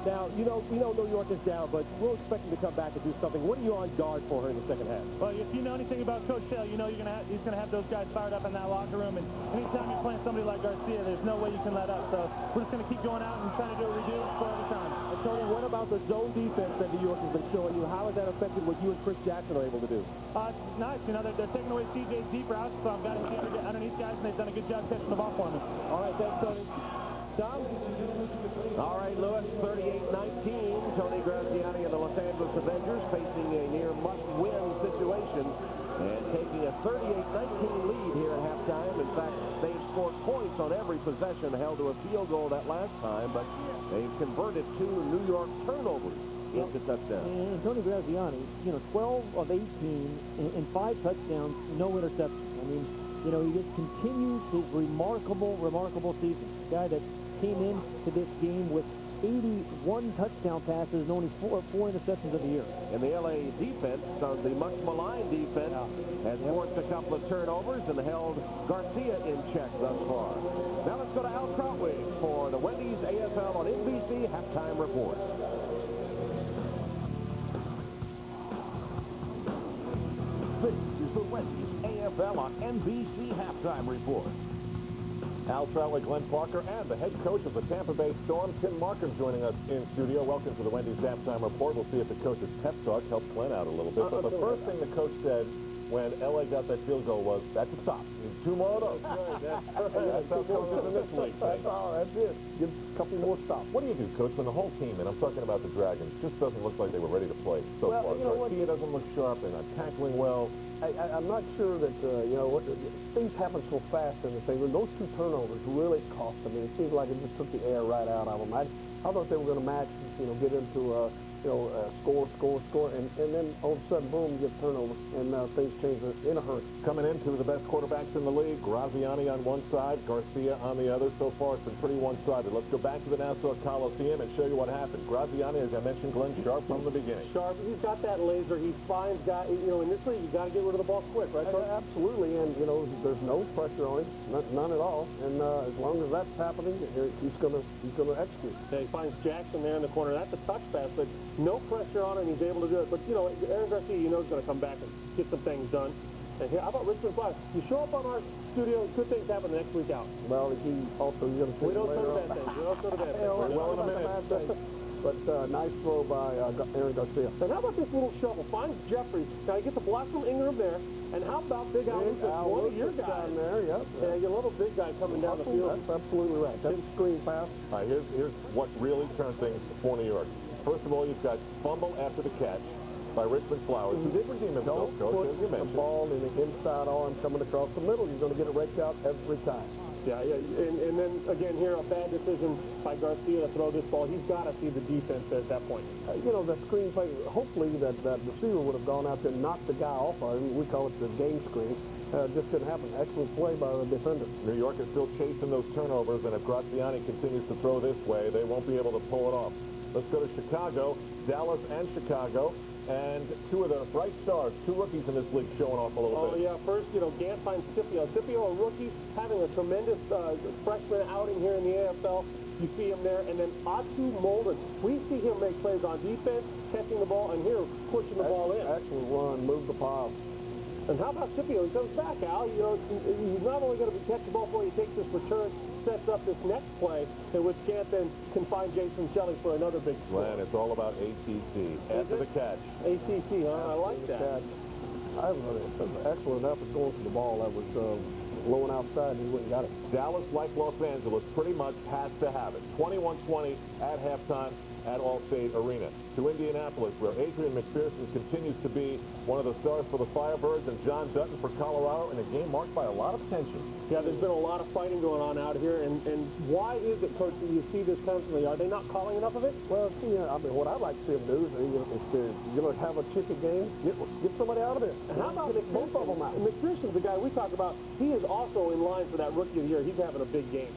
Now, we know New York is down, but we'll expect him to come back and do something. What are you on guard for her in the second half? Well, if you know anything about Coach Shell, you know he's going to have those guys fired up in that locker room. And anytime you're playing somebody like Garcia, there's no way you can let up. So we're just going to keep going out and trying to do what we do and score every time. And Tony, what about the zone defense that New York has been showing you? How has that affected what you and Chris Jackson are able to do? It's nice. They're taking away CJ's deep routes, so I've got to get underneath guys, and they've done a good job catching the ball for me. All right, thanks, Tony. Tom? All right, Lewis, 38-19. Tony Graziani and the Los Angeles Avengers facing a near must-win situation and taking a 38-19 lead here at halftime. In fact, they've scored points on every possession, held to a field goal that last time, but they've converted 2 New York turnovers into touchdowns. And Tony Graziani, 12 of 18 and 5 touchdowns, no interceptions. I mean, he just continues his remarkable season. A guy that came into this game with 81 touchdown passes and only four interceptions of the year. And the LA defense, the much maligned defense, has forced a couple of turnovers and held Garcia in check thus far. Now let's go to Al Trautwig for the Wendy's AFL on NBC halftime report. This is the Wendy's AFL on NBC halftime report. Al Trautwig, Glenn Parker, and the head coach of the Tampa Bay Storm, Tim Markham, joining us in studio. Welcome to the Wendy's halftime report. We'll see if the coach's pep talk helped Glenn out a little bit. But the first thing the coach said when L.A. got that field goal was, that's a stop. Two more of those. That's how coaches in this league think. That's it. Give a couple more stops. What do you do, Coach, when the whole team, and I'm talking about the Dragons, just doesn't look like they were ready to play so far? You know what? Garcia doesn't look sharp. They're not tackling well. I'm not sure that, things happen so fast in the thing. Those two turnovers really cost them. I mean, it seems like it just took the air right out of them. I thought they were going to match, get into, score, and then all of a sudden, boom, you get turnover, and things change in a hurry. Coming into the best quarterbacks in the league, Graziani on one side, Garcia on the other. So far, it's been pretty one-sided. Let's go back to the Nassau Coliseum and show you what happened. Graziani, as I mentioned, Glenn, sharp from the beginning. Sharp. He's got that laser. He finds guys. In this league, you got to get rid of the ball quick, right? Absolutely, and there's no pressure on him, none at all. And as long as that's happening, he's gonna execute. Yeah, he finds Jackson there in the corner. That's a touch pass, but no pressure on him. He's able to do it. But Aaron Garcia, he's going to come back and get some things done. And here, how about Richmond Flowers? You show up on our studio, good things happen the next week out. Well, he's going to we don't throw the bad things. We don't throw the bad things. Well, in a minute. But nice throw by Aaron Garcia. And how about this little shovel? Finds Jeffries. Now you get the block from Ingram there. And how about Big Al Lucas, one of your guys down there? Yep. Yeah, you love a big guy coming down the field. That's absolutely right. That's a screen pass. All right, here's what really turned things for New York. First of all, you've got fumble after the catch by Richmond Flowers, who did redeem himself, Coach, as you mentioned. The ball in the inside arm coming across the middle. You're going to get it raked out every time. Yeah. And then, again, here, a bad decision by Garcia to throw this ball. He's got to see the defense at that point. The screen play, hopefully that receiver would have gone out there and knocked the guy off. We call it the game screen. Just didn't happen. Excellent play by the defender. New York is still chasing those turnovers, and if Graziani continues to throw this way, they won't be able to pull it off. Let's go to Chicago, Dallas and Chicago. And two of the bright stars, two rookies in this league showing off a little bit. Oh, yeah. First, Gant finds Scipio. Scipio, a rookie, having a tremendous freshman outing here in the AFL. You see him there. And then Atu Molden. We see him make plays on defense, catching the ball, and here, pushing the ball in. Excellent run. Move the pile. And how about Scipio? He comes back, Al. He's not only going to catch the ball before he takes this return, sets up this next play, in which Gant then can find Jason Shelley for another big score. Glenn, it's all about ATC. After the catch. ATC, huh? I like that. Excellent effort going for the ball. That was blowing outside, and he wouldn't got it. Dallas, like Los Angeles, pretty much has to have it. 21-20 at halftime at Allstate Arena. To Indianapolis, where Adrian McPherson continues to be one of the stars for the Firebirds, and John Dutton for Colorado in a game marked by a lot of tension. Yeah, there's been a lot of fighting going on out here, and why is it, Coach, that you see this constantly? Are they not calling enough of it? Well, what I'd like to see them do is to have a chicken game, get somebody out of there. And how about both of them out? McPherson's the guy we talk about. He is also in line for that Rookie of the Year. He's having a big game.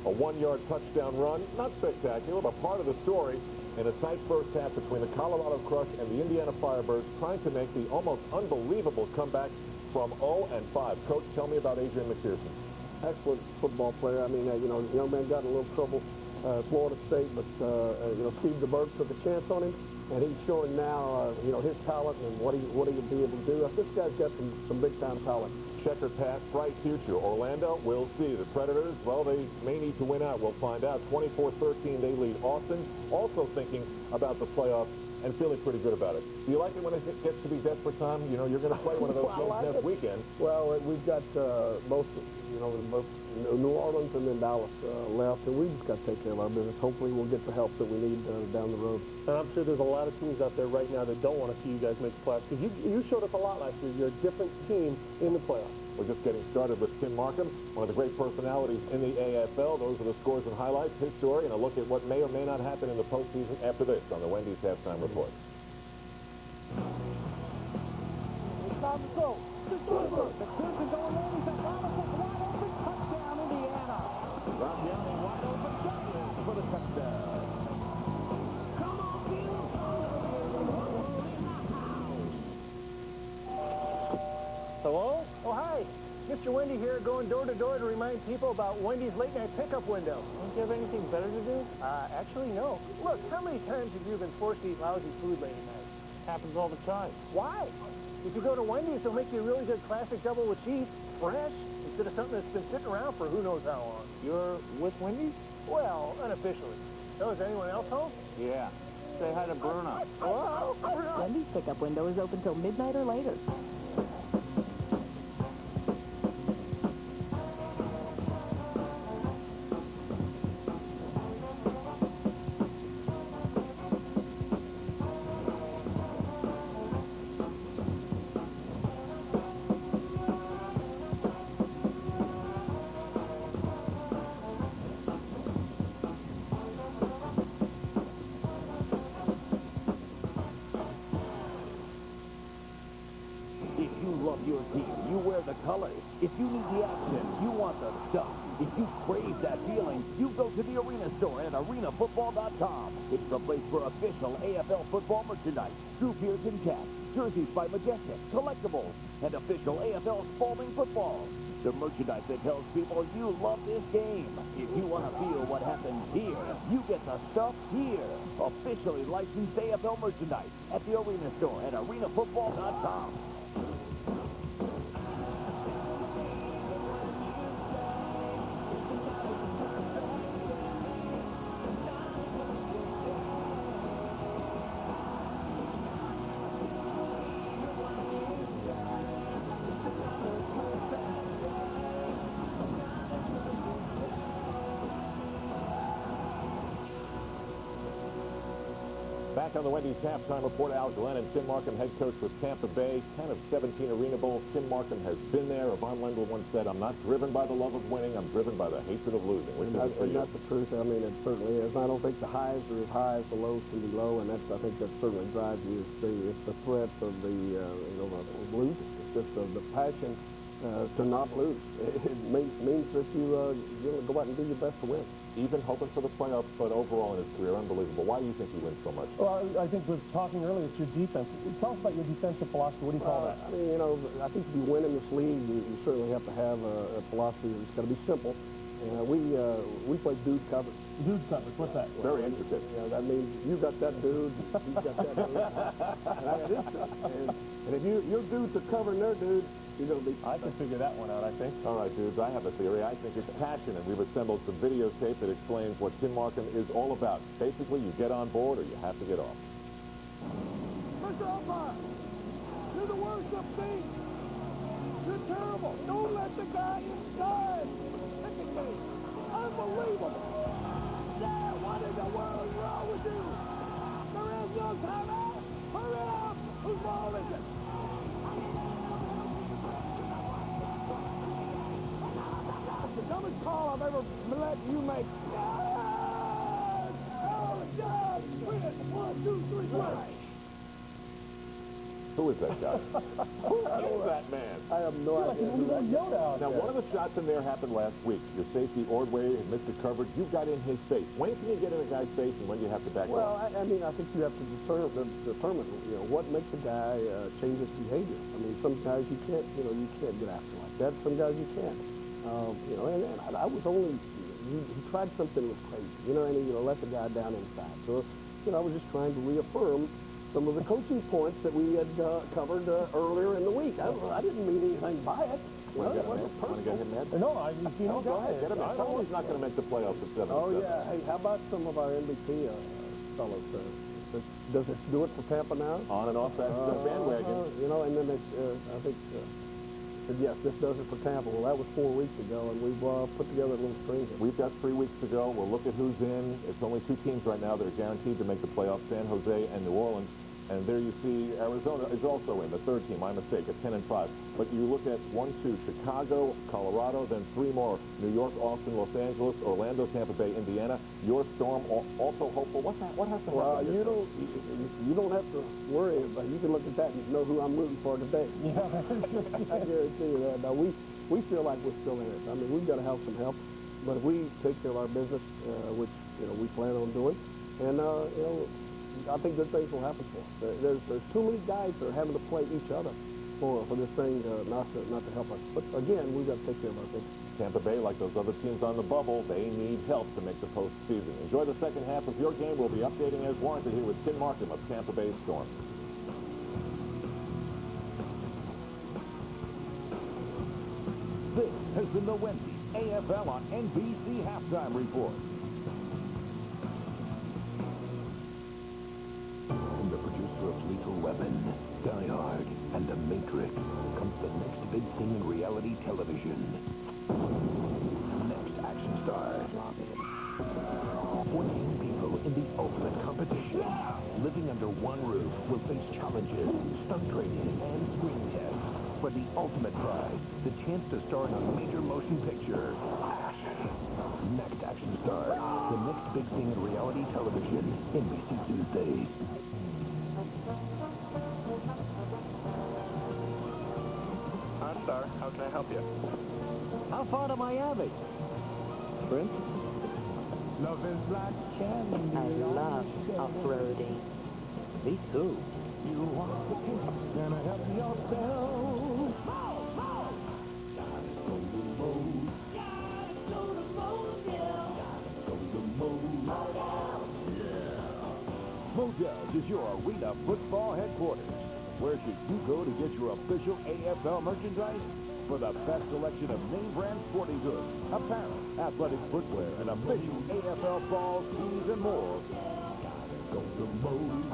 A one-yard touchdown run, not spectacular, but part of the story in a tight first half between the Colorado Crush and the Indiana Firebirds, trying to make the almost unbelievable comeback from 0-5. Coach, tell me about Adrian McPherson. Excellent football player. I mean, young man got in a little trouble at Florida State, but, Steve DeBerg took a chance on him, and he's showing now, his talent and what he can be able to do. This guy's got some big-time talent. Checkered path, bright future. Orlando, we'll see. The Predators, well, they may need to win out. We'll find out. 24-13, they lead Austin. Also thinking about the playoffs and feeling pretty good about it. Do you like it when it gets to be desperate time? You're going to play one of those games next weekend. Well, we've got both New Orleans and then Dallas left, and we just got to take care of our business. Hopefully we'll get the help that we need down the road. And I'm sure there's a lot of teams out there right now that don't want to see you guys make the playoffs, because you showed us a lot last year. You're a different team in the playoffs. We're just getting started with Tim Markham, one of the great personalities in the AFL. Those are the scores and highlights, his story, and a look at what may or may not happen in the postseason after this on the Wendy's Halftime Report. It's time to go. McPherson going in. He's a Robinson wide open. Touchdown, Indiana. Graziani wide open. Got for the touchdown. Come on, Bill. Hello? Oh, hi. Mr. Wendy here, going door to door to remind people about Wendy's late night pickup window. Don't you have anything better to do? Actually, no. Look, how many times have you been forced to eat lousy food late at night? Happens all the time. Why? If you go to Wendy's, they'll make you a really good classic double with cheese, fresh, instead of something that's been sitting around for who knows how long. You're with Wendy's? Well, unofficially. So is anyone else home? Yeah. Say hi to Bruno. Hello? Wendy's pickup window is open till midnight or later. If you need the action, you want the stuff. If you crave that feeling, you go to the Arena store at arenafootball.com. It's the place for official AFL football merchandise, Drew Pearson caps, jerseys by Majestic, collectibles, and official AFL Spalding football. The merchandise that tells people you love this game. If you want to feel what happens here, you get the stuff here. Officially licensed AFL merchandise at the Arena store at arenafootball.com. Back on the Wendy's halftime report, Al Glenn and Tim Markham, head coach with Tampa Bay. 10 of 17 Arena Bowls. Tim Markham has been there. Yvonne Lendl once said, "I'm not driven by the love of winning. I'm driven by the hatred of losing." Which is for you? That's the truth. I mean, it certainly is. I don't think the highs are as high as the lows can be low, and that's, I think that certainly drives you. It's the threat of the, of losing. It's just the passion to not lose. It means that you go out and do your best to win. Even hoping for the playoffs, but overall in his career, unbelievable. Why do you think he wins so much? Well, I think we were talking earlier, it's your defense. Tell us about your defensive philosophy. What do you call that? I mean, I think if you win in this league, you certainly have to have a philosophy that's got to be simple. We play dude coverage. Dude coverage, what's that? Very intricate. Yeah, that means you got that dude, he's got that dude. And if your dudes are covering their dude, you're going to be... I can figure that one out, I think. All right, dudes, I have a theory. I think it's passion, and we've assembled some videotape that explains what Tim Markham is all about. Basically, you get on board or you have to get off. Mr. Umpire, you're the worst of me. You're terrible. Don't let the guy inside. Look at me. Unbelievable. Yeah, what in the world is wrong with you? There is no timeout. Hurry up. Whose ball is it? The dumbest call I've ever let you make. Yes! Oh, God! Win it. 1, 2, 3, play. Who is that guy? Who is that man? I have no idea who that is. Now, one of the shots in there happened last week. Your safety, Ordway, had missed the coverage. You got in his face. When can you get in a guy's face, and when do you have to back Well, off? I mean, I think you have to determine, what makes a guy change his behavior. I mean, some guys you can't get after like that. Some guys you can't. And I was only, he tried something that was crazy, and he let the guy down inside. So, I was just trying to reaffirm some of the coaching points that we had covered earlier in the week. I didn't mean anything by it. Well, it wasn't personal. Want to get him mad? No, go ahead. Get him mad. Tell him he's not going to make the playoffs at 7. Oh, yeah. Hey, how about some of our MVP fellows? Does it do it for Tampa now? On and off that bandwagon. And then I think... said, yes, this does it for Tampa. Well, that was 4 weeks ago, and we've put together a little string here. We've got 3 weeks to go. We'll look at who's in. It's only 2 teams right now that are guaranteed to make the playoffs, San Jose and New Orleans. And there you see Arizona is also in, the 3rd team, my mistake, at 10 and 5. But you look at 1, 2, Chicago, Colorado, then 3 more, New York, Austin, Los Angeles, Orlando, Tampa Bay, Indiana. Your Storm also hopeful. What has to happen? Well, you don't have to worry about it. You can look at that and know who I'm rooting for today. Yeah, I guarantee you that. Now, we feel like we're still in it. I mean, we've got to have some help. But if we take care of our business, which, we plan on doing, and, I think good things will happen for us. There's too many guys that are having to play each other for this thing not to help us. But again, we've got to take care of our business. Tampa Bay, like those other teams on the bubble, they need help to make the postseason. Enjoy the second half of your game. We'll be updating as warranted here with Tim Markham of Tampa Bay Storm. This has been the Wendy's AFL on NBC Halftime Report. From the producer of Lethal Weapon, Die Hard, and The Matrix comes the next big thing in reality television. Next action star. 14 people in the ultimate competition. Living under one roof will face challenges, stunt training, and screen tests. For the ultimate prize, the chance to star in a major motion picture. Next action star. The next big thing in reality television. NBC Tuesdays. Star. How can I help you? How far to Miami? Prince? Love is like candy. I love off-roading. Me too. You want the taste, gonna help yourself. Modell's is your arena football headquarters. Where should you go to get your official AFL merchandise? For the best selection of name brand sporting goods, apparel, athletic footwear, and official AFL balls, tees, and more. Go to Moe's.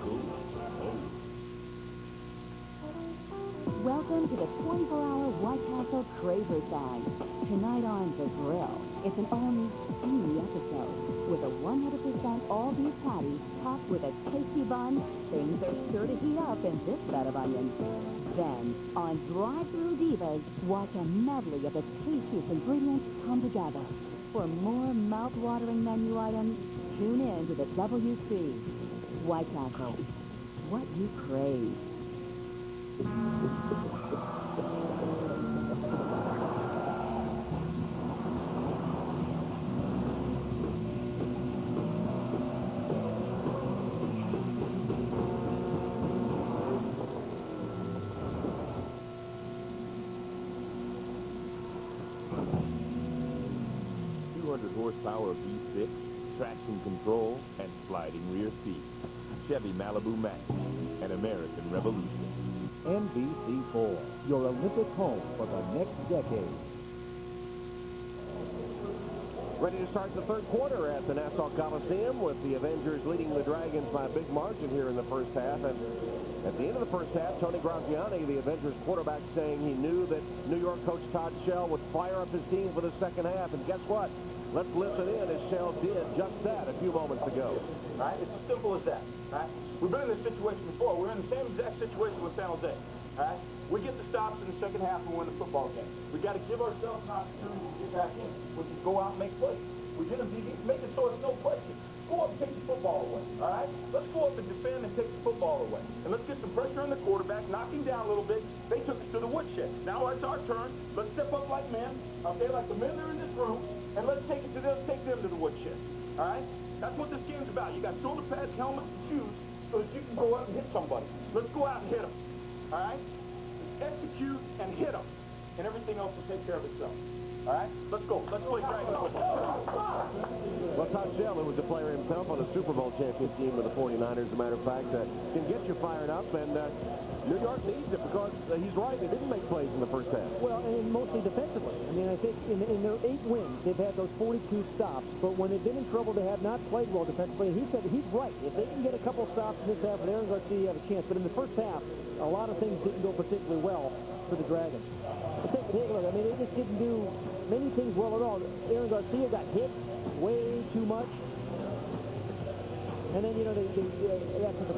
Go to Moe's. Welcome to the 24-hour White Castle Craver Side. Tonight on The Grill, it's an all-new steamy episode. With a 100% all-beef patty topped with a tasty bun, things are sure to heat up in this bed of onions. Then, on Drive-Thru Divas, watch a medley of the tastiest ingredients come together. For more mouth-watering menu items, tune in to the WC. White Castle, what you crave. 200 horsepower V6, traction control, and sliding rear seat. Chevy Malibu Max, an American revolution. NBC4, your Olympic home for the next decade. Ready to start the third quarter at the Nassau Coliseum with the Avengers leading the Dragons by a big margin here in the first half. And at the end of the first half, Tony Graziani, the Avengers quarterback, saying he knew that New York coach Todd Shell would fire up his team for the second half. And guess what? Let's listen in as Shell did just that a few moments ago. All right? It's as simple as that. All right? We've been in this situation before. We're in the same exact situation with San Jose. All right? We get the stops in the second half and win the football game. We got to give ourselves an opportunity to get back in, which is go out and make plays. We're going to make it so it's no question. Go up and take the football away. All right? Let's go up and defend and take the football away. And let's get some pressure on the quarterback, knock him down a little bit. They took us to the woodshed. Now it's our turn. Let's step up like men, okay, like the men that are in this room, and let's take them to the woodshed. All right? That's what this game's about. You got shoulder pads, helmets, and shoes so that you can go out and hit somebody. Let's go out and hit them. All right? Execute and hit them. And everything else will take care of itself. All right? Let's go. Let's play Dragon football. Well, Todd Shell, who was a player himself on a Super Bowl champion team with the 49ers, as a matter of fact, can get you fired up. And New York needs it because he's right. They didn't make plays in the first half. Well, and mostly defensively. I mean, I think in their 8 wins, they've had those 42 stops. But when they've been in trouble, they have not played well defensively. And he said he's right. If they can get a couple stops in this half, Aaron Garcia have a chance. But in the first half, a lot of things didn't go particularly well for the Dragons. But take a look. I mean, they just didn't do many things well at all. Aaron Garcia got hit way too much. And then, you know, after the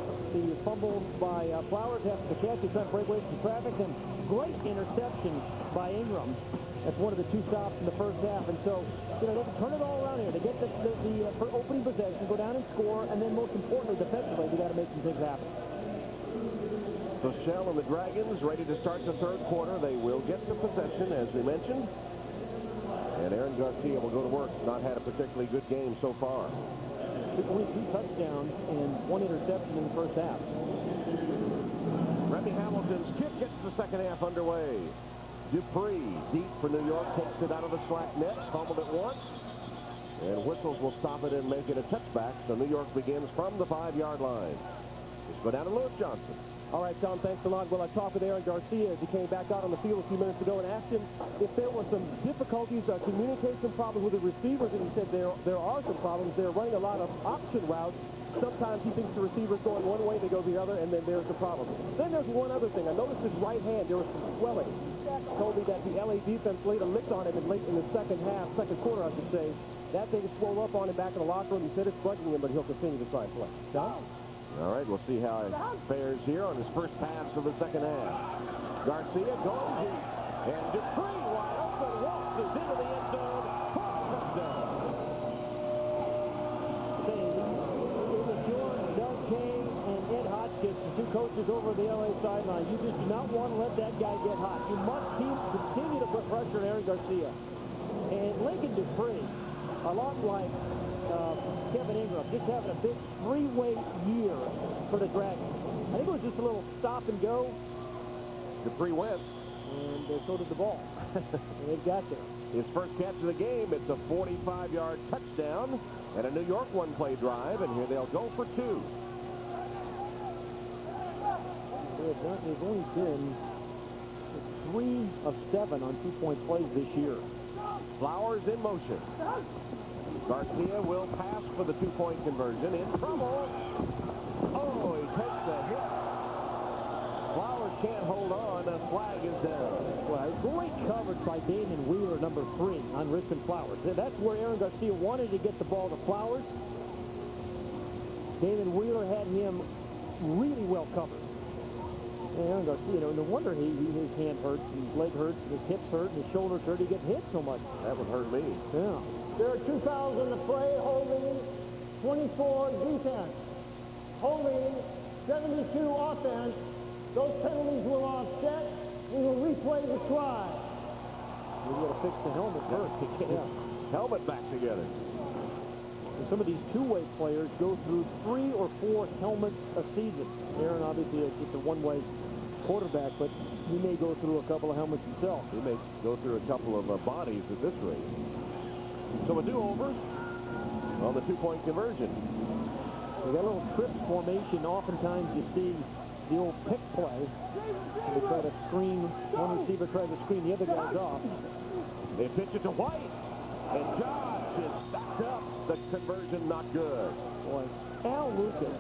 fumble by Flowers, after the catch, they tried to break away from traffic. And great interception by Ingram. That's one of the 2 stops in the first half. And so, you know, they can turn it all around here. They get the opening possession, go down and score, and then most importantly, defensively, they got to make some things happen. So Shell and the Dragons ready to start the third quarter. They will get the possession, as we mentioned. And Aaron Garcia will go to work. Not had a particularly good game so far. Only 2 touchdowns and 1 interception in the first half. Remy Hamilton's kick gets the second half underway. Dupree, deep for New York, takes it out of the slack net, fumbled it once. And whistles will stop it and make it a touchback. So New York begins from the 5-yard line. Let's go down to Lewis Johnson. All right, Tom, thanks a lot. Well, I talked with Aaron Garcia as he came back out on the field a few minutes ago and asked him if there were some difficulties, communication problems with the receivers, and he said there are some problems. They're running a lot of option routes. Sometimes he thinks the receiver's going one way, they go the other, and then there's the problem. Then there's one other thing. I noticed his right hand, there was some swelling. Told me that the LA defense laid a lick on him late in the second quarter, I should say. That thing swelled up on him back in the locker room. He said it's bugging him, but he'll continue to try and play. John? All right, we'll see how it fares here on his first pass of the second half. Garcia goes deep, and Dupree wide open waltzes into the end zone for a touchdown. It was George, Doug King, and Ed Hotchkiss, the 2 coaches over the LA sideline. You just do not want to let that guy get hot. You must continue to put pressure on Aaron Garcia. And Lincoln Dupree, a lot like Kevin Ingram, just having a big three-way year for the Dragons. I think it was just a little stop and go. Dupree went. And so did the ball. And they got there. His first catch of the game, it's a 45-yard touchdown and a New York one-play drive, and here they'll go for two. They've only been 3 of 7 on two-point plays this year. Flowers in motion. Garcia will pass for the two-point conversion. In trouble. Oh, he takes a hit. Flowers can't hold on. A flag is down. Well, great coverage by Damon Wheeler, number 3, on Richmond Flowers. That's where Aaron Garcia wanted to get the ball to Flowers. Damon Wheeler had him really well covered. And Aaron Garcia, no wonder his hand hurts, and his leg hurts, and his hips hurt, and his shoulders hurt. He gets hit so much. That would hurt me. Yeah. There are 2 fouls in the play, holding 24 defense, holding 72 offense. Those penalties will offset. We will replay the try. We got to fix the helmet first. Yeah. Helmet back together. And some of these two-way players go through 3 or 4 helmets a season. Aaron obviously is just a one-way quarterback, but he may go through a couple of helmets himself. He may go through a couple of bodies at this rate. So a do-over on the two-point conversion. We got a little trip formation. Oftentimes you see the old pick play. And they try to screen, one receiver tries to screen the other guys off. They pitch it to White. And Josh is backed up. The conversion not good. Boy, Al Lucas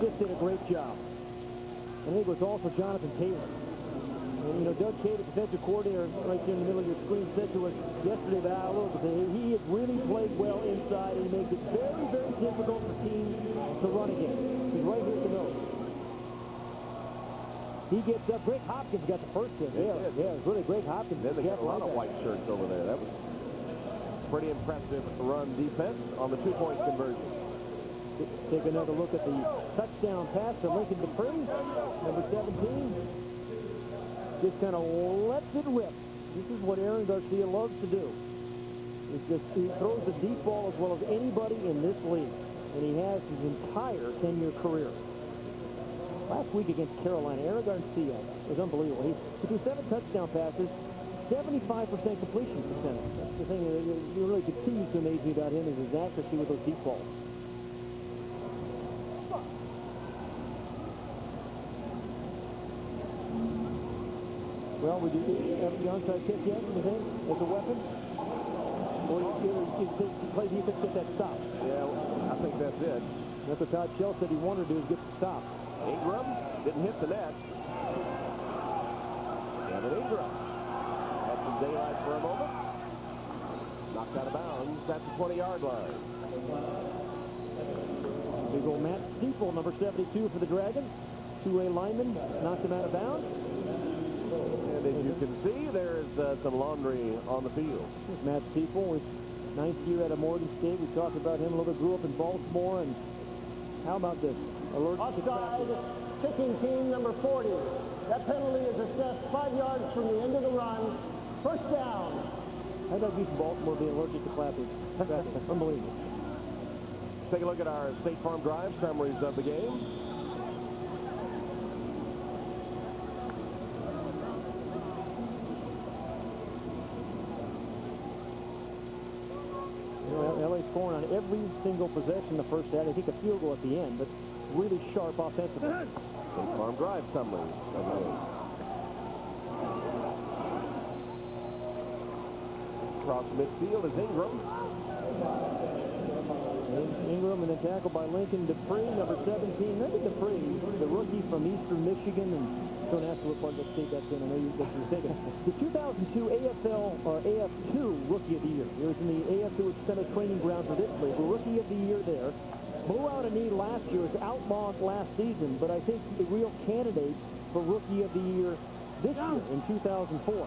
just did a great job. And I think it was also Jonathan Taylor. And, Doug Cade, defensive coordinator, right there in the middle of your screen, said to us yesterday that Al Lucas, he has really played well inside, and he makes it very, very difficult for teams to run against. He's right here at the nose. He gets up. Greg Hopkins got the first hit. Yeah, it was really Greg Hopkins. Then they got a lot of white shirts over there. That was pretty impressive run defense on the two-point conversion. Take another look at the touchdown pass to Lincoln Dupree, number 17. Just kind of lets it rip. This is what Aaron Garcia loves to do. He throws the deep ball as well as anybody in this league, and he has his entire 10-year career. Last week against Carolina, Aaron Garcia was unbelievable. He threw 7 touchdown passes, 75% completion percentage. That's the thing that really continues to amaze me about him is his accuracy with those deep balls. Well, would you have the onside kick yet, you think, as a weapon? Or you play defense, get that stop? Yeah, I think that's it. That's what Todd Shell said he wanted to do, is get the stop. Ingram didn't hit the net. Evan Ingram had some daylight for a moment. Knocked out of bounds at the 20-yard line. Big old Matt Steeple, number 72 for the Dragons. Two-way lineman, knocked him out of bounds. And as you can see, there's some laundry on the field. Matt Steeple, ninth year out of Morgan State. We talked about him a little bit, grew up in Baltimore. And how about this? Offside, kicking team number 40. That penalty is assessed 5 yards from the end of the run. First down. How about you from Baltimore being allergic to clapping? Unbelievable. Take a look at our State Farm Drive summaries of the game. LA scoring on every single possession the first half. They kick a field goal at the end, but really sharp offensively. State Farm Drive summary of the game. Across midfield is Ingram. Ingram and then tackled by Lincoln Dupree, number 17. Lincoln Dupree, the rookie from Eastern Michigan, and don't ask what part of the state that's in. I know that's mistaken. The 2002 AFL or AF2 Rookie of the Year. It was in the AF2, which is kind of training ground for this league. The Rookie of the Year there. Blew out a knee last year. Was outlawed last season, but I think the real candidates for Rookie of the Year this year in 2004.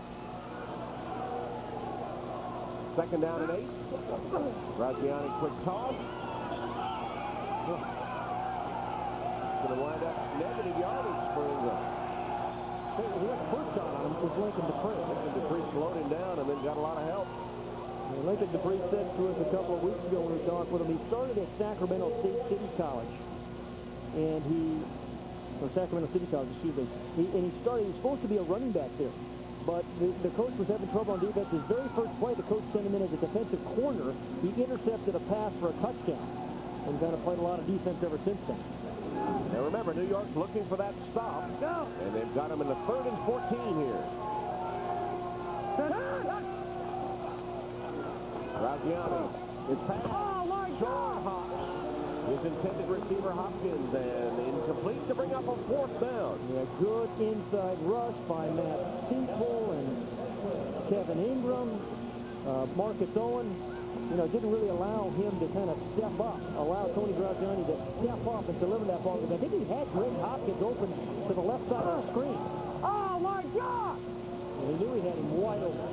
Second down and 8. Graziani quick toss. It's going to wind up negative yardage for England. The first shot on him was Lincoln Dupree. Lincoln Dupree slowed him down and then got a lot of help. Lincoln Dupree said to us a couple of weeks ago when we talked with him, he started at Sacramento State City College. And Sacramento City College, excuse me. He was supposed to be a running back there. But the coach was having trouble on defense. His very first play, the coach sent him in as a defensive corner. He intercepted a pass for a touchdown and kind of played a lot of defense ever since then. Now remember, New York's looking for that stop. And they've got him in the 3rd and 14 here. Graziani is passed. Short hop. His intended receiver, Hopkins, and incomplete to bring up a 4th down. Yeah, good inside rush by Matt Steeple and Kevin Ingram. Marcus Owen, didn't really allow him to kind of step up, allow Tony Graziani to step up and deliver that ball. I think he had Greg Hopkins open to the left side of the screen. Oh, my God! And he knew he had him wide open.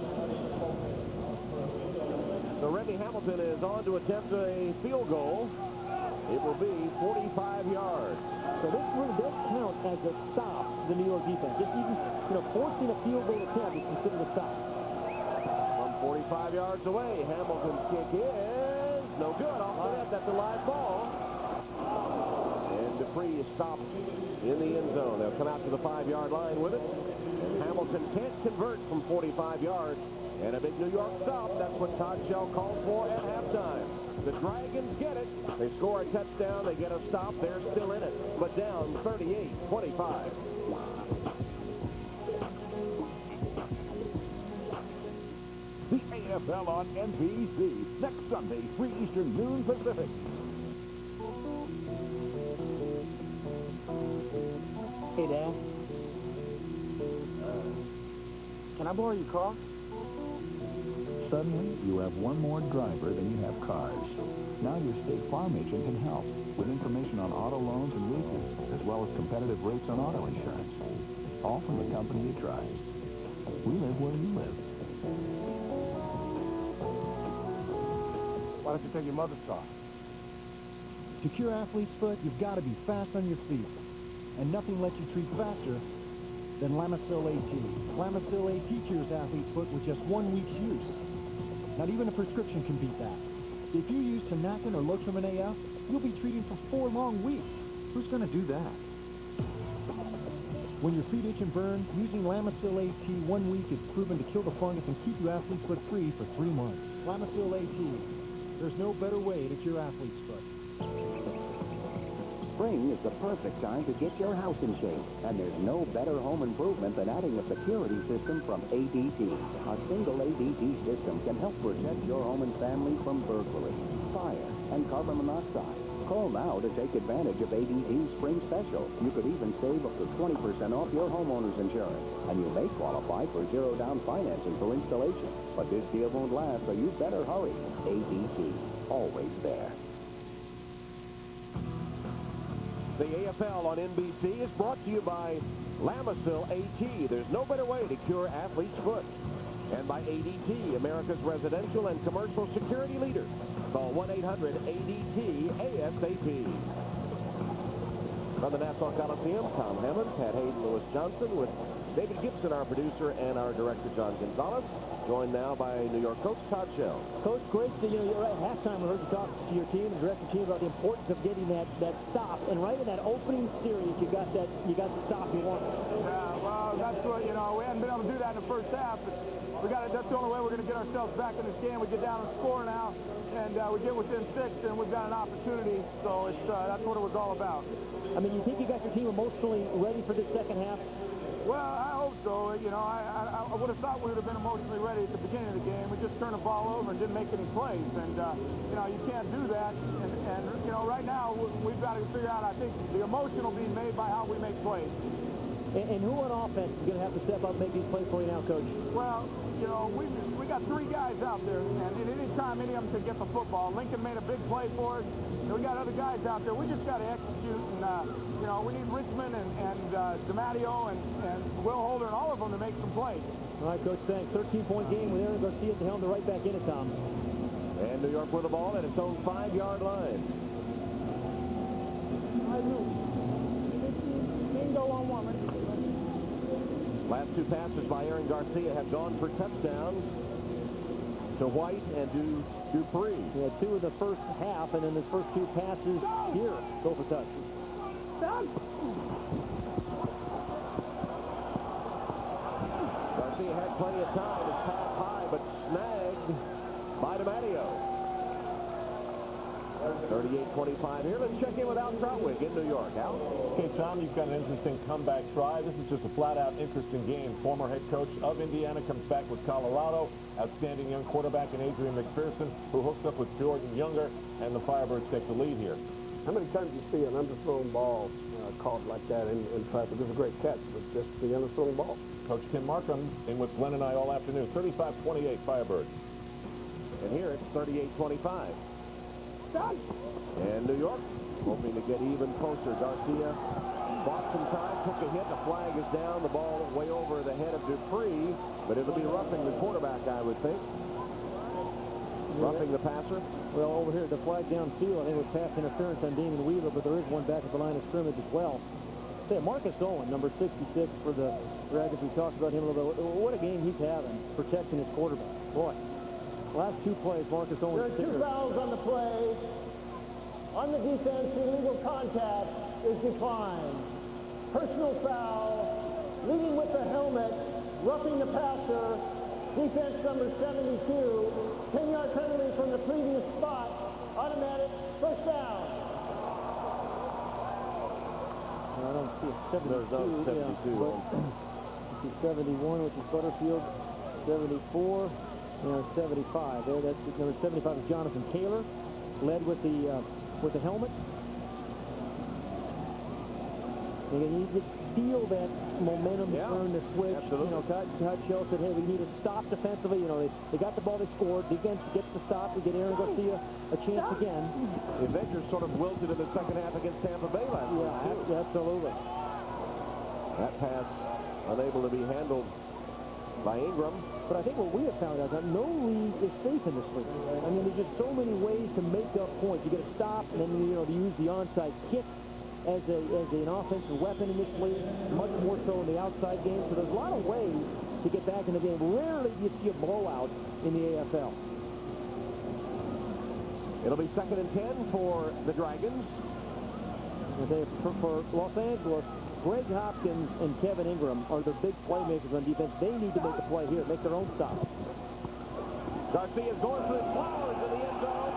So Remy Hamilton is on to attempt a field goal. It will be 45 yards. So this really does count as a stop for the New York defense. Just even, forcing a field goal attempt is considered a stop. From 45 yards away, Hamilton's kick is no good. Off the net, that's a live ball. And Dupree is stopped in the end zone. They'll come out to the 5-yard line with it. And Hamilton can't convert from 45 yards. And a big New York stop. That's what Todd Shell called for at halftime. The Dragons get it. They score a touchdown. They get a stop. They're still in it, but down 38-25. The AFL on NBC. Next Sunday, 3 Eastern, noon Pacific. Hey, Dad. Can I borrow your car? Suddenly, you have one more driver than you have cars. Now your State Farm agent can help with information on auto loans and leases, as well as competitive rates on auto insurance. All from the company you trust. We live where you live. Why don't you take your mother's car? To cure athlete's foot, you've got to be fast on your feet. And nothing lets you treat faster than Lamisil AT. Lamisil AT cures athlete's foot with just 1 week's use. Not even a prescription can beat that. If you use Tinactin or Lotrimin AF, you'll be treating for 4 long weeks. Who's going to do that? When your feet itch and burn, using Lamisil AT 1 week is proven to kill the fungus and keep your athlete's foot free for 3 months. Lamisil AT. There's no better way to cure athlete's foot. Spring is the perfect time to get your house in shape, and there's no better home improvement than adding a security system from ADT. A single ADT system can help protect your home and family from burglary, fire, and carbon monoxide. Call now to take advantage of ADT's spring special. You could even save up to 20% off your homeowner's insurance, and you may qualify for zero-down financing for installation. But this deal won't last, so you better hurry. ADT, always there. The AFL on NBC is brought to you by Lamisil AT. There's no better way to cure athlete's foot. And by ADT, America's residential and commercial security leader. Call 1-800-ADT-ASAP. From the Nassau Coliseum, Tom Hammond, Haden and Lewis Johnson with David Gibson, our producer, and our director, John Gonzalez. Joined now by New York coach Todd Shell. Coach, great. You're at halftime. We heard you talk to your team and direct your team about the importance of getting that stop. And right in that opening series, you got the stop you want. Yeah, well, that's what, we hadn't been able to do that in the first half. But that's the only way we're going to get ourselves back in this game. We get down and score now, and we get within 6, and we've got an opportunity. So that's what it was all about. I mean, you think you got your team emotionally ready for this second half? Well, I hope so. I would have thought we would have been emotionally ready at the beginning of the game. We just turned the ball over and didn't make any plays. And, you can't do that. And right now, we've got to figure out, I think, the emotion will be made by how we make plays. And who on offense is going to have to step up and make these plays for you now, Coach? Well, we got 3 guys out there. And at any time, any of them could get the football. Lincoln made a big play for us. We got other guys out there. We just got to execute. And, we need Richmond and DiMatteo and Will Holder and all of them to make some plays. All right, Coach, thanks. 13-point game with Aaron Garcia at the helm to right back in it, Tom. And New York with the ball at its own 5-yard line. Last two passes by Aaron Garcia have gone for touchdowns to White and to Dupree. Yeah, 2 in the first half, and then his first 2 passes here go for touch. Garcia had plenty of time. His pass high, but snagged by DiMatteo. 38-25 here. Let's check in with Al Troutwig in New York. Al? Okay, Tom, you've got an interesting comeback try. This is just a flat-out interesting game. Former head coach of Indiana comes back with Colorado. Outstanding young quarterback in Adrian McPherson, who hooks up with Jordan Younger, and the Firebirds take the lead here. How many times do you see an underthrown ball caught like that in traffic? It's a great catch, but just the underthrown ball. Coach Tim Markham in with Glenn and I all afternoon. 35-28 Firebirds. And here it's 38-25. And New York hoping to get even closer. Garcia bought some time, took a hit. The flag is down. The ball way over the head of Dupree, but it'll be roughing the quarterback, I would think. Roughing the passer. Well, over here, the flag downfield, I think it was pass interference on Damon Wheeler, but there is one back at the line of scrimmage as well. Say, Marcus Owen, number 66 for the Dragons. We talked about him a little bit. What a game he's having, protecting his quarterback. Boy, last 2 plays, Marcus Owen. There are 2 fouls on the play. On the defense, illegal contact is declined. Personal foul, leading with the helmet, roughing the passer, defense number 72, 10-yard penalty from the previous spot, automatic first down. I don't see a 72. There's no 72. Yeah, 71, which is Butterfield, 74, and 75. There, that's number 75 is Jonathan Taylor, led with the helmet. And you just feel that momentum turn the switch. Absolutely. You know, Todd Shell said, hey, we need to stop defensively. You know, they got the ball, they scored. Defense gets the stop. We get Aaron Garcia a chance again. The Avengers sort of wilted in the second half against Tampa Bay last week. Yeah, absolutely. That pass unable to be handled by Ingram. But I think what we have found out is that no league is safe in this league. I mean, there's just so many ways to make up points. You get a stop, and then you know to use the onside kick as an offensive weapon in this league, much more so in the outside game. So there's a lot of ways to get back in the game. Rarely do you see a blowout in the AFL. It'll be 2nd and 10 for the Dragons. For Los Angeles, Greg Hopkins and Kevin Ingram are the big playmakers on defense. They need to make the play here, make their own stop. Garcia's going for his flowers in the end zone.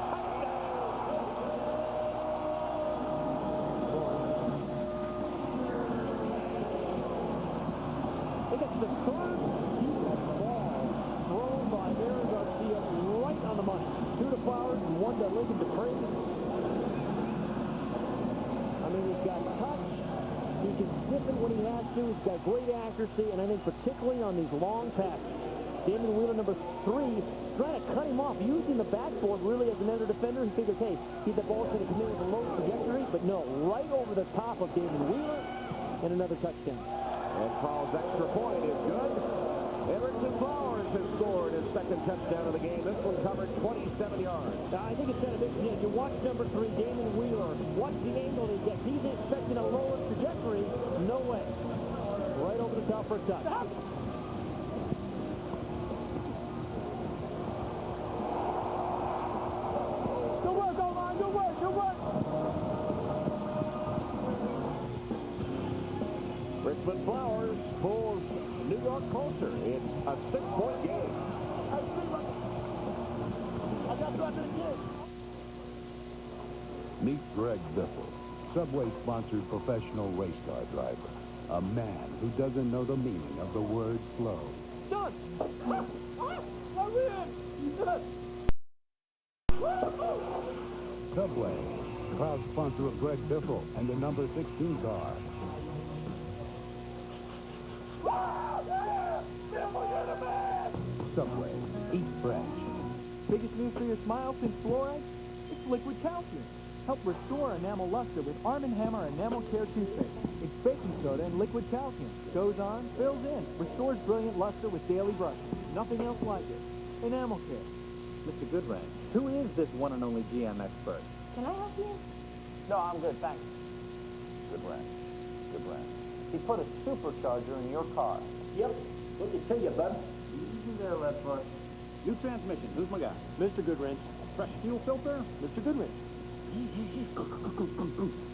I think it's the 3rd defense ball thrown by Aaron Garcia right on the money. 2 to Flowers and 1 to Lincoln Dupree. I mean, he's got touch. He can zip it when he has to. He's got great accuracy, and I think particularly on these long passes. Damon Wheeler, number 3, trying to cut him off, using the backboard really as an under defender. He figured, hey, the ball's going to come in with a low trajectory, but no, right over the top of Damon Wheeler, and another touchdown. And Paul's extra point is good. Everton Flowers has scored his 2nd touchdown of the game. This one covered 27 yards. I think it's kind of big. Yeah, you watch number 3, Damon Wheeler. Watch the angle he gets. He's expecting a lower trajectory. No way. Right over the top for a touch. Good work, O-line. Good work. Good work. Richmond Flowers pulls New York closer. It's a 6-point game. I got to again. Meet Greg Biffle, Subway-sponsored professional race car driver. A man who doesn't know the meaning of the word slow. Done. I'm in. Subway, proud sponsor of Greg Biffle and the number 16 car. Subway, eat fresh. Biggest news for your smile since fluoride? It's liquid calcium. Help restore enamel luster with Arm & Hammer Enamel Care toothpaste. It's baking soda and liquid calcium. Goes on, fills in, restores brilliant luster with daily brushing. Nothing else like it. Enamel Care. Mr. Goodhines, who is this one and only GM expert? Can I help you? No, I'm good, thanks. Goodhines. He put a supercharger in your car. Yep. Good to see you, bud. Easy there, left foot. New transmission. Who's my guy? Mr. Goodhines. Fresh fuel filter? Mr. Goodhines.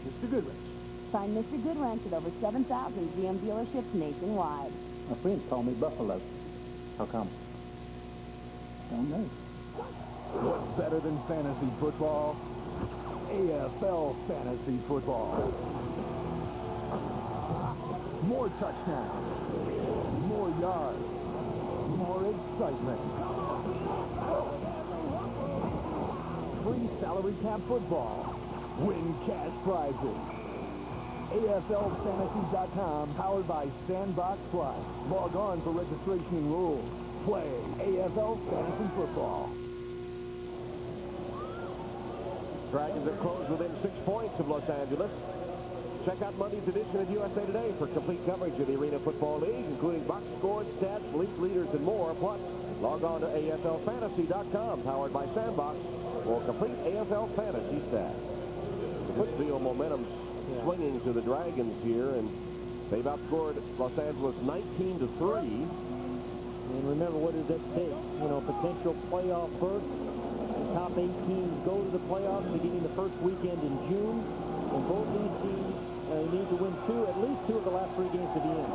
Mr. Goodhines. Find Mr. Goodwrench at over 7,000 GM dealerships nationwide. My friends call me Buffalo. How come? Don't know. What's better than fantasy football? AFL fantasy football. More touchdowns, more yards, more excitement. Free salary cap football. Win cash prizes. AFLfantasy.com, powered by Sandbox Plus. Log on for registration and rules. Play AFL Fantasy Football. Dragons have closed within 6 points of Los Angeles. Check out Monday's edition of USA Today for complete coverage of the Arena Football League, including box scores, stats, league leaders, and more. Plus, log on to AFLfantasy.com, powered by Sandbox, for complete AFL fantasy stats. The Footfield momentum swinging to the Dragons here, and they've outscored Los Angeles 19-3. And remember, what is at stake? You know, potential playoff berth. The top 8 teams go to the playoffs beginning the first weekend in June. And both these teams need to win at least two of the last 3 games to the end.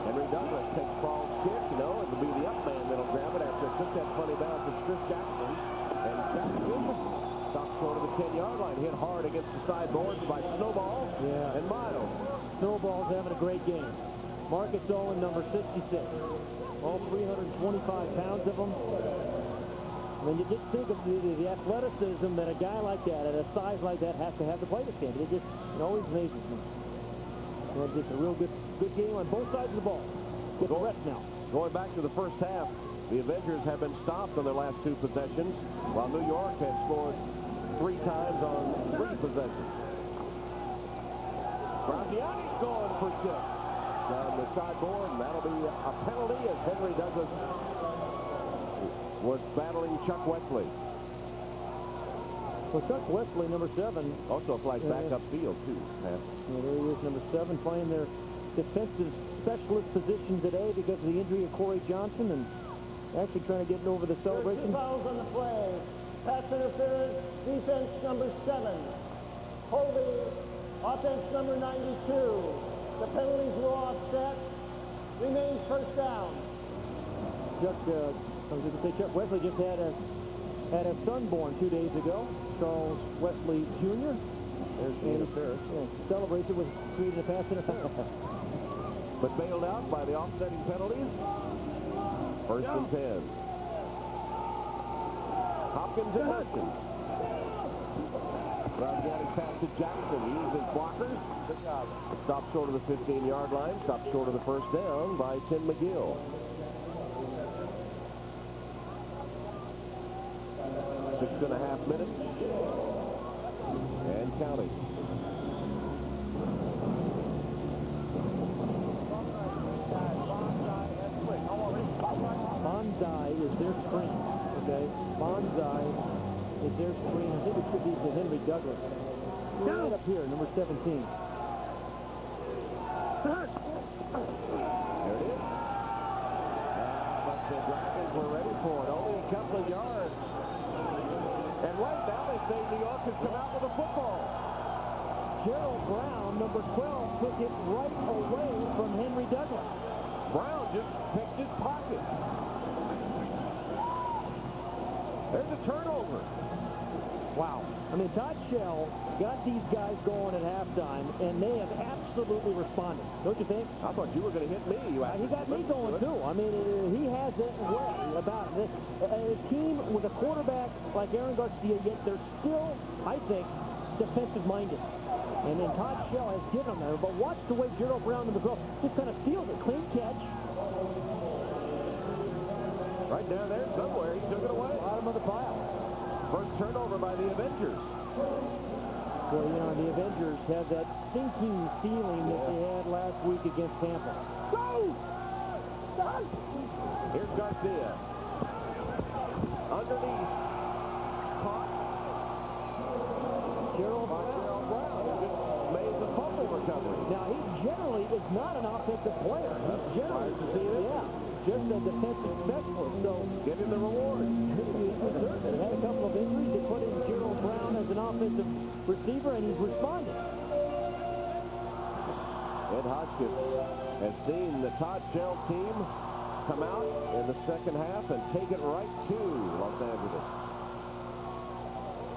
Henry Douglas takes Paul's kick, you know, and to be the up man that'll grab it after it took that funny bounce with Chris Jackson. And Jackson stops short of the 10-yard line, hit hard against the sideboards by Snowball and Miles. Snowball's having a great game. Marcus Owen, number 66. All 325 pounds of them. When you just think of the athleticism that a guy like that, at a size like that, has to have to play this game. It always amazes me. And just a real good game on both sides of the ball. Get the rest now. Going back to the first half, the Avengers have been stopped on their last 2 possessions, while New York has scored 3 times on 3 possessions. Graziani's going for 6. Down the sideboard, and that'll be a penalty as Henry Douglas was battling Chuck Wesley. Well, Chuck Wesley, number 7. Also flags back upfield, too. Yeah, there he is, number 7, playing their defensive specialist position today because of the injury of Corey Johnson, and actually trying to get over the celebration. 2 fouls on the play. Pass interference, defense number 7. Holding, offense number 92. The penalties were offset. Remains first down. Chuck Wesley just had a son born 2 days ago, Charles Wesley Jr. There's the interference. Celebrates it with creating a pass interference. But bailed out by the offsetting penalties. First and 10. Hopkins in motion. Graziani's pass to Jackson. He uses blockers. Stopped short of the 15-yard line. Stopped short of the first down by Tim McGill. 6.5 minutes. And counting. Bonsai is their screen. Okay? Bonsai is their screen. I think it should be to Henry Douglas. Right up here, number 17. There it is. But the Dragons were ready for it. Only a couple of yards. And right now they say New York has come out with a football. Gerald Brown, number 12, took it right away from Henry Douglas. Brown just picked his pocket. There's a turnover. Wow. I mean, Todd Shell got these guys going at halftime, and they have absolutely responded. Don't you think? I thought you were going to hit me. He got me going, too. I mean, he has that way about it. A team with a quarterback like Aaron Garcia, yet they're still, I think, defensive-minded. And then Todd Shell has given them there. But watch the way Gerald Brown in the goal just kind of steals it. Clean catch. Right down there somewhere. He took it away. Bottom of the pile. First turnover by the Avengers. Well, you know, the Avengers have that sinking feeling that they had last week against Tampa. Here's Garcia. Underneath. Caught. Gerald Brown. Made the fumble recovery. Now, he generally is not an offensive player. He's generally, just a defensive specialist. So give him the reward. He deserves it. He had a couple of injuries. They put in Gerald Brown as an offensive receiver, and he's responded. Ed Hodgkins has seen the Todd Shell team come out in the second half and take it right to Los Angeles.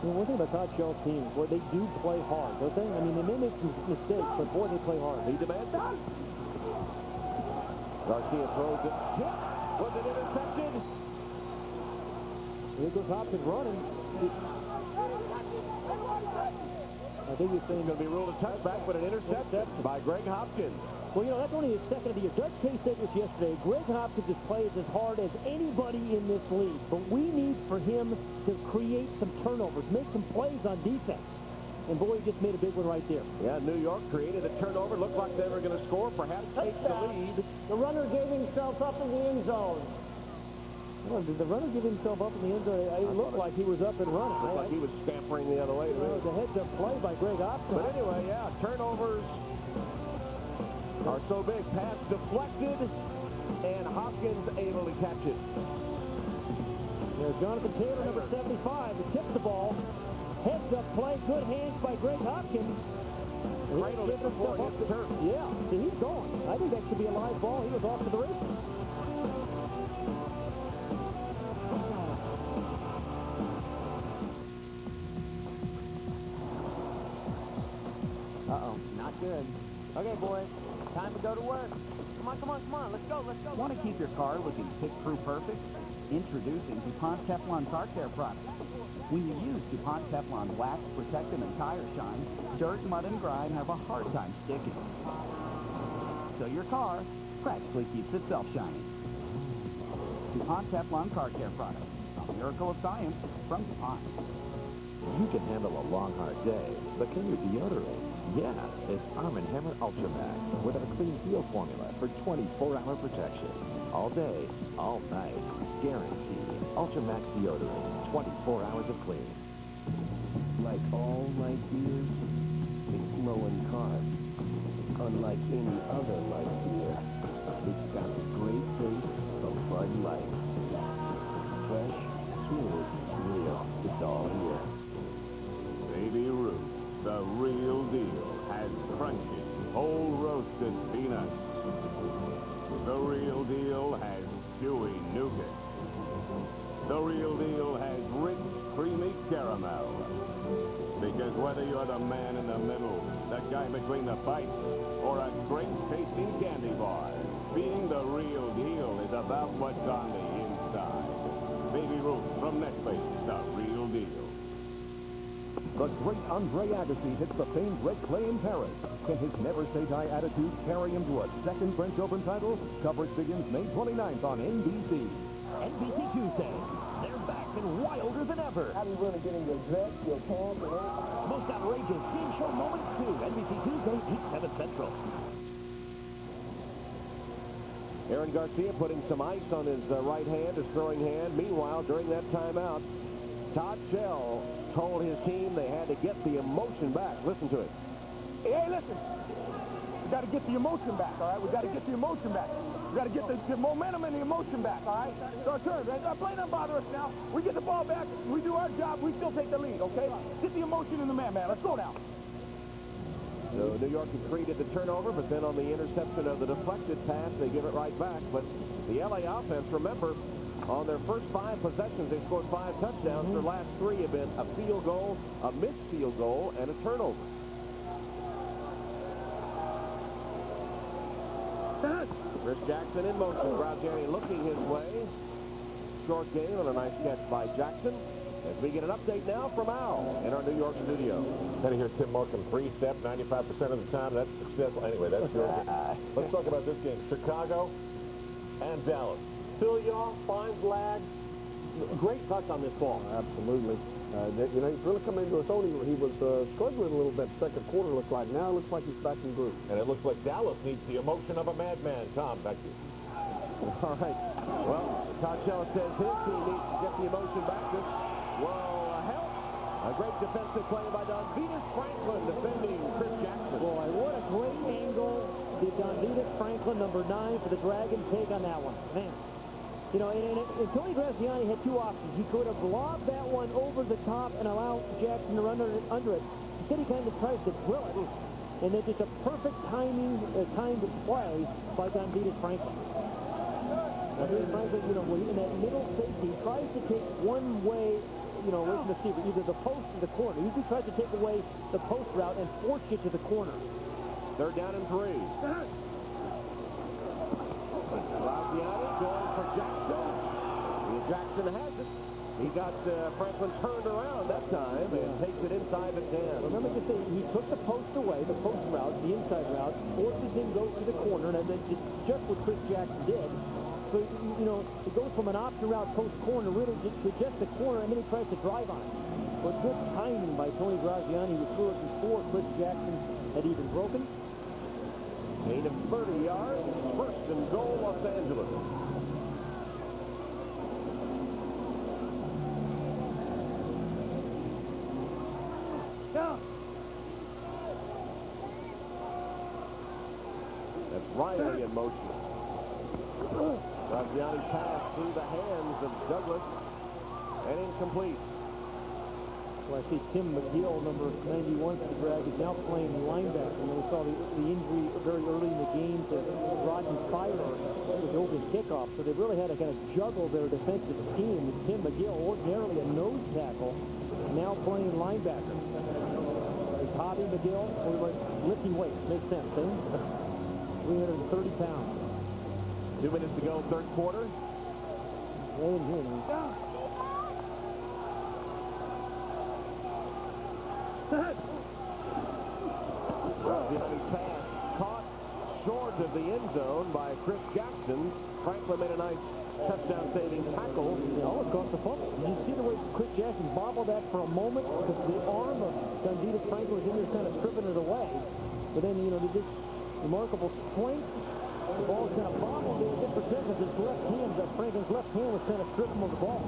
You know, one thing about Todd Shell's team, boy, they do play hard, don't they? I mean, they may make some mistakes, but boy, they play hard. He demands it. Garcia throws it. Tip. Was it intercepted? Here goes Hopkins running. I think he's saying going to be ruled a touchback, but an interception by Greg Hopkins. Well, you know, that's only his second of the year. Judge Kay said this yesterday. Greg Hopkins has played as hard as anybody in this league, but we need for him to create some turnovers, make some plays on defense. And boy, he just made a big one right there. Yeah, New York created a turnover. Looked like they were going to score, perhaps take the lead. The runner gave himself up in the end zone. Well, did the runner give himself up in the end zone? It looked like he was up and running. Looked like he was scampering the other way. It was a heads-up play by Greg Hopkins. But anyway, yeah, turnovers are so big. Pass deflected, and Hopkins able to catch it. There's Jonathan Taylor, number 75, who tipped the ball. Heads-up play, good hands by Greg Hopkins. Cradled it before it hit the turf. Yeah, see, he's gone. I think that should be a live ball. He was off to the races. Uh-oh, not good. Okay, boys, time to go to work. Come on, come on, come on. Let's go, let's go. Want to keep your car looking pit-crew perfect? Introducing DuPont Teflon Car Care products. When you use DuPont Teflon wax, protectant, and tire shine, dirt, mud, and grime have a hard time sticking. So your car practically keeps itself shining. DuPont Teflon Car Care products. A miracle of science from DuPont. You can handle a long, hard day, but can you deodorate? Yeah, it's Arm & Hammer Ultra Max with our clean peel formula for 24-hour protection. All day, all night. Guaranteed. Ultra Max deodorant. 24 hours of clean. Like all light beers, it's low in carbs. Unlike any other light beer, it's got the great taste of Bud Light. Fresh, smooth, real. It's all here. Baby Ruth, the real deal, has crunchy, whole roasted peanuts. The real deal has chewy nougat. The real deal has rich, creamy caramel. Because whether you're the man in the middle, the guy between the bites, or a great tasting candy bar, being the real deal is about what's on the inside. Baby Ruth from Netflix, the real deal. The great Andre Agassi hits the famed red clay in Paris. Can his never-say-die attitude carry him to a second French Open title? Coverage begins May 29th on NBC. NBC Tuesday. They're back and wilder than ever. How do you really get in your dress, your pants, and everything? Most outrageous game show moments, too. NBC Tuesday, 8, 7 Central. Aaron Garcia putting some ice on his right hand, his throwing hand. Meanwhile, during that timeout, Todd Shell told his team they had to get the emotion back. Listen to it. Hey, listen. We got to get the emotion back, all right? We got to get the emotion back. We got to get the momentum and the emotion back, all right? So turn, man. Play doesn't bother us now. We get the ball back. We do our job. We still take the lead, okay? Get the emotion in the man. Let's go now. So New York had created the turnover, but then on the interception of the deflected pass, they give it right back. But the LA offense, remember, on their first 5 possessions, they scored 5 touchdowns. Their last 3 have been a field goal, a missed field goal, and a turnover. Chris Jackson in motion. Graziani looking his way. Short gain on a nice catch by Jackson. As we get an update now from Al in our New York studio. Kind of hear Tim Markham 3-step 95% of the time. That's successful. Anyway, that's your game. Let's talk about this game. Chicago and Dallas. Phil Yaw finds lag. Great touch on this ball. Absolutely. You know, he's really come into his own. He was struggling a little bit second quarter, looked like. Now it looks like he's back in groove. And it looks like Dallas needs the emotion of a madman. Tom, back to you. All right. Well, Todd Shell says his team needs to get the emotion back. This will help. A great defensive play by Donvitas Franklin defending Chris Jackson. Boy, what a great angle did Donvitas Franklin, the number 9 for the Dragons. Take on that one. Man. You know, and Tony Graziani had two options. He could have lobbed that one over the top and allowed Jackson to run under it. Instead, he kind of tries to drill it. And then just a perfect timed play by Donvitas Franklin. Donvitas Franklin, you know, in that middle safety, he tries to take one way, you know, away from the receiver, either the post or the corner. He usually tries to take away the post route and force you to the corner. Third down and 3. Graziani going for Jackson. Jackson has it. He got Franklin turned around that time and takes it inside the 10. Remember to say he took the post away, the post route, the inside route, forces him to go to the corner, and that's just what Chris Jackson did. So, you know, it goes from an option route post corner really to just the corner, and then he tries to drive on it. But good timing by Tony Graziani, who threw it before Chris Jackson had even broken. Gain of 30 yards, first and goal, Los Angeles. That's Riley in motion. Graziani pass through the hands of Douglas and incomplete. Well, I see Tim McGill, number 91 for the Dragons, now playing linebacker. And we saw the injury very early in the game to Rodney Fire with the open kickoff. So they really had to kind of juggle their defensive scheme. Tim McGill, ordinarily a nose tackle, now playing linebacker. Bobby McGill, lifting weights, makes sense, eh? 330 pounds. 2 minutes to go, third quarter. Right in here now. Graziani pass caught short of the end zone by Chris Jackson. Franklin made a nice touchdown-saving tackle. Almost caught the fumble. Did you see the way Chris Jackson bobbled that for a moment? The arm of Donvitas Franklin was in there kind of stripping it away. But then, you know, they did remarkable strength. The ball was kind of bobbled there. Good protection. His left hand, Franklin's left hand was kind of stripping of the ball.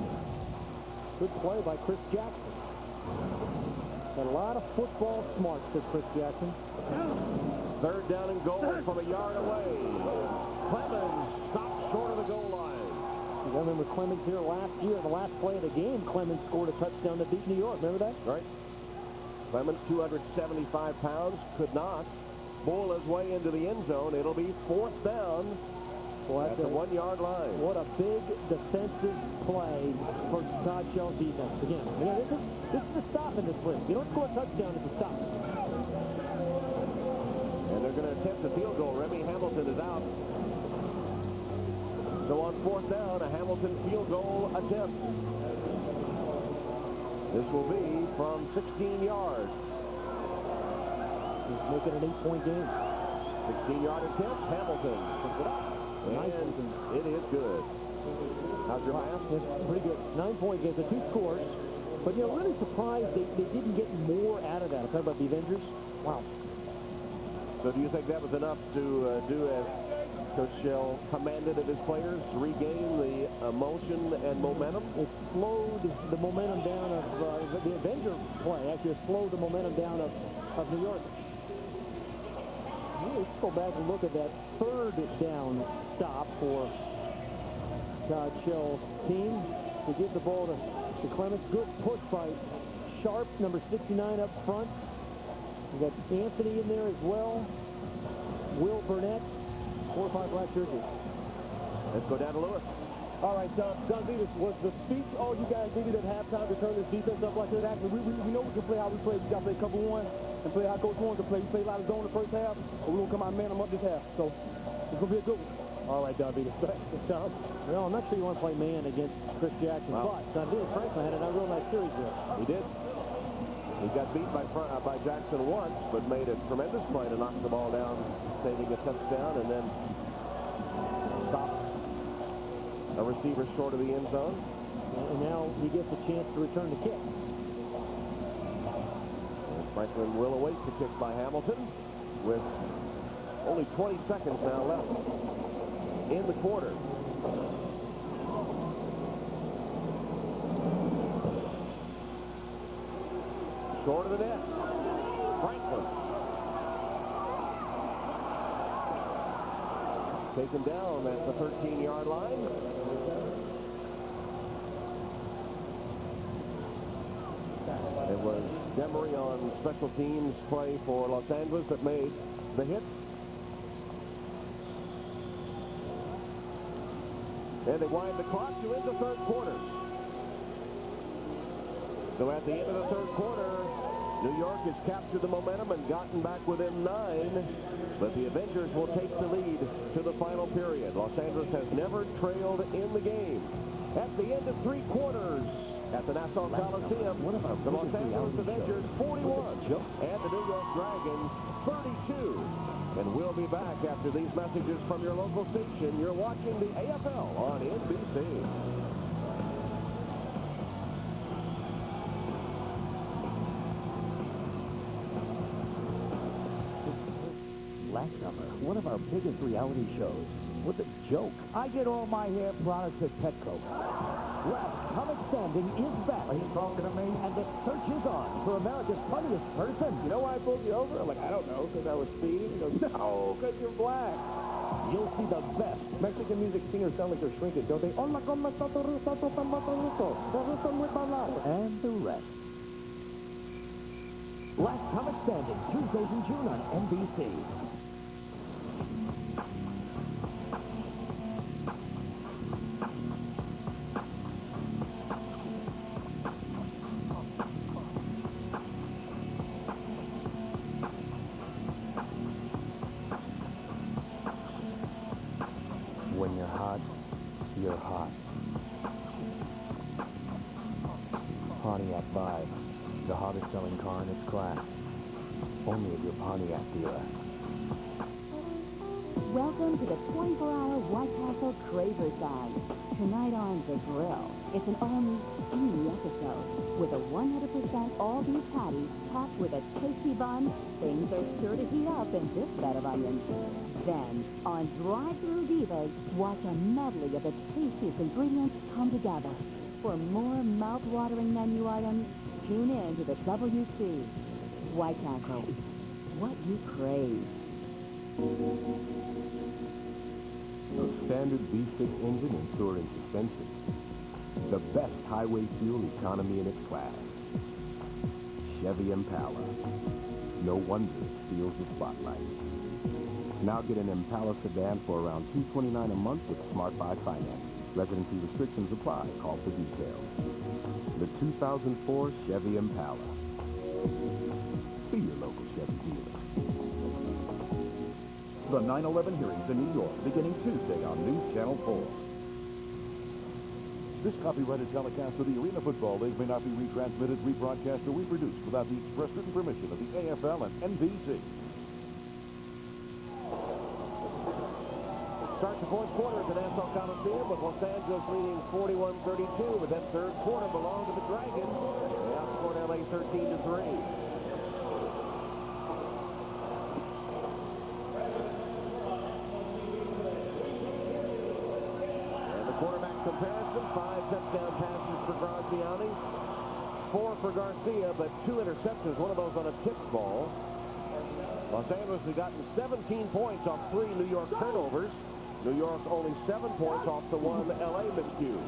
Good play by Chris Jackson. Got a lot of football smarts, said Chris Jackson. Third down and goal from a yard away. Clemens stopped short of the goal line. You gotta remember Clemens here last year, the last play of the game, Clemens scored a touchdown to beat New York. Remember that? Right. Clemens, 275 pounds, could not bowl his way into the end zone. It'll be fourth down at the 1 yard line. What a big defensive play for Todd Shell's defense. Again, this is a stop in this play. You don't score a touchdown, it's a stop. And they're going to attempt a field goal. Remy Hamilton is out. So on fourth down, a Hamilton field goal attempt. This will be from 16 yards. He's making an 8-point game. 16-yard attempt. Hamilton puts it up. And it is good. How's your math? It's pretty good. 9-point game. The 2 scores. But, you know, really surprised they didn't get more out of that. I'm talking about the Avengers. Wow. So do you think that was enough to do as Coach Shell commanded of his players, regain the emotion and momentum? It slowed the momentum down of the Avenger play. Actually, it slowed the momentum down of New York. Let's go back and look at that third down stop for Todd Shell's team. To give the ball to Clemens. Good push by Sharp, number 69 up front. We got Anthony in there as well. Will Burnett, 4 or 5 black jerseys. Let's go down to Lewis. All right, Donvitas, was the speech all you guys needed at halftime to turn this defense up like that? Actually, we know we can play how we play. We got to play cover one and play how Coach Warren can play. We play a lot of zone in the first half, but we're going to come out and man them up this half. So it's going to be a good one. All right, Donvitas. Tom? Well, I'm not sure you want to play man against Chris Jackson, but Donvitas Franklin had a real nice series there. He did. He got beat by Jackson once, but made a tremendous play to knock the ball down, saving a touchdown, and then stopped a receiver short of the end zone. And now he gets a chance to return the kick. And Franklin will await the kick by Hamilton with only 20 seconds now left in the quarter. Short of the net. Franklin. taken down at the 13-yard line. It was Demery on special teams play for Los Angeles that made the hit. And they wind the clock to end the third quarter. So at the end of the third quarter, New York has captured the momentum and gotten back within 9. But the Avengers will take the lead to the final period. Los Angeles has never trailed in the game. At the end of 3 quarters, at the Nassau Coliseum, the Los Angeles Avengers 41 and the New York Dragons 32. And we'll be back after these messages from your local station. You're watching the AFL on NBC. Last summer, one of our biggest reality shows was a joke. I get all my hair products at Petco. Last comic standing is back. Are you talking to me? And the search is on for America's funniest person. You know why I pulled you over? I'm like, I don't know, because I was speeding. He goes, no, because you're black. You'll see the best. Mexican music singers sound like they're shrinking, don't they? And the rest. Last comic standing, Tuesdays in June on NBC. When you're hot, you're hot. Pontiac Vibe, the hottest selling car in its class. Only at your Pontiac dealer. Welcome to the 24-hour White Castle Craver Side. Tonight on The Grill, it's an all-new steamy episode with a 100% all-beef patty topped with a tasty bun. Things are sure to heat up in this bed of onions. Then, on Drive-Thru Divas, watch a medley of the tastiest ingredients come together. For more mouth-watering menu items, tune in to the WC. White Castle, what you crave. A standard V6 engine and touring suspension. The best highway fuel economy in its class. Chevy Impala. No wonder it steals the spotlight. Now get an Impala sedan for around $229 a month with Smart Buy financing. Residency restrictions apply. Call for details. The 2004 Chevy Impala. See your local Chevy dealer. The 9/11 hearings in New York, beginning Tuesday on News Channel 4. This copyrighted telecast of the Arena Football League may not be retransmitted, rebroadcast, or reproduced without the express written permission of the AFL and NBC. Start the fourth quarter at the Nassau Coliseum with Los Angeles leading 41-32, but that third quarter belonged to the Dragons. They outscored LA 13-3. Quarterback comparison, 5 touchdown passes for Graziani, 4 for Garcia, but 2 interceptions, one of those on a tip ball. Los Angeles has gotten 17 points off 3 New York turnovers. New York only 7 points off the 1 LA miscue.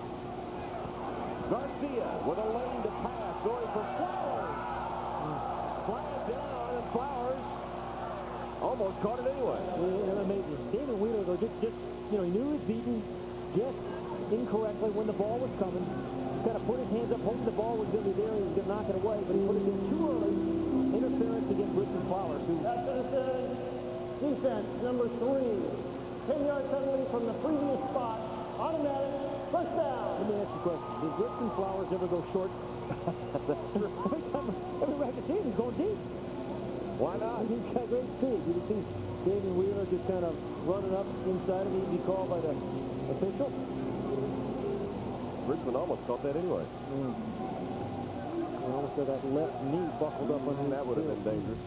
Garcia with a lane to pass, going for Flowers. Flag down, and Flowers almost caught it anyway. Amazing. David Wheeler, though, just he knew he was beaten. Just incorrectly when the ball was coming. Kind of put his hands up, hoping the ball was going to be there. He was going to knock it away, but he put it in too early. Interference against Richard Flowers, who... That's interference. Defense, number 3. 10-yard penalty from the previous spot. Automatic. First down. Let me ask you a question. Did Richard Flowers ever go short? Every record team is going deep. Why not? He's got great speed. You can see David Wheeler just kind of running up inside of him. He'd be called by the official. Richmond almost caught that anyway. Almost got that left knee buckled up on him. That would have been dangerous.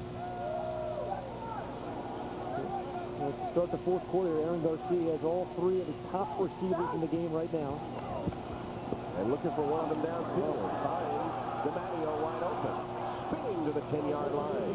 Let's start the fourth quarter. Aaron Garcia has all 3 of the top receivers in the game right now. And looking for one of them downfield. Finds DiMatteo wide open. Spinning to the 10-yard line.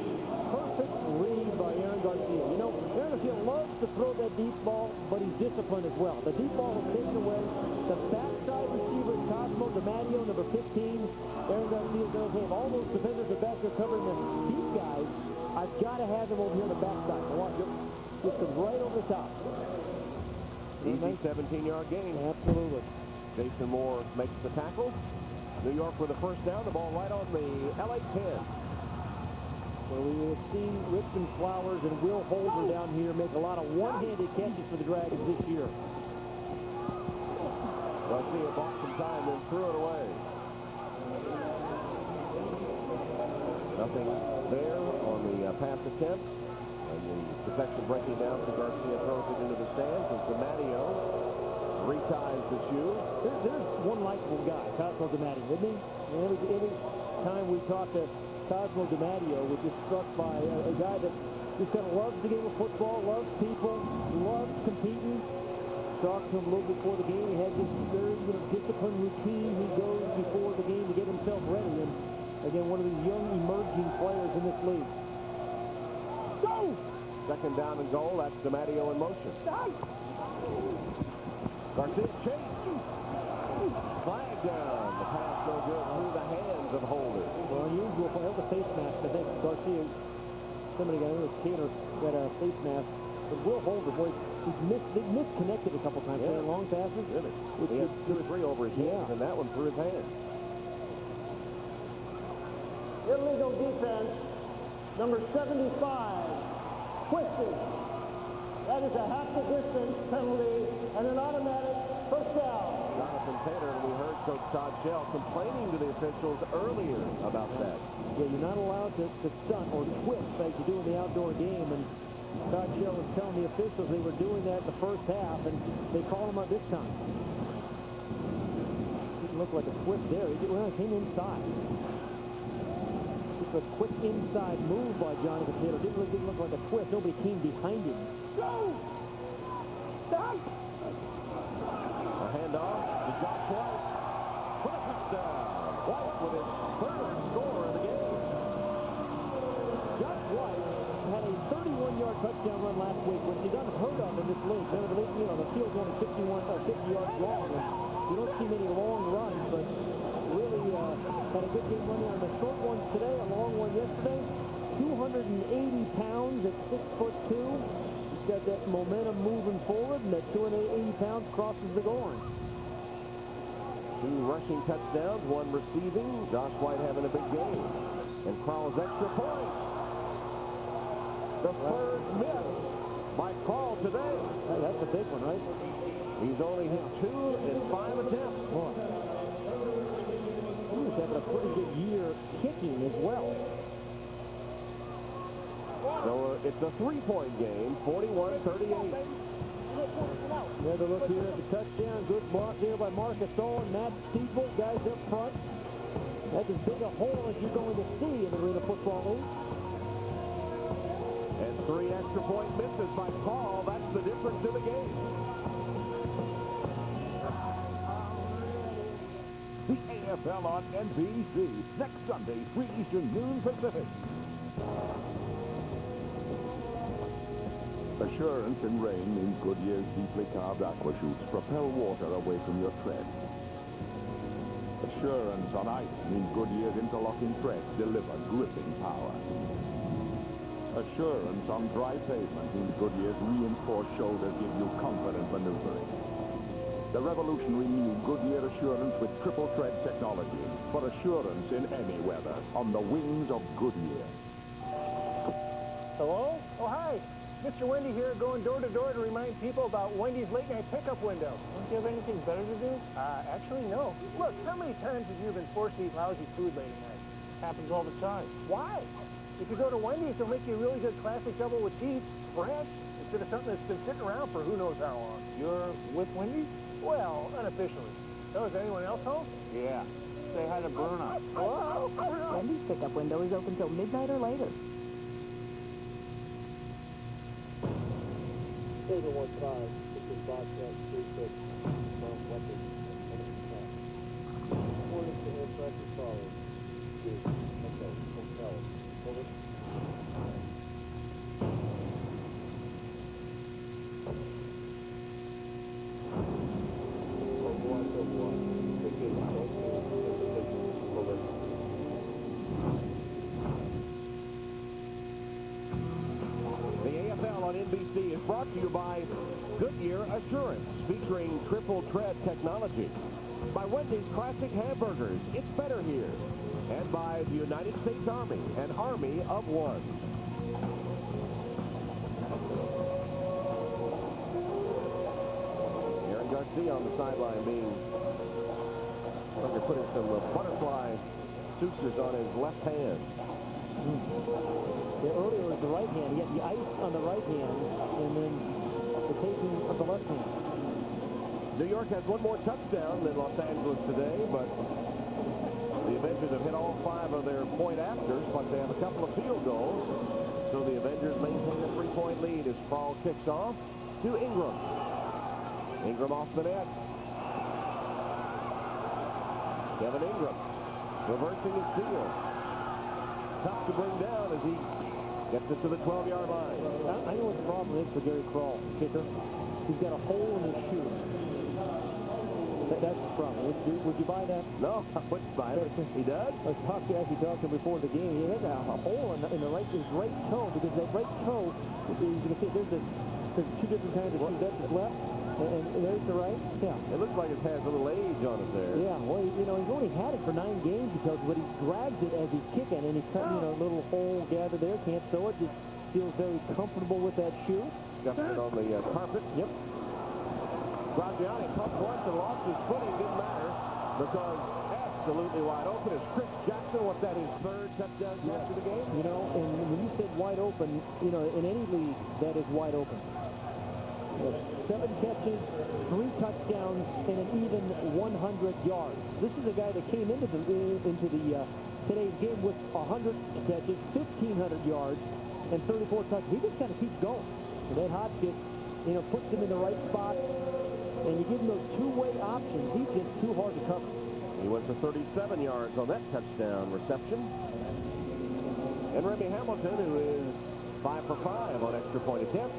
Perfect read by Aaron Garcia. You know, Aaron Garcia loves to throw that deep ball, but he's disciplined as well. The deep ball is taken away. The backside receiver, Cosmo DiMatteo, number 15. Aaron Garcia goes, hey, if all those defenders are back there covering the deep guys, I've got to have them over here on the backside. I want you just them right over the top. Easy 17-yard gain. Absolutely. Jason Moore makes the tackle. New York with the first down. The ball right on the LA 10. Well, we have seen Richmond Flowers and Will Holder down here make a lot of one-handed catches for the Dragons this year. Garcia bought some time, then threw it away. Nothing there on the pass attempt. And the protection breaking down for Garcia throws it into the stands as DiMatteo reties the shoe. There's one likable guy, Cosmo DiMatteo, isn't he? Every time we talk to Cosmo DiMatteo, we're just struck by a guy that just kind of loves the game of football, loves people, loves competing. Talked to him a little before the game. He had this very disciplined routine. He goes before the game to get himself ready. And again, one of these young emerging players in this league. Go! Second down and goal. That's DiMatteo in motion. Garcia chase. Flag down. The pass no good through the hands of Holder. Well, unusual play. That was a face mask. I think Garcia, somebody got a Taylor got a face mask. But Will Holder, boy, they misconnected a couple times. Yeah. Long passes. Really? He had 2 or 3 over his hands, and that one through his hands. Illegal defense, number 75, twisted. That is a half the distance penalty and an automatic first down. Jonathan Taylor, and we heard Coach Todd Shell complaining to the officials earlier about that. Yeah, you're not allowed to stunt or twist like you do in the outdoor game. And Todd Shell was telling the officials they were doing that in the first half, and they called him out this time. Didn't look like a twist there. He came inside. Just a quick inside move by Jonathan Taylor. Didn't look like a twist. Nobody came behind him. Go! Stop! A handoff to Josh White for a touchdown. White with his third score of the game. Josh White had a 31-yard touchdown run last week, which is unheard of in this league. Remember, the field's only 50 yards long. And you don't see many long runs, but really had a good game running on the short ones today, a long one yesterday. 280 pounds at 6'2". He's got that momentum moving forward, and that 280 pounds crosses the goal line. 2 rushing touchdowns, 1 receiving. Josh White having a big game. And Crowell's extra point. The third miss by Crowell today. That's a big one, right? He's only hit 2 in 5 attempts. Boy. He's having a pretty good year kicking as well. So it's a 3-point game, 41-38. Another look here at the touchdown. Good block there by Marcus Owen. Matt Steeple, guys up front. That's as big a hole as you're going to see in the Arena Football League. And 3 extra point misses by Paul. That's the difference in the game. The AFL on NBC next Sunday, 3 Eastern, noon Pacific. Assurance in rain means Goodyear's deeply carved aqua chutes propel water away from your tread. Assurance on ice means Goodyear's interlocking treads deliver gripping power. Assurance on dry pavement means Goodyear's reinforced shoulders give you confident maneuvering. The revolutionary new Goodyear Assurance with triple tread technology for assurance in any weather on the wings of Goodyear. Hello? Oh, hi. Mr. Wendy here, going door to door to remind people about Wendy's late night pickup window. Don't you have anything better to do? Actually, no. Look, how many times have you been forced to eat lousy food late at night? Happens all the time. Why? If you go to Wendy's, they'll make you a really good classic double with cheese, fresh, instead of something that's been sitting around for who knows how long. You're with Wendy's? Well, unofficially. So is anyone else home? Yeah. Say hi to Bruno. Hello? Wendy's pickup window is open till midnight or later. Taylor 15. This is broadcast 36 from Weapons and Attack. According to air pressure follows. Okay, hotel. Over. brought to you by Goodyear Assurance, featuring triple tread technology. By Wendy's Classic Hamburgers, it's better here. And by the United States Army, an army of one. Aaron Garcia on the sideline being, they're putting some butterfly sutures on his left hand. Yeah, earlier was the right hand. He had the ice on the right hand, and then the taping of the left hand. New York has one more touchdown than Los Angeles today, but the Avengers have hit all 5 of their point afters, but they have a couple of field goals. So the Avengers maintain a 3-point lead as Sproul kicks off to Ingram. Ingram off the net. Kevin Ingram reversing his field. Tough to bring down as he gets it to the 12-yard line. I know what the problem is for Gary Kroll, kicker. He's got a hole in his shoe. That's the problem. Would you buy that? No, I wouldn't buy it. He does? I was talking to him before the game. He has a hole in his right toe, because that right toe, you can see there's 2 different kinds of shoes. That's his left, and there's the right. Yeah. It looks like it has a little age on it there. Yeah, well, he's only had it for 9 games, he tells you, but he drags it as he's kicking, and he's cut, a little hole gathered there, can't sew it, just feels very comfortable with that shoe. Got it on the carpet. Yep. Graziani pumped once and lost his footing. Didn't matter because absolutely wide open is Chris Jackson. What's that, his 3rd touchdown catch of the game? And when you said wide open, in any league, that is wide open. 7 catches, 3 touchdowns, and an even 100 yards. This is a guy that came into today's game with 100 catches, 1,500 yards, and 34 touchdowns. He just kind of keeps going. And Ed Hotchkiss, puts him in the right spot. And you give him those 2-way options, he's just too hard to cover. He went for 37 yards on that touchdown reception. And Remy Hamilton, who is 5 for 5 on extra point attempts,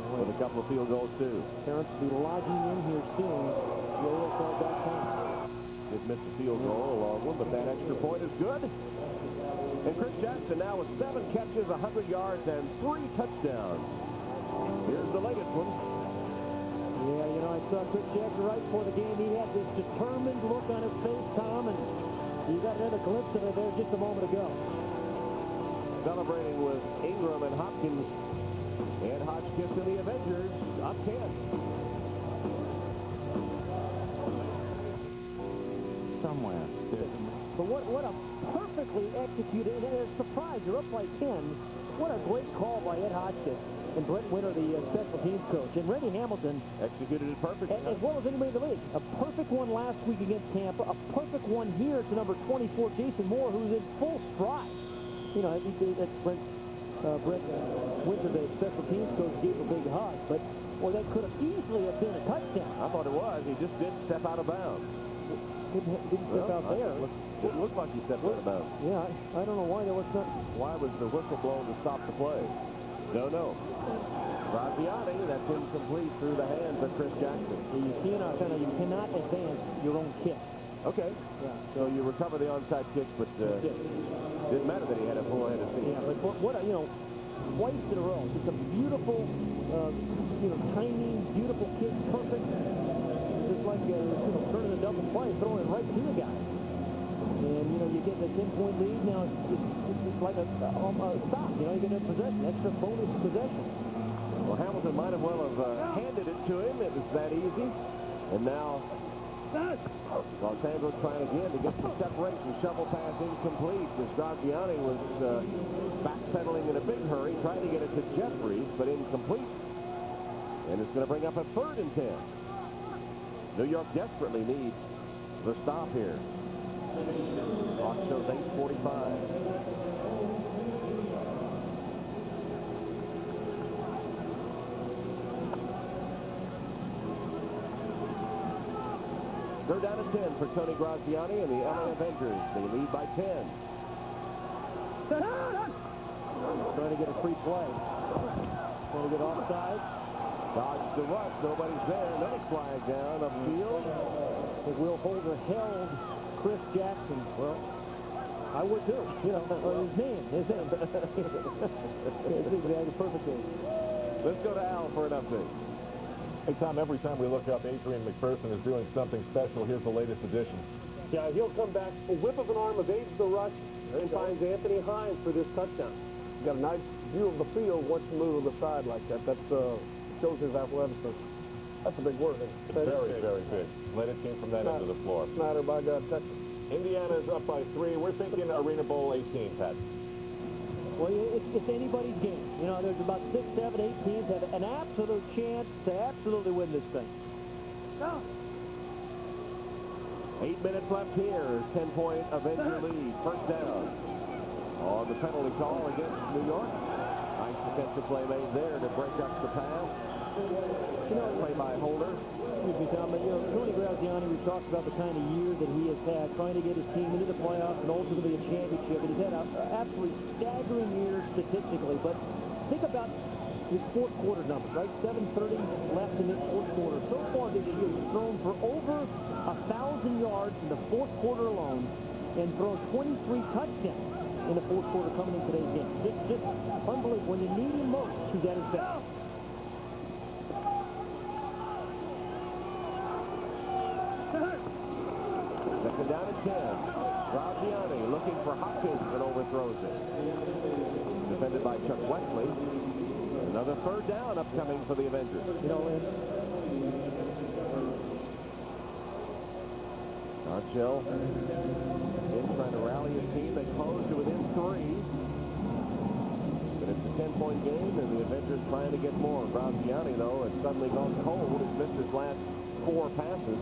with a couple of field goals, too. Parents will be logging in here soon. Did miss a field goal, a long one, but that extra point is good. And Chris Jackson now with 7 catches, 100 yards, and 3 touchdowns. Here's the latest one. Yeah, I saw Chris Jackson right before the game. He had this determined look on his face, Tom, and you got another glimpse of it there just a moment ago. Celebrating with Ingram and Hopkins and Hotchkiss and the Avengers up 10. Somewhere. But what a perfectly executed, and a surprise, you're up by 10. What a great call by Ed Hotchkiss and Brent Winter, the special teams coach. And Rennie Hamilton executed it perfectly. As well as anybody in the league. A perfect one last week against Tampa. A perfect one here to number 24, Jason Moore, who's in full stride. That's Brent Winter, the special teams coach, gave a big hug. But, well, that could have easily have been a touchdown. I thought it was. He just didn't step out of bounds. Didn't step out there. It looked like he stepped out of bounds. Yeah, I don't know why there was not. Why was the whistle blown to stop the play? Don't know. Graziani, that's incomplete through the hands of Chris Jackson. You cannot advance your own kick. Okay. Yeah. So you recover the onside kick, but didn't matter that he had a full-headed feet. Yeah, but what twice in a row. Just a beautiful, tiny, beautiful kick, perfect. Just like turning a double play, throwing it right to the guy. And you get the 10-point lead. Now it's like a stop. You get a possession, extra bonus possession. Well, Hamilton might have well have handed it to him. It was that easy. And now Los Angeles trying again to get some separation. Shovel pass incomplete as Graziani was backpedaling in a big hurry, trying to get it to Jeffries, but incomplete. And it's going to bring up a 3rd and 10. New York desperately needs the stop here. Clock shows 8:45. They're down to 10 for Tony Graziani and the LA Avengers. They lead by 10. Trying to get a free play. Trying to get offside. Dodge the rush. Nobody's there. Another flag down upfield. Will Holder held Chris Jackson. Well, I would too. His name. It's exactly perfect game. Let's go to Al for an update. Hey, Tom, every time we look up, Adrian McPherson is doing something special. Here's the latest edition. Yeah, he'll come back. A whip of an arm evades the rush and finds Anthony Hines for this touchdown. Got a nice view of the field once you move to the side like that. That shows his athleticism. That's a big word. Very, very big. Let it came from that end of the floor. Snyder, by God, Texas. Indiana's up by 3. We're thinking Arena Bowl 18, Pat. Well, it's anybody's game. You know, there's about 6, 7, 8 teams have an absolute chance to absolutely win this thing. No. 8 minutes left here. 10-point Avenger lead. First down. On the penalty call against New York. Nice defensive play made there to break up the pass. You know, play by Holder. Excuse me, Tom, but you know, Tony Graziani, we talked about the kind of year that he has had trying to get his team into the playoffs and ultimately a championship. And he's had an absolutely staggering year statistically. But think about his fourth quarter numbers, right? 7:30 left in this fourth quarter. So far this year, he's thrown for over 1,000 yards in the fourth quarter alone and thrown 23 touchdowns in the fourth quarter coming in today's game. Just unbelievable. When you need him most, he's at his best. Second down and 10. Graziani looking for Hopkins and overthrows it. Defended by Chuck Wesley. Another third down upcoming for the Avengers. You know, Archell in trying to rally his team. They close to within 3. But it's a 10-point game, and the Avengers trying to get more. Graziani, though, has suddenly gone cold. He's missed his last 4 passes.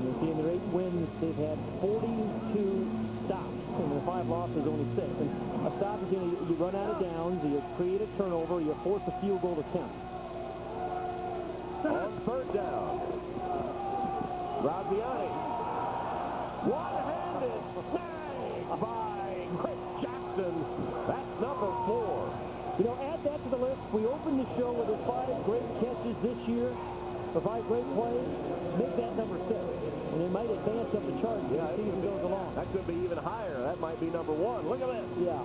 You see, in their 8 wins, they've had 42 stops. And their 5 losses, only 6. And a stop is, you run out of downs, you create a turnover, you force a field goal attempt. On third down, Graziani. One-handed snag by Chris Jackson. That's number 4. You know, add that to the list. We opened the show with his 5 great catches this year, the 5 great plays. Make that number 6. And it might advance up the chart as the season goes along. That could be even higher. That might be number 1. Look at this. Yeah.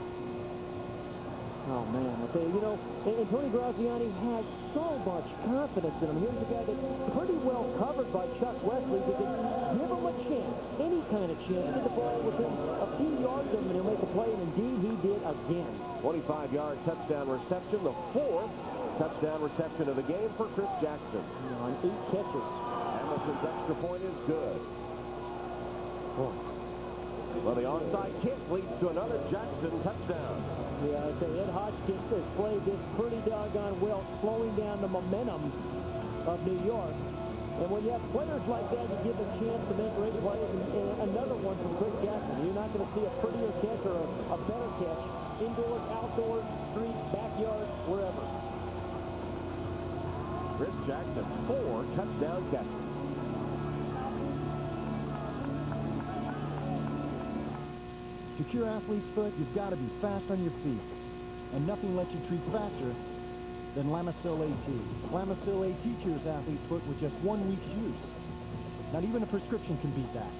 Oh, man. I tell you, and Tony Graziani has so much confidence in him. Here's a guy that's pretty well covered by Chuck Wesley. Because give him a chance, any kind of chance, get the ball within a few yards of him, and he'll make a play. And indeed, he did again. 25-yard touchdown reception, the 4th touchdown reception of the game for Chris Jackson. On 8 catches. Hamilton's extra point is good. Oh. Well, the onside kick leads to another Jackson touchdown. Yeah, I say Ed Hodgkins has played this pretty doggone well, slowing down the momentum of New York. And when you have players like that, you give them a chance to make great plays. And another one from Chris Jackson. You're not going to see a prettier catch or a better catch. Indoors, outdoors, streets, backyard, wherever. Chris Jackson, 4 touchdown catches. Secure Athlete's Foot, you've got to be fast on your feet. And nothing lets you treat faster than Lamisil AT. Lamisil AT cures Athlete's Foot with just 1 week's use. Not even a prescription can beat that.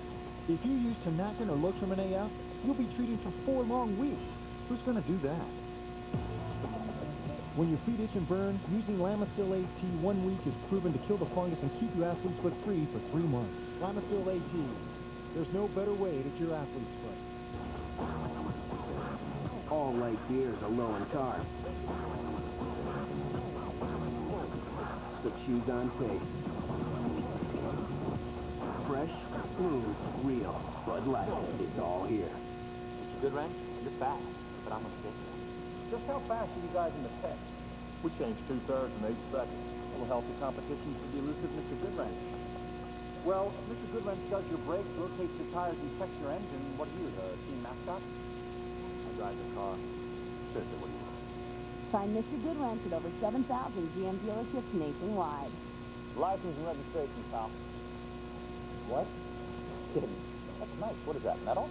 If you use Tinactin or Lotrimin AF, you'll be treating for 4 long weeks. Who's going to do that? When your feet itch and burn, using Lamisil AT 1 week is proven to kill the fungus and keep your Athlete's Foot free for 3 months. Lamisil AT. There's no better way to cure Athlete's Foot. All light beers are low in carbs. But choose on taste. Fresh, smooth, real. Bud Light. It's all here. Good, Ranch? You're fast, but I'm gonna get you. Just how fast are you guys in the pit? We changed 2/3 in 8 seconds. A little healthy competition for the elusive Mr. Goodwrench. Well, Mr. Goodwrench does your brakes, rotates your tires, and checks your engine. What are you, the team mascot? I drive the car. Seriously, what do you want? Find Mr. Goodwrench at over 7,000 GM dealerships nationwide. License and registration, pal. What? Kidding. That's nice. What is that, metal?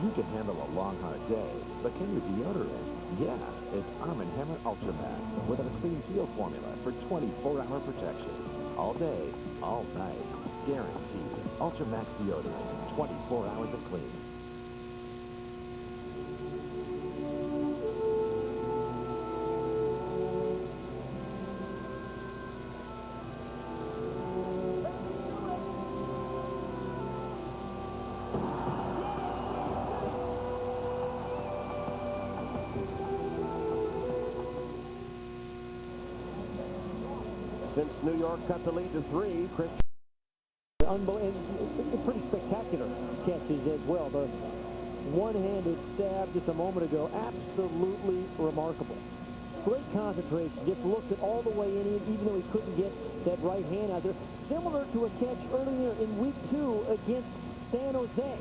You can handle a long, hard day, but can your deodorant? Yeah, it's Arm & Hammer Ultra Max with a clean peel formula for 24-hour protection. All day, all night. Guaranteed. Ultra Max deodorant. 24 hours of clean. Since New York cut the lead to 3, Chris... Unbelievable. Pretty spectacular catches as well. The one-handed stab just a moment ago, absolutely remarkable. Great concentration, just looked it all the way in, even though he couldn't get that right hand out there. Similar to a catch earlier in week 2 against San Jose.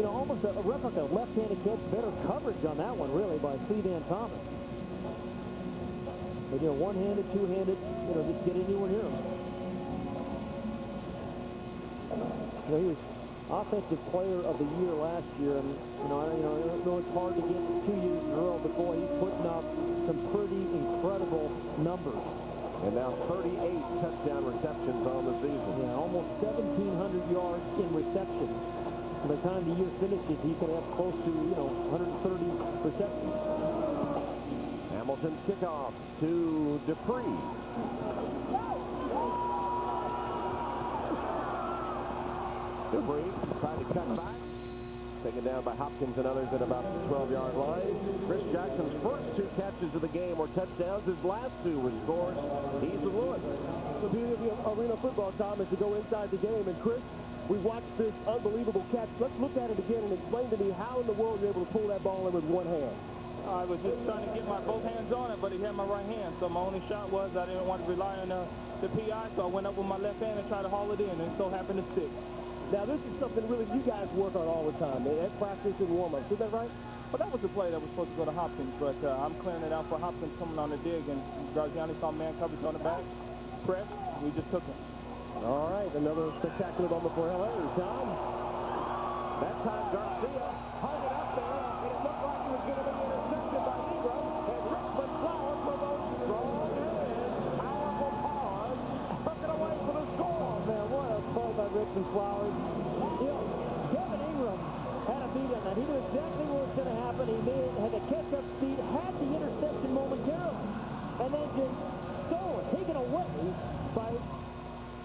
You know, almost a replica left-handed catch, better coverage on that one, really, by Cleveland Thomas. But, you know, one-handed, two-handed, you know, just get anywhere near him. You know, he was Offensive Player of the Year last year, and I know it's hard to get 2 years in a row, but boy, he's putting up some pretty incredible numbers. And now 38 touchdown receptions on the season. Yeah, almost 1,700 yards in receptions. By the time the year finishes, he could have close to 130 receptions. Hamilton's kickoff to Dupree. Dupree trying to cut back. Taken down by Hopkins and others at about the 12-yard line. Chris Jackson's first 2 catches of the game were touchdowns. His last 2 were scores. He's with Lewis. The beauty of the arena football, Tom, is to go inside the game. And Chris, we watched this unbelievable catch. Let's look at it again and explain to me how in the world you're able to pull that ball in with one hand. I was just trying to get my both hands on it, but he had my right hand. So my only shot was I didn't want to rely on the PI, so I went up with my left hand and tried to haul it in, and it so happened to stick. Now, this is something really you guys work on all the time, man, at practice and warm-ups. Is that right? Well, that was the play that was supposed to go to Hopkins, but I'm clearing it out for Hopkins coming on the dig, and Gargiani saw man coverage on the back. Press, we just took him. All right, another spectacular moment for LA, Tom. That time Garcia hung it up there, and it looked like he was going to be intercepted by Ingram, and Richmond Flowers with those strong hands, powerful paws, took it away for the score. Man, what a play by Richmond Flowers. Kevin Ingram had a beat on that. He knew exactly what was going to happen. He had the catch-up speed, had the interception momentarily, and then just stolen, taken away by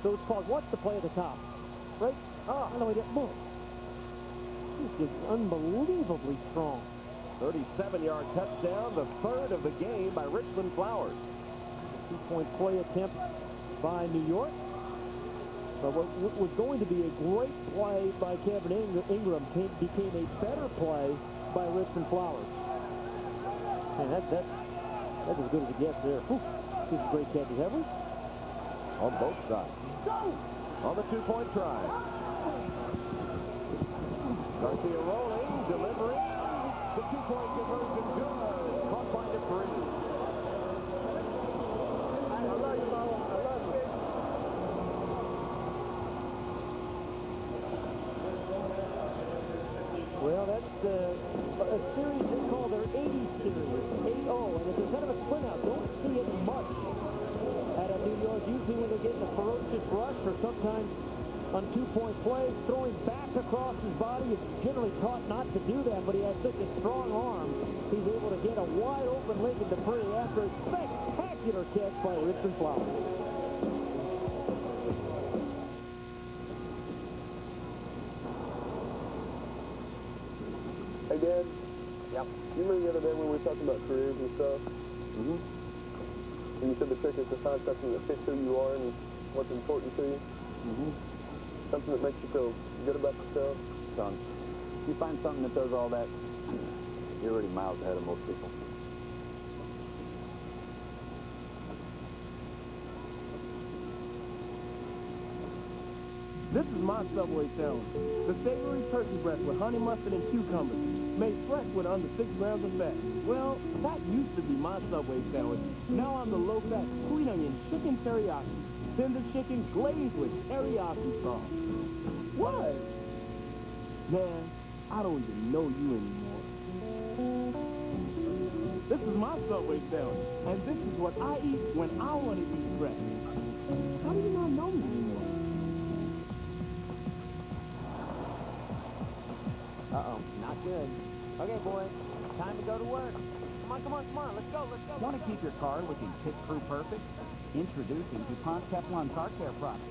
those calls. What's the play at the top? Right? Oh, no, he didn't move. He's just unbelievably strong. 37-yard touchdown, the 3rd of the game by Richmond Flowers. 2-point play attempt by New York. But what was going to be a great play by Kevin Ingram became a better play by Richmond Flowers. Man, that's as good as it gets there. Whew. These are great catches, have we? On both sides. On the 2-point try. Garcia rolling, delivering. The 2-point conversion good. Caught by Dupree. I love you, Mama. I love you. Well, that's a series they call their 80 series, 8-0, and it's a kind of a sprint out. Don't see it much out of New York. Usually when they're getting a ferocious rush or sometimes on 2-point plays, throwing back across his body. It's generally taught not to do that, but he has such a strong arm. He's able to get a wide-open Lincoln Dupree after a spectacular catch by Richmond Flowers. Hey, Dad. Yep. You remember the other day when we were talking about careers and stuff? Mm-hmm. And you said the trick is to find something that fits who you are and what's important to you? Mm-hmm. Something that makes you feel good about yourself? Son, if you find something that does all that, you're already miles ahead of most people. This is my Subway sandwich. The savory turkey breast with honey mustard and cucumbers, made fresh with under 6 grams of fat. Well, that used to be my Subway sandwich. Now I'm the low-fat, sweet onion chicken teriyaki. Tender chicken glazed with teriyaki sauce. What? Man, I don't even know you anymore. This is my Subway sandwich, and this is what I eat when I want to eat fresh. How do you not know me anymore? Uh-oh, not good. Okay, boys, time to go to work. Come on, let's go. Want to keep your car looking pit crew perfect? Introducing DuPont Teflon Car Care products.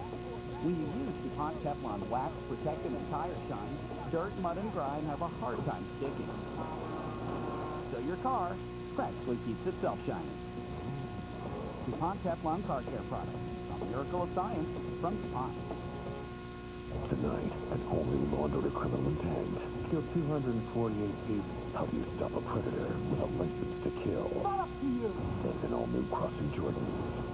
When you use DuPont Teflon wax, protectant, and tire shine, dirt, mud, and grime have a hard time sticking. So your car practically keeps itself shining. DuPont Teflon car care products. A miracle of science from DuPont. Tonight, an all-new Law & Order Criminal Intent. Killed 248 people. How do you stop a predator with a license to kill? Up to you. And an all-new Crossing Jordan.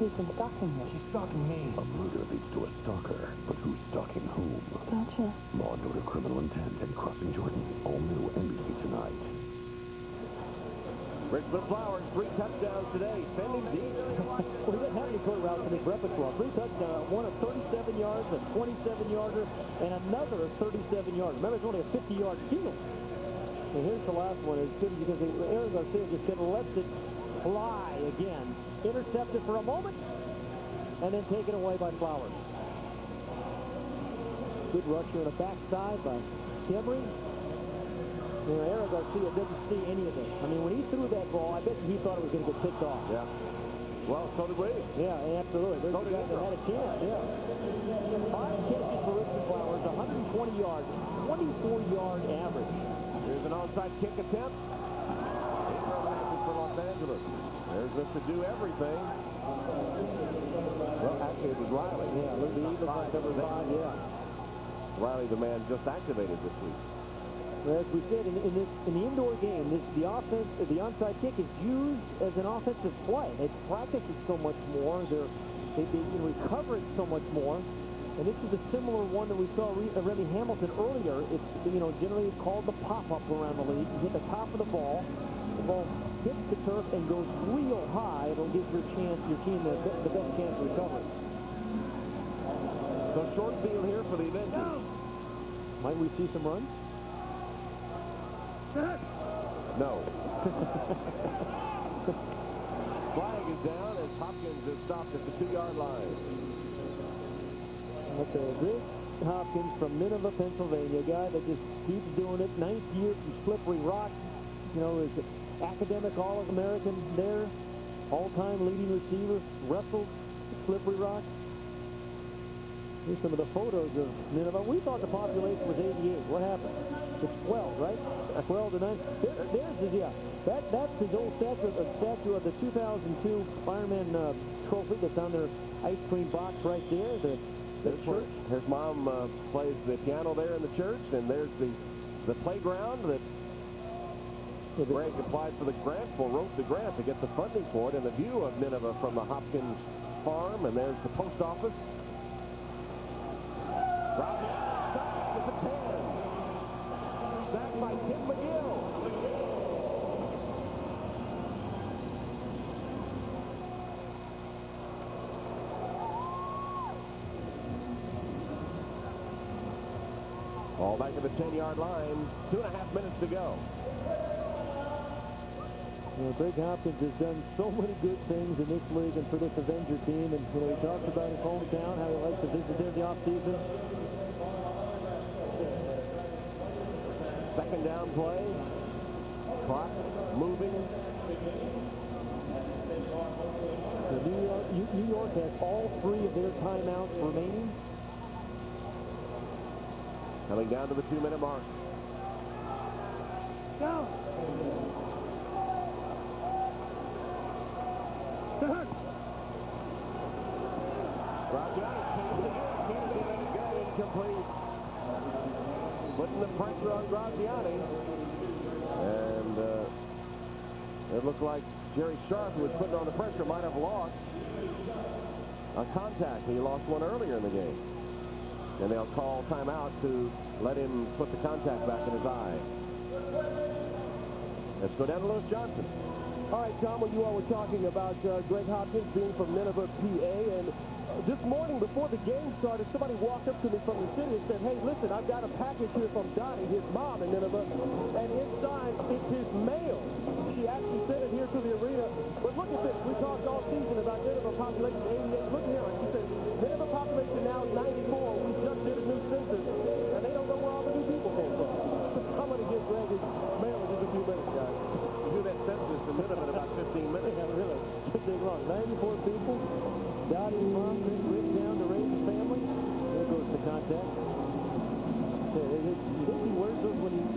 Who's been stalking her? She's stalking me. A murder leads to a stalker, but who's stalking whom? Gotcha. Law & Order Criminal Intent and Crossing Jordan. All new NBC tonight. Richmond Flowers, 3 touchdowns today. Sending deep. Well, he doesn't have any quick routes in his repertoire. 3 touchdowns, one a 37 yards, a 27-yarder, and another 37-yarder. Remember, it's only a 50-yard field. And here's the last one. It's good because Aaron Garcia just kind of lets it fly again. Intercepted for a moment, and then taken away by Flowers. Good rush here on the backside by Kemry. You know, Aaron Garcia doesn't see any of it. I mean, when he threw that ball, I bet he thought it was going to get picked off. Yeah. Well, so did we. Yeah, absolutely. There's a guy that had a chance, yeah. 5 catches for Richmond Flowers, 120 yards, 24-yard average. Here's an onside kick attempt. For Los Angeles. There's Mr. Do Everything. Well, actually, it was Riley. Yeah, the Eagles on number 5, yeah. Riley, the man just activated this week. Well, as we said, in the indoor game, the onside kick is used as an offensive play. They practice it so much more. They recover it so much more. And this is a similar one that we saw Remy Hamilton earlier. It's generally called the pop-up around the league. You hit the top of the ball hits the turf and goes real high. It'll give your team the best chance to recover it. So short field here for the Avengers. Might we see some runs? No. Flag is down as Hopkins is stopped at the 2-yard line. Okay, Rick Hopkins from Nineveh, Pennsylvania, a guy that just keeps doing it. 9th year from Slippery Rock. Is an academic All-American there. All-time leading receiver. Wrestled Slippery Rock. Here's some of the photos of Nineveh. We thought the population was 88. What happened? It's 12, right? 12 to 9. There's his, yeah. That's his old statue of the 2002 Fireman trophy that's on their ice cream box right there. The church. His mom plays the piano there in the church, and there's the playground that Greg applied for the grant for, wrote the grant to get the funding for it, and the view of Nineveh from the Hopkins farm, and there's the post office. With the 10. Sacked by Tim McGill. All back at the 10-yard line. 2.5 minutes to go. Greg Hopkins has done so many good things in this league and for this Avenger team. And, he talks about his hometown, how he likes to visit there in the offseason. Second down play. Clock moving. New York has all 3 of their timeouts remaining. Coming down to the 2-minute mark. Go! Incomplete. Putting the pressure on Graziani. And it looked like Jerry Sharp, who was putting on the pressure, might have lost a contact. He lost one earlier in the game. And they'll call timeout to let him put the contact back in his eye. Let's go down to Lewis Johnson. All right, Tom, well, you all were talking about Greg Hopkins being from Nineveh, PA, and this morning before the game started, somebody walked up to me from the city and said, hey, listen, I've got a package here from Donnie, his mom in Nineveh, and inside it's his mail. She actually sent it here to the arena. But look at this. We talked all season about Nineveh population 88. Look here. She said, Nineveh population now is 94. We just did a new census, and they don't know where all the new people came from. I'm going to give Greg his mail in just a few minutes, guys. You do that census in Nineveh in about 15 minutes. Yeah, really. Good thing wrong. 94 people. Dottie's mom sent Rick down to raise the family. There goes the contact. You think he wears those when he's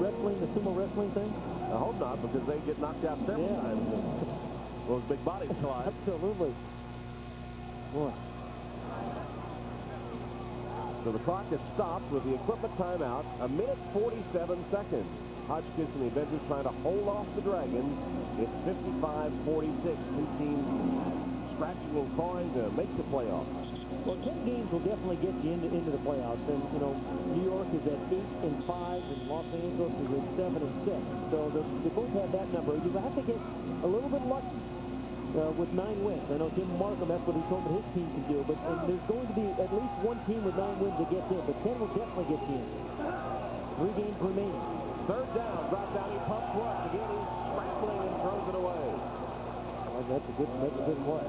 wrestling, the sumo wrestling thing? I hope not, because they get knocked out several times. Those big bodies collide. Absolutely. Boy. So the clock is stopped with the equipment timeout. 1:47 seconds. Hodgkiss and the Avengers trying to hold off the Dragons. It's 55-46. Two teams scratching and clawing to make the playoffs. Well, 10 games will definitely get you into the playoffs. And, you know, New York is at 8-5, and Los Angeles is at 7-6. So they both have that number. You have to get a little bit lucky with 9 wins. I know Jim Markham, that's what he told me his team can do. But there's going to be at least one team with 9 wins that gets in. But 10 will definitely get you in. 3 games remaining. Third down. Drop down. He pumps one. Again, he's scrambling and throws it away. Well, that's a good play.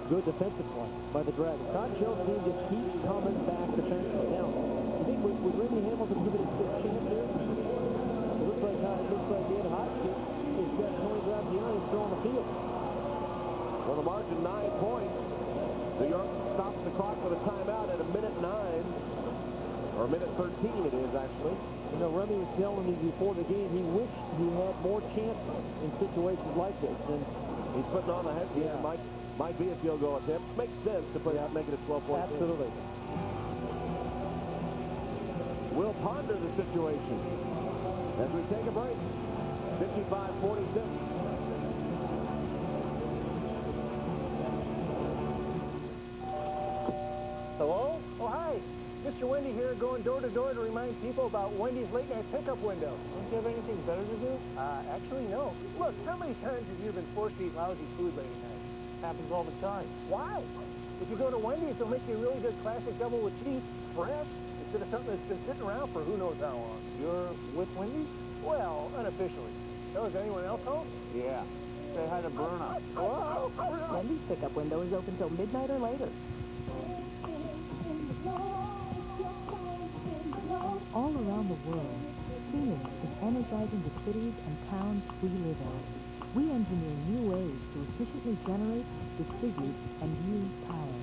Good defensive play by the Dragons. Todd Shell's team just keeps coming back defensively. Now, you think would Randy Hamilton give it a chance here? It looks like Ed Hodgkiss has got Tony Graziani still on the field. Well, the margin 9 points. New York stops the clock with a timeout at 1:09. Or 1:13 it is, actually. You know, Remy was telling me before the game he wished he had more chances in situations like this. And he's putting on the head game. Yeah. Might be a field goal attempt. Makes sense to make it a 12-point game. Absolutely. We'll ponder the situation as we take a break. 55-46. Hello? Oh, hi. Mr. Wendy here, going door to door to remind people about Wendy's late night pickup window. Don't you have anything better to do? Actually, no. Look, how many times have you been forced to eat lousy food late at night? Happens all the time. Why? If you go to Wendy's, they'll make you a really good classic double with cheese, fresh, instead of something that's been sitting around for who knows how long. You're with Wendy's? Well, unofficially. So is anyone else home? Yeah. Say hi to Bruna. Hello? Wendy's pickup window is open till midnight or later. All around the world, Phoenix is energizing the cities and towns we live in. We engineer new ways to efficiently generate, distribute, and use power.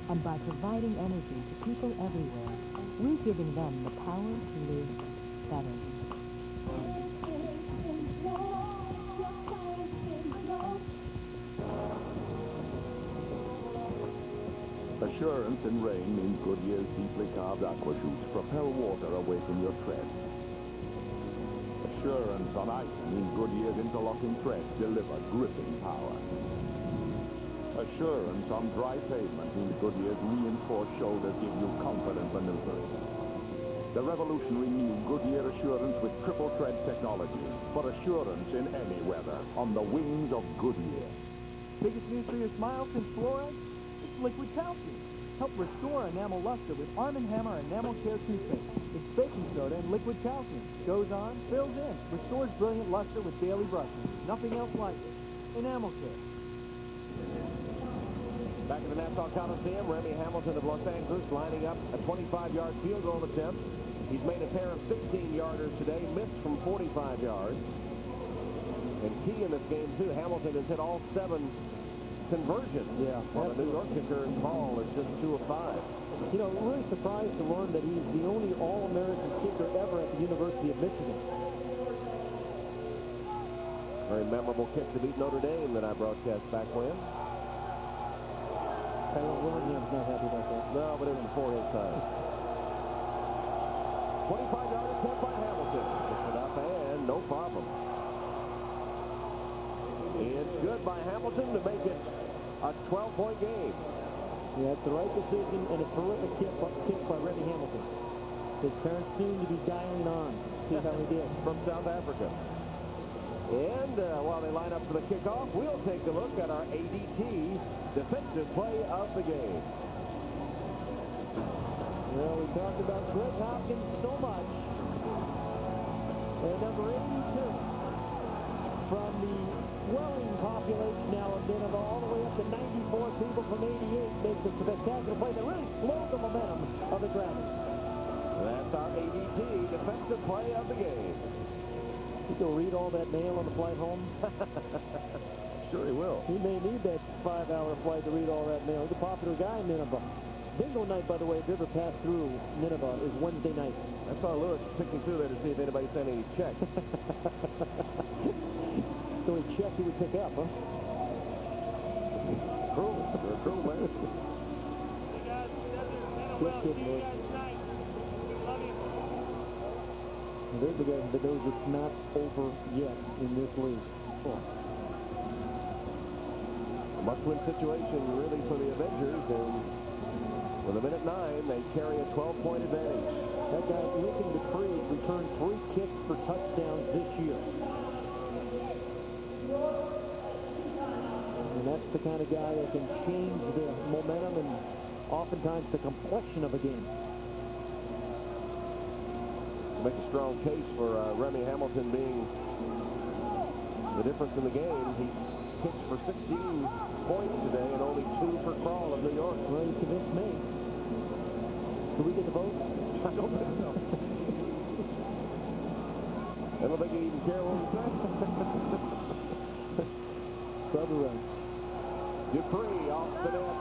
And by providing energy to people everywhere, we're giving them the power to live better. Assurance in rain means Goodyear's deeply carved aqua chutes propel water away from your tread. Assurance on ice means Goodyear's interlocking threads deliver gripping power. Assurance on dry pavement means Goodyear's reinforced shoulders give you confident maneuvering. The revolutionary new Goodyear Assurance with triple tread technology for assurance in any weather on the wings of Goodyear. Biggest news for your smile since fluoride? It's liquid calcium. Help restore enamel luster with Arm & Hammer Enamel Care toothpaste. It's baking soda and liquid calcium. Goes on, fills in, restores brilliant luster with daily brushing. Nothing else like it. Enamel Care. Back at the Nassau Coliseum, Remy Hamilton of Los Angeles lining up a 25-yard field goal attempt. He's made a pair of 16-yarders today, missed from 45 yards. And key in this game, too, Hamilton has hit all 7 conversions. Yeah. While the New York kicker Hall is just 2 of 5. You know, really surprised to learn that he's the only All-American kicker ever at the University of Michigan. Very memorable kick to beat Notre Dame that I broadcast back when. Willingham's not happy about that. No, but it was before his time. 25-yard attempt by Hamilton. Picks it up and no problem. It's good by Hamilton to make it a 12-point game. Yeah, it's the right decision and a terrific kick by Remy Hamilton. His parents soon to be dialing on. See how he did. From South Africa. And while they line up for the kickoff, we'll take a look at our ADT defensive play of the game. Well, we talked about Greg Hopkins so much. And number 82 from the swelling population now of Nineveh, all the way up to 94 people from 88, makes a spectacular play that really slowed the momentum of the Dragons. That's our ADT defensive play of the game. Think he'll read all that mail on the flight home? Sure he will. He may need that 5-hour flight to read all that mail. He's a popular guy in Nineveh. Bingo night, by the way, if you ever pass through Nineveh, is Wednesday night. I saw Lewis picking through there to see if anybody sent any checks. So he checked he would pick up, huh? Cruel. You're a cruel man. Just kidding, Lewis. There's a guy that knows it's not over yet in this league. Oh. A must-win situation, really, for the Avengers, and with a minute 9, they carry a 12-point advantage. That guy, Lincoln Dupree, returned 3 kicks for touchdowns this year. And that's the kind of guy that can change the momentum and oftentimes the complexion of a game. Make a strong case for Remy Hamilton being the difference in the game. He pitched for 16 points today and only 2 for Crawl of New York. Well, you convinced me. Do we get the vote? I don't think so. I don't think he even care what we say. Probably right. Dupree off the net.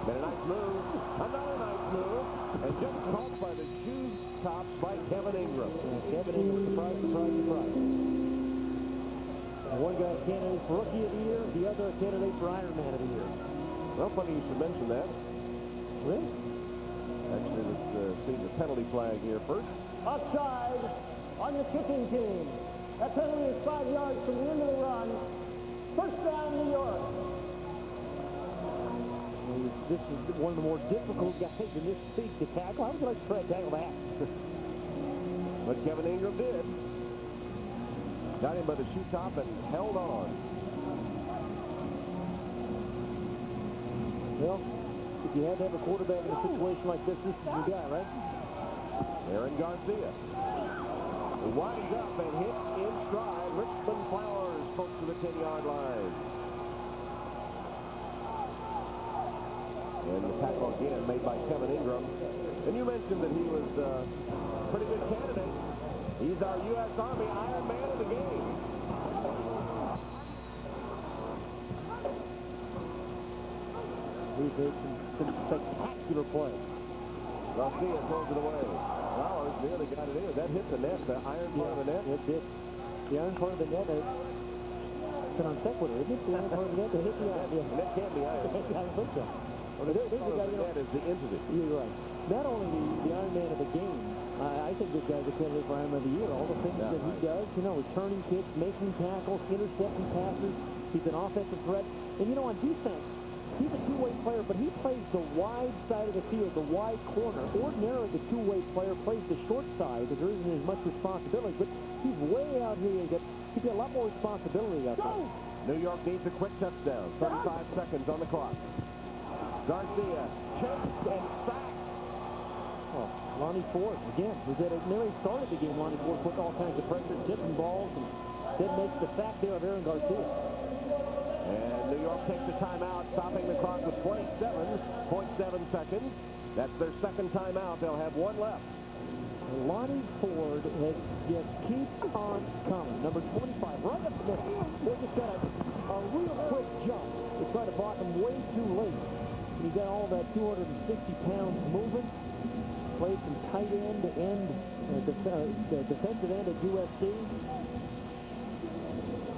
Been a nice move. Another nice move. And just caught by the shoe tops by Kevin Ingram. Kevin Ingram, surprise, surprise, surprise. One guy a candidate for Rookie of the Year, the other a candidate for Iron Man of the Year. Well, funny you should mention that. Really? Actually, let's see the penalty flag here first. Offside on the kicking team. That penalty is 5 yards from the end of the run. First down, New York. This is one of the more difficult guys in this league to tackle. How would you like to try to tackle that? But Kevin Ingram did. Got him by the shoe top and held on. Well, if you had to have a quarterback in a situation like this is your guy, right? Aaron Garcia. He winds up and hits in stride. Richmond Flowers pokes to the 10-yard line. And the tackle again made by Kevin Ingram. And you mentioned that he was a pretty good candidate. He's our U.S. Army Iron Man of the game. He's made some spectacular plays. Garcia throws it away. Flowers nearly got it in. That hit the net, the iron part of the net. It did. The iron part of the net is an on sequitur, isn't it? The iron part of the net that hit the iron. Yeah. That can't be iron. I don't think so. Well, the net is the entity. You're right. Not only the Iron Man of the game, I think this guy's a candidate for Iron Man of the Year. All the things that he does, you know, returning kicks, making tackles, intercepting passes. He's an offensive threat. And, you know, on defense, he's a two-way player, but he plays the wide side of the field, the wide corner. Ordinarily, the two-way player plays the short side, but there isn't as much responsibility. But he's way out here. He's got a lot more responsibility out there. New York needs a quick touchdown. 35 seconds on the clock. Garcia chased and sacked. Oh, Lonnie Ford, again, was at a nearly started the game. Lonnie Ford put all kinds of pressure, tipping balls, and then makes the sack there of Aaron Garcia. And New York takes a timeout, stopping the clock with 27.7 seconds. That's their second timeout. They'll have one left. Lonnie Ford has just keeps on coming. Number 25, right up the middle. They just got a real quick jump to try to block him way too late. And he got all that 260 pounds moving. Played some tight end to end, defensive end at USC.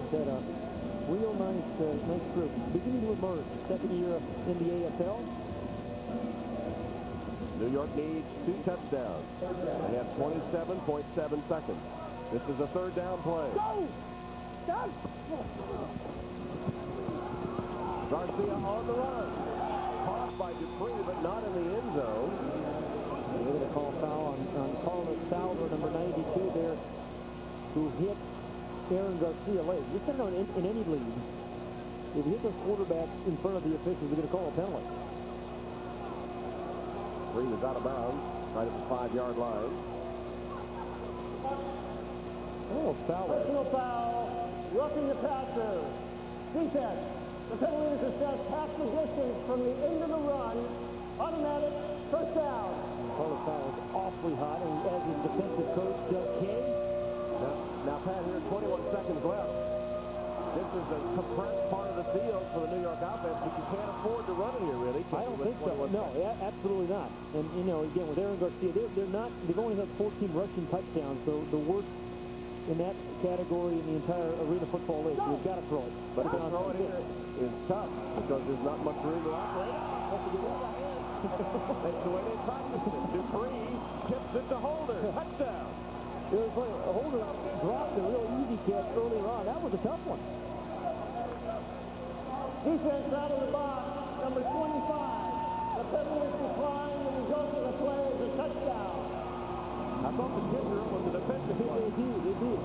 Got a real nice group. Beginning to emerge, second year in the AFL. New York needs 2 touchdowns. They have 27.7 seconds. This is a third down play. Go! Garcia on the run. Caught by Dupree, but not in the end zone. They're going to call foul on Carlos Salver, number 92 there, who hit Aaron Garcia late. You're sitting on in any league. If you hit those quarterbacks in front of the officials, they're going to call a penalty. Dupree was out of bounds, right at the 5-yard line. Oh, Salver. Personal foul, roughing the passer. Defense. The penalty is assessed half the distance from the end of the run. Automatic first down. Carlos Salver is awfully hot, and as his defensive coach, Doug Kay. Now, Pat, here 21 seconds left. This is a compressed part of the field for the New York offense, but you can't afford to run Garcia, they've only had 14 rushing touchdowns, so the worst in that category in the entire Arena Football League. You've got to throw it. But to throw it here is tough because there's not much room to operate. That's the way they practice it. Dupree tips it to Holder. Touchdown. It was like Holder dropped a real easy catch earlier on. That was a tough one. Defense out of the box, number 25. The penalty is declined. The result of the play is a touchdown. I thought the kicker was a defensive play. They did.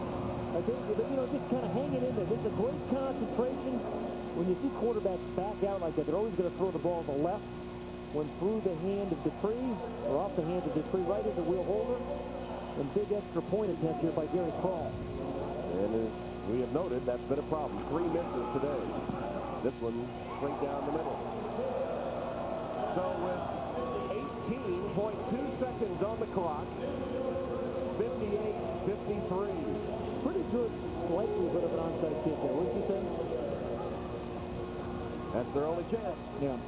I think, just kind of hanging in there. This is a great concentration. When you see quarterbacks back out like that, they're always going to throw the ball to the left. When through the hand of Dupree, or off the hand of Dupree, right into Will Holder. And big extra point attempt here by Gary Kroll. And as we have noted, that's been a problem. 3 misses today. This one straight down the middle. So with 18.2 seconds on the clock, 58-53. Pretty good likelihood of an onside kick there, wouldn't you say? That's their only chance. Yeah.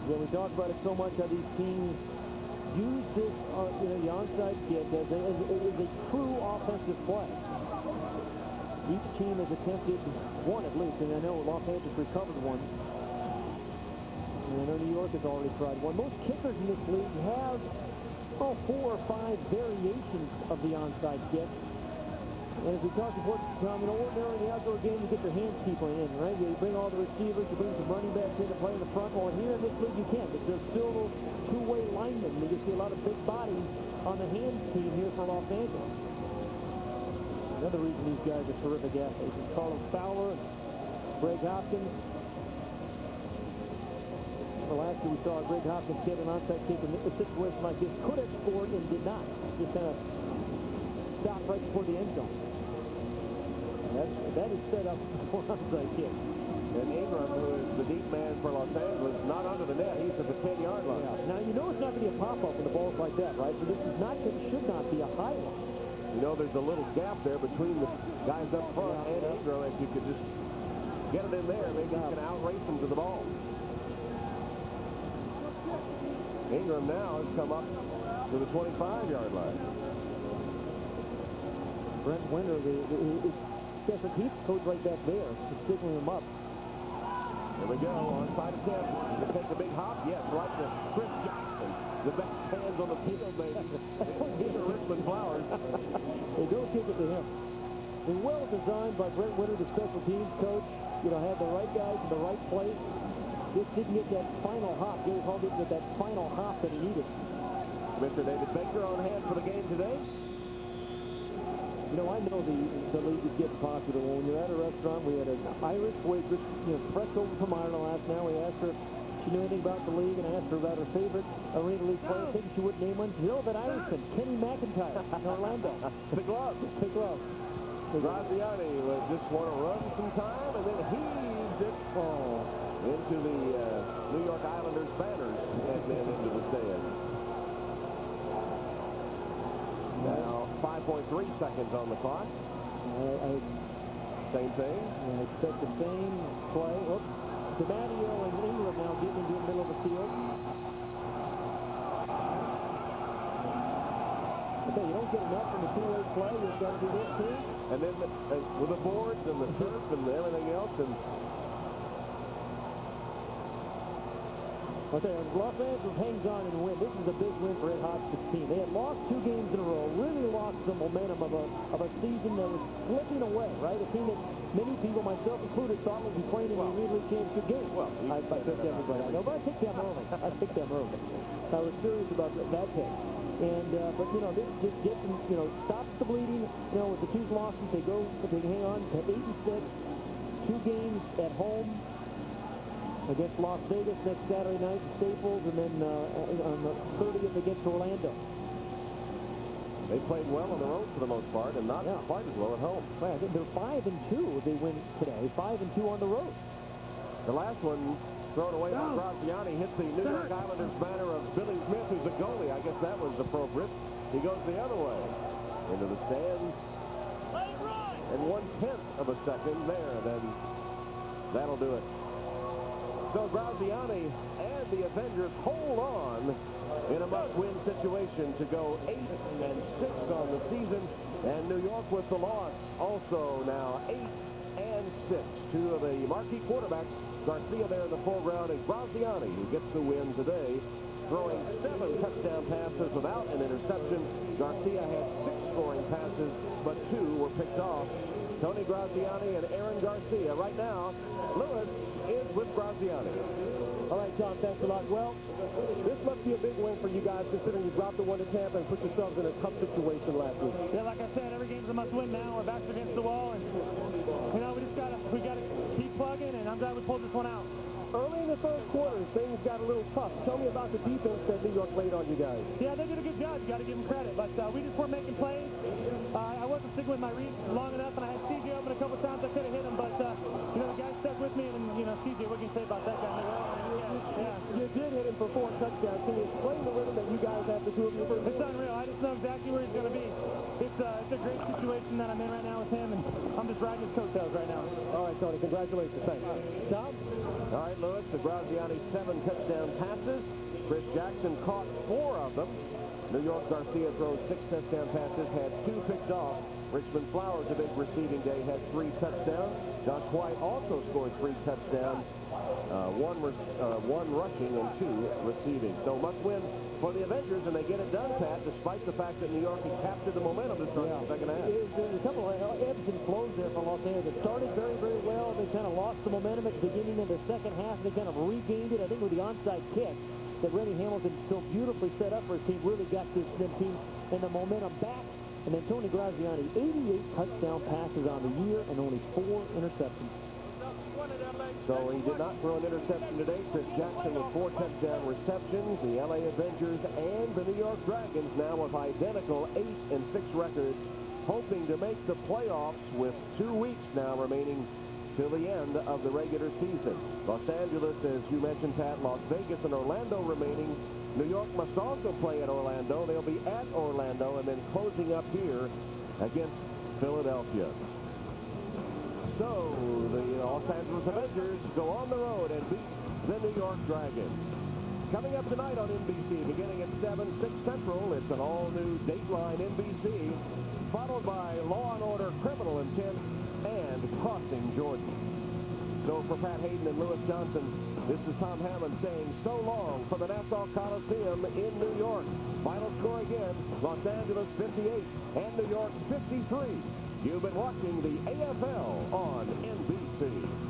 Yeah, we talk about it so much how these teams use this, the onside kick as a true offensive play. Each team has attempted one at least, and I know Los Angeles recovered one. And I know New York has already tried one. Most kickers in this league have 4 or 5 variations of the onside kick. And as we talked before, Tom, ordinarily in the outdoor game, you get your hands keeper in, right? You bring all the receivers, you bring some running backs in to play in the front. Well, here in this league, you can't. But there's still those two-way linemen. You can see a lot of big bodies on the hands team here for Los Angeles. Another reason these guys are terrific athletes is Carlos Fowler and Greg Hopkins. Well, last year we saw Greg Hopkins get an onside kick in a situation like this. Could have scored and did not. Just kind of stopped right before the end zone. That is set up for onside kick. And Ingram, who is the deep man for Los Angeles, not under the net. He's at the 10-yard line. Yeah. Now, you know it's not going to be a pop-up when the ball's like that, right? So this should not be a highlight. You know, there's a little gap there between the guys up front and Ingram. If you could just get it in there, maybe you can outrace them to the ball. Ingram now has come up to the 25-yard line. Brent Winter, the special teams coach right back there, is sticking him up. Here we go, onside attempt. To take a big hop, yes, right to Chris Johnson. The best hands on the field, baby. Peter Richmond Flowers. They don't kick it to him. And well designed by Brent Winter, the special teams coach. Had the right guys in the right place. Just didn't get that final hop. Gary Hall didn't get that final hop that he needed. Mr. David Baker on hand for the game today. I know the league is getting popular. When you're at a restaurant, we had an Irish waitress, fresh over from Ireland last night. We asked her if she knew anything about the league and asked her about her favorite Arena League player. I think she wouldn't name one. That Irishman, Kenny McIntyre in Orlando. The glove. The glove. Graziani would just want to run some time and then heaves it into the New York Islanders banners and then into the stands. Now 5.3 seconds on the clock. Same thing. I expect the same play. Oops. DiMatteo and Ingram now getting into the middle of the field. Okay, you don't get enough from the two-way play. You've got to do this too. And then with the boards and the turf and everything else. And I'll tell you, Los Angeles hangs on and wins. This is a big win for Ed Hopkins' team. They had lost 2 games in a row, really lost the momentum of a season that was slipping away, right? A team that many people, myself included, thought would be playing in the Arena League championship game. Well, I picked everybody. I know, but I picked them early. I was serious about that pick. And, but, this just gets them, stops the bleeding. With the 2 losses, they hang on to 8-6. 2 games at home against Las Vegas next Saturday night, Staples, and then on the 30th against Orlando. They played well on the road for the most part, and not quite as well at home. Well, I think they're 5-2. They win today, 5-2 on the road. The last one thrown away by Graziani hit the New York Islanders banner of Billy Smith, who's a goalie. I guess that was appropriate. He goes the other way into the stands. And 1/10 of a second there, then that'll do it. So Graziani and the Avengers hold on in a must-win situation to go 8-6 on the season. And New York with the loss, also now 8-6. Two of the marquee quarterbacks, Garcia there in the foreground, and Graziani, who gets the win today, throwing 7 touchdown passes without an interception. Garcia had 6 scoring passes, but 2 were picked off. Tony Graziani and Aaron Garcia. Right now, Lewis is with Graziani. All right, John, thanks a lot. Well, this must be a big win for you guys, considering you dropped the one to Tampa and put yourselves in a tough situation last week. Yeah, like I said, every game's a must-win now. We're back against the wall, and you know we gotta keep plugging. And I'm glad we pulled this one out. Early in the third quarter, things got a little tough. Tell me about the defense that New York laid on you guys. Yeah, they did a good job. You got to give them credit. But we just weren't making plays. I wasn't sticking with my reads long enough, and I had CJ open a couple times. I could have hit him, but you know, the guy stuck with me. And you know, CJ, what can you say about that guy? You did hit him for 4 touchdowns. Can you explain the rhythm that you guys have, the two of you? It's unreal. I just know exactly where he's going to be. It's a great situation that I'm in right now with him, and I'm just riding his coattails right now. All right, Tony. Congratulations. Thanks. Tom? All right, Lewis, to Graziani, 7 touchdown passes. Chris Jackson caught 4 of them. New York Garcia throws 6 touchdown passes, had 2 picked off. Richmond Flowers, a big receiving day, had 3 touchdowns. Josh White also scored 3 touchdowns, 1 rushing and 2 receiving. So must win for the Avengers, and they get it done, Pat, despite the fact that New York had captured the momentum to start the second half. There's a couple of ebbs and flows there for Los Angeles. It started very, very well. They kind of lost the momentum at the beginning of the second half. They kind of regained it, I think, with the onside kick that Rennie Hamilton so beautifully set up for his team, really got this team and the momentum back. And then Tony Graziani, 88 touchdown passes on the year and only 4 interceptions. So he did not throw an interception today. Chris Jackson with 4 touchdown receptions. The LA Avengers and the New York Dragons now with identical 8-6 records, hoping to make the playoffs with 2 weeks now remaining till the end of the regular season. Los Angeles, as you mentioned, Pat, Las Vegas and Orlando remaining. New York must also play at Orlando. They'll be at Orlando and then closing up here against Philadelphia. So the Los Angeles Avengers go on the road and beat the New York Dragons. Coming up tonight on NBC, beginning at 7, 6 Central, it's an all-new Dateline NBC, followed by Law & Order Criminal Intent and Crossing Jordan. So for Pat Haden and Lewis Johnson, this is Tom Hammond saying so long from the Nassau Coliseum in New York. Final score again, Los Angeles 58 and New York 53. You've been watching the AFL on NBC.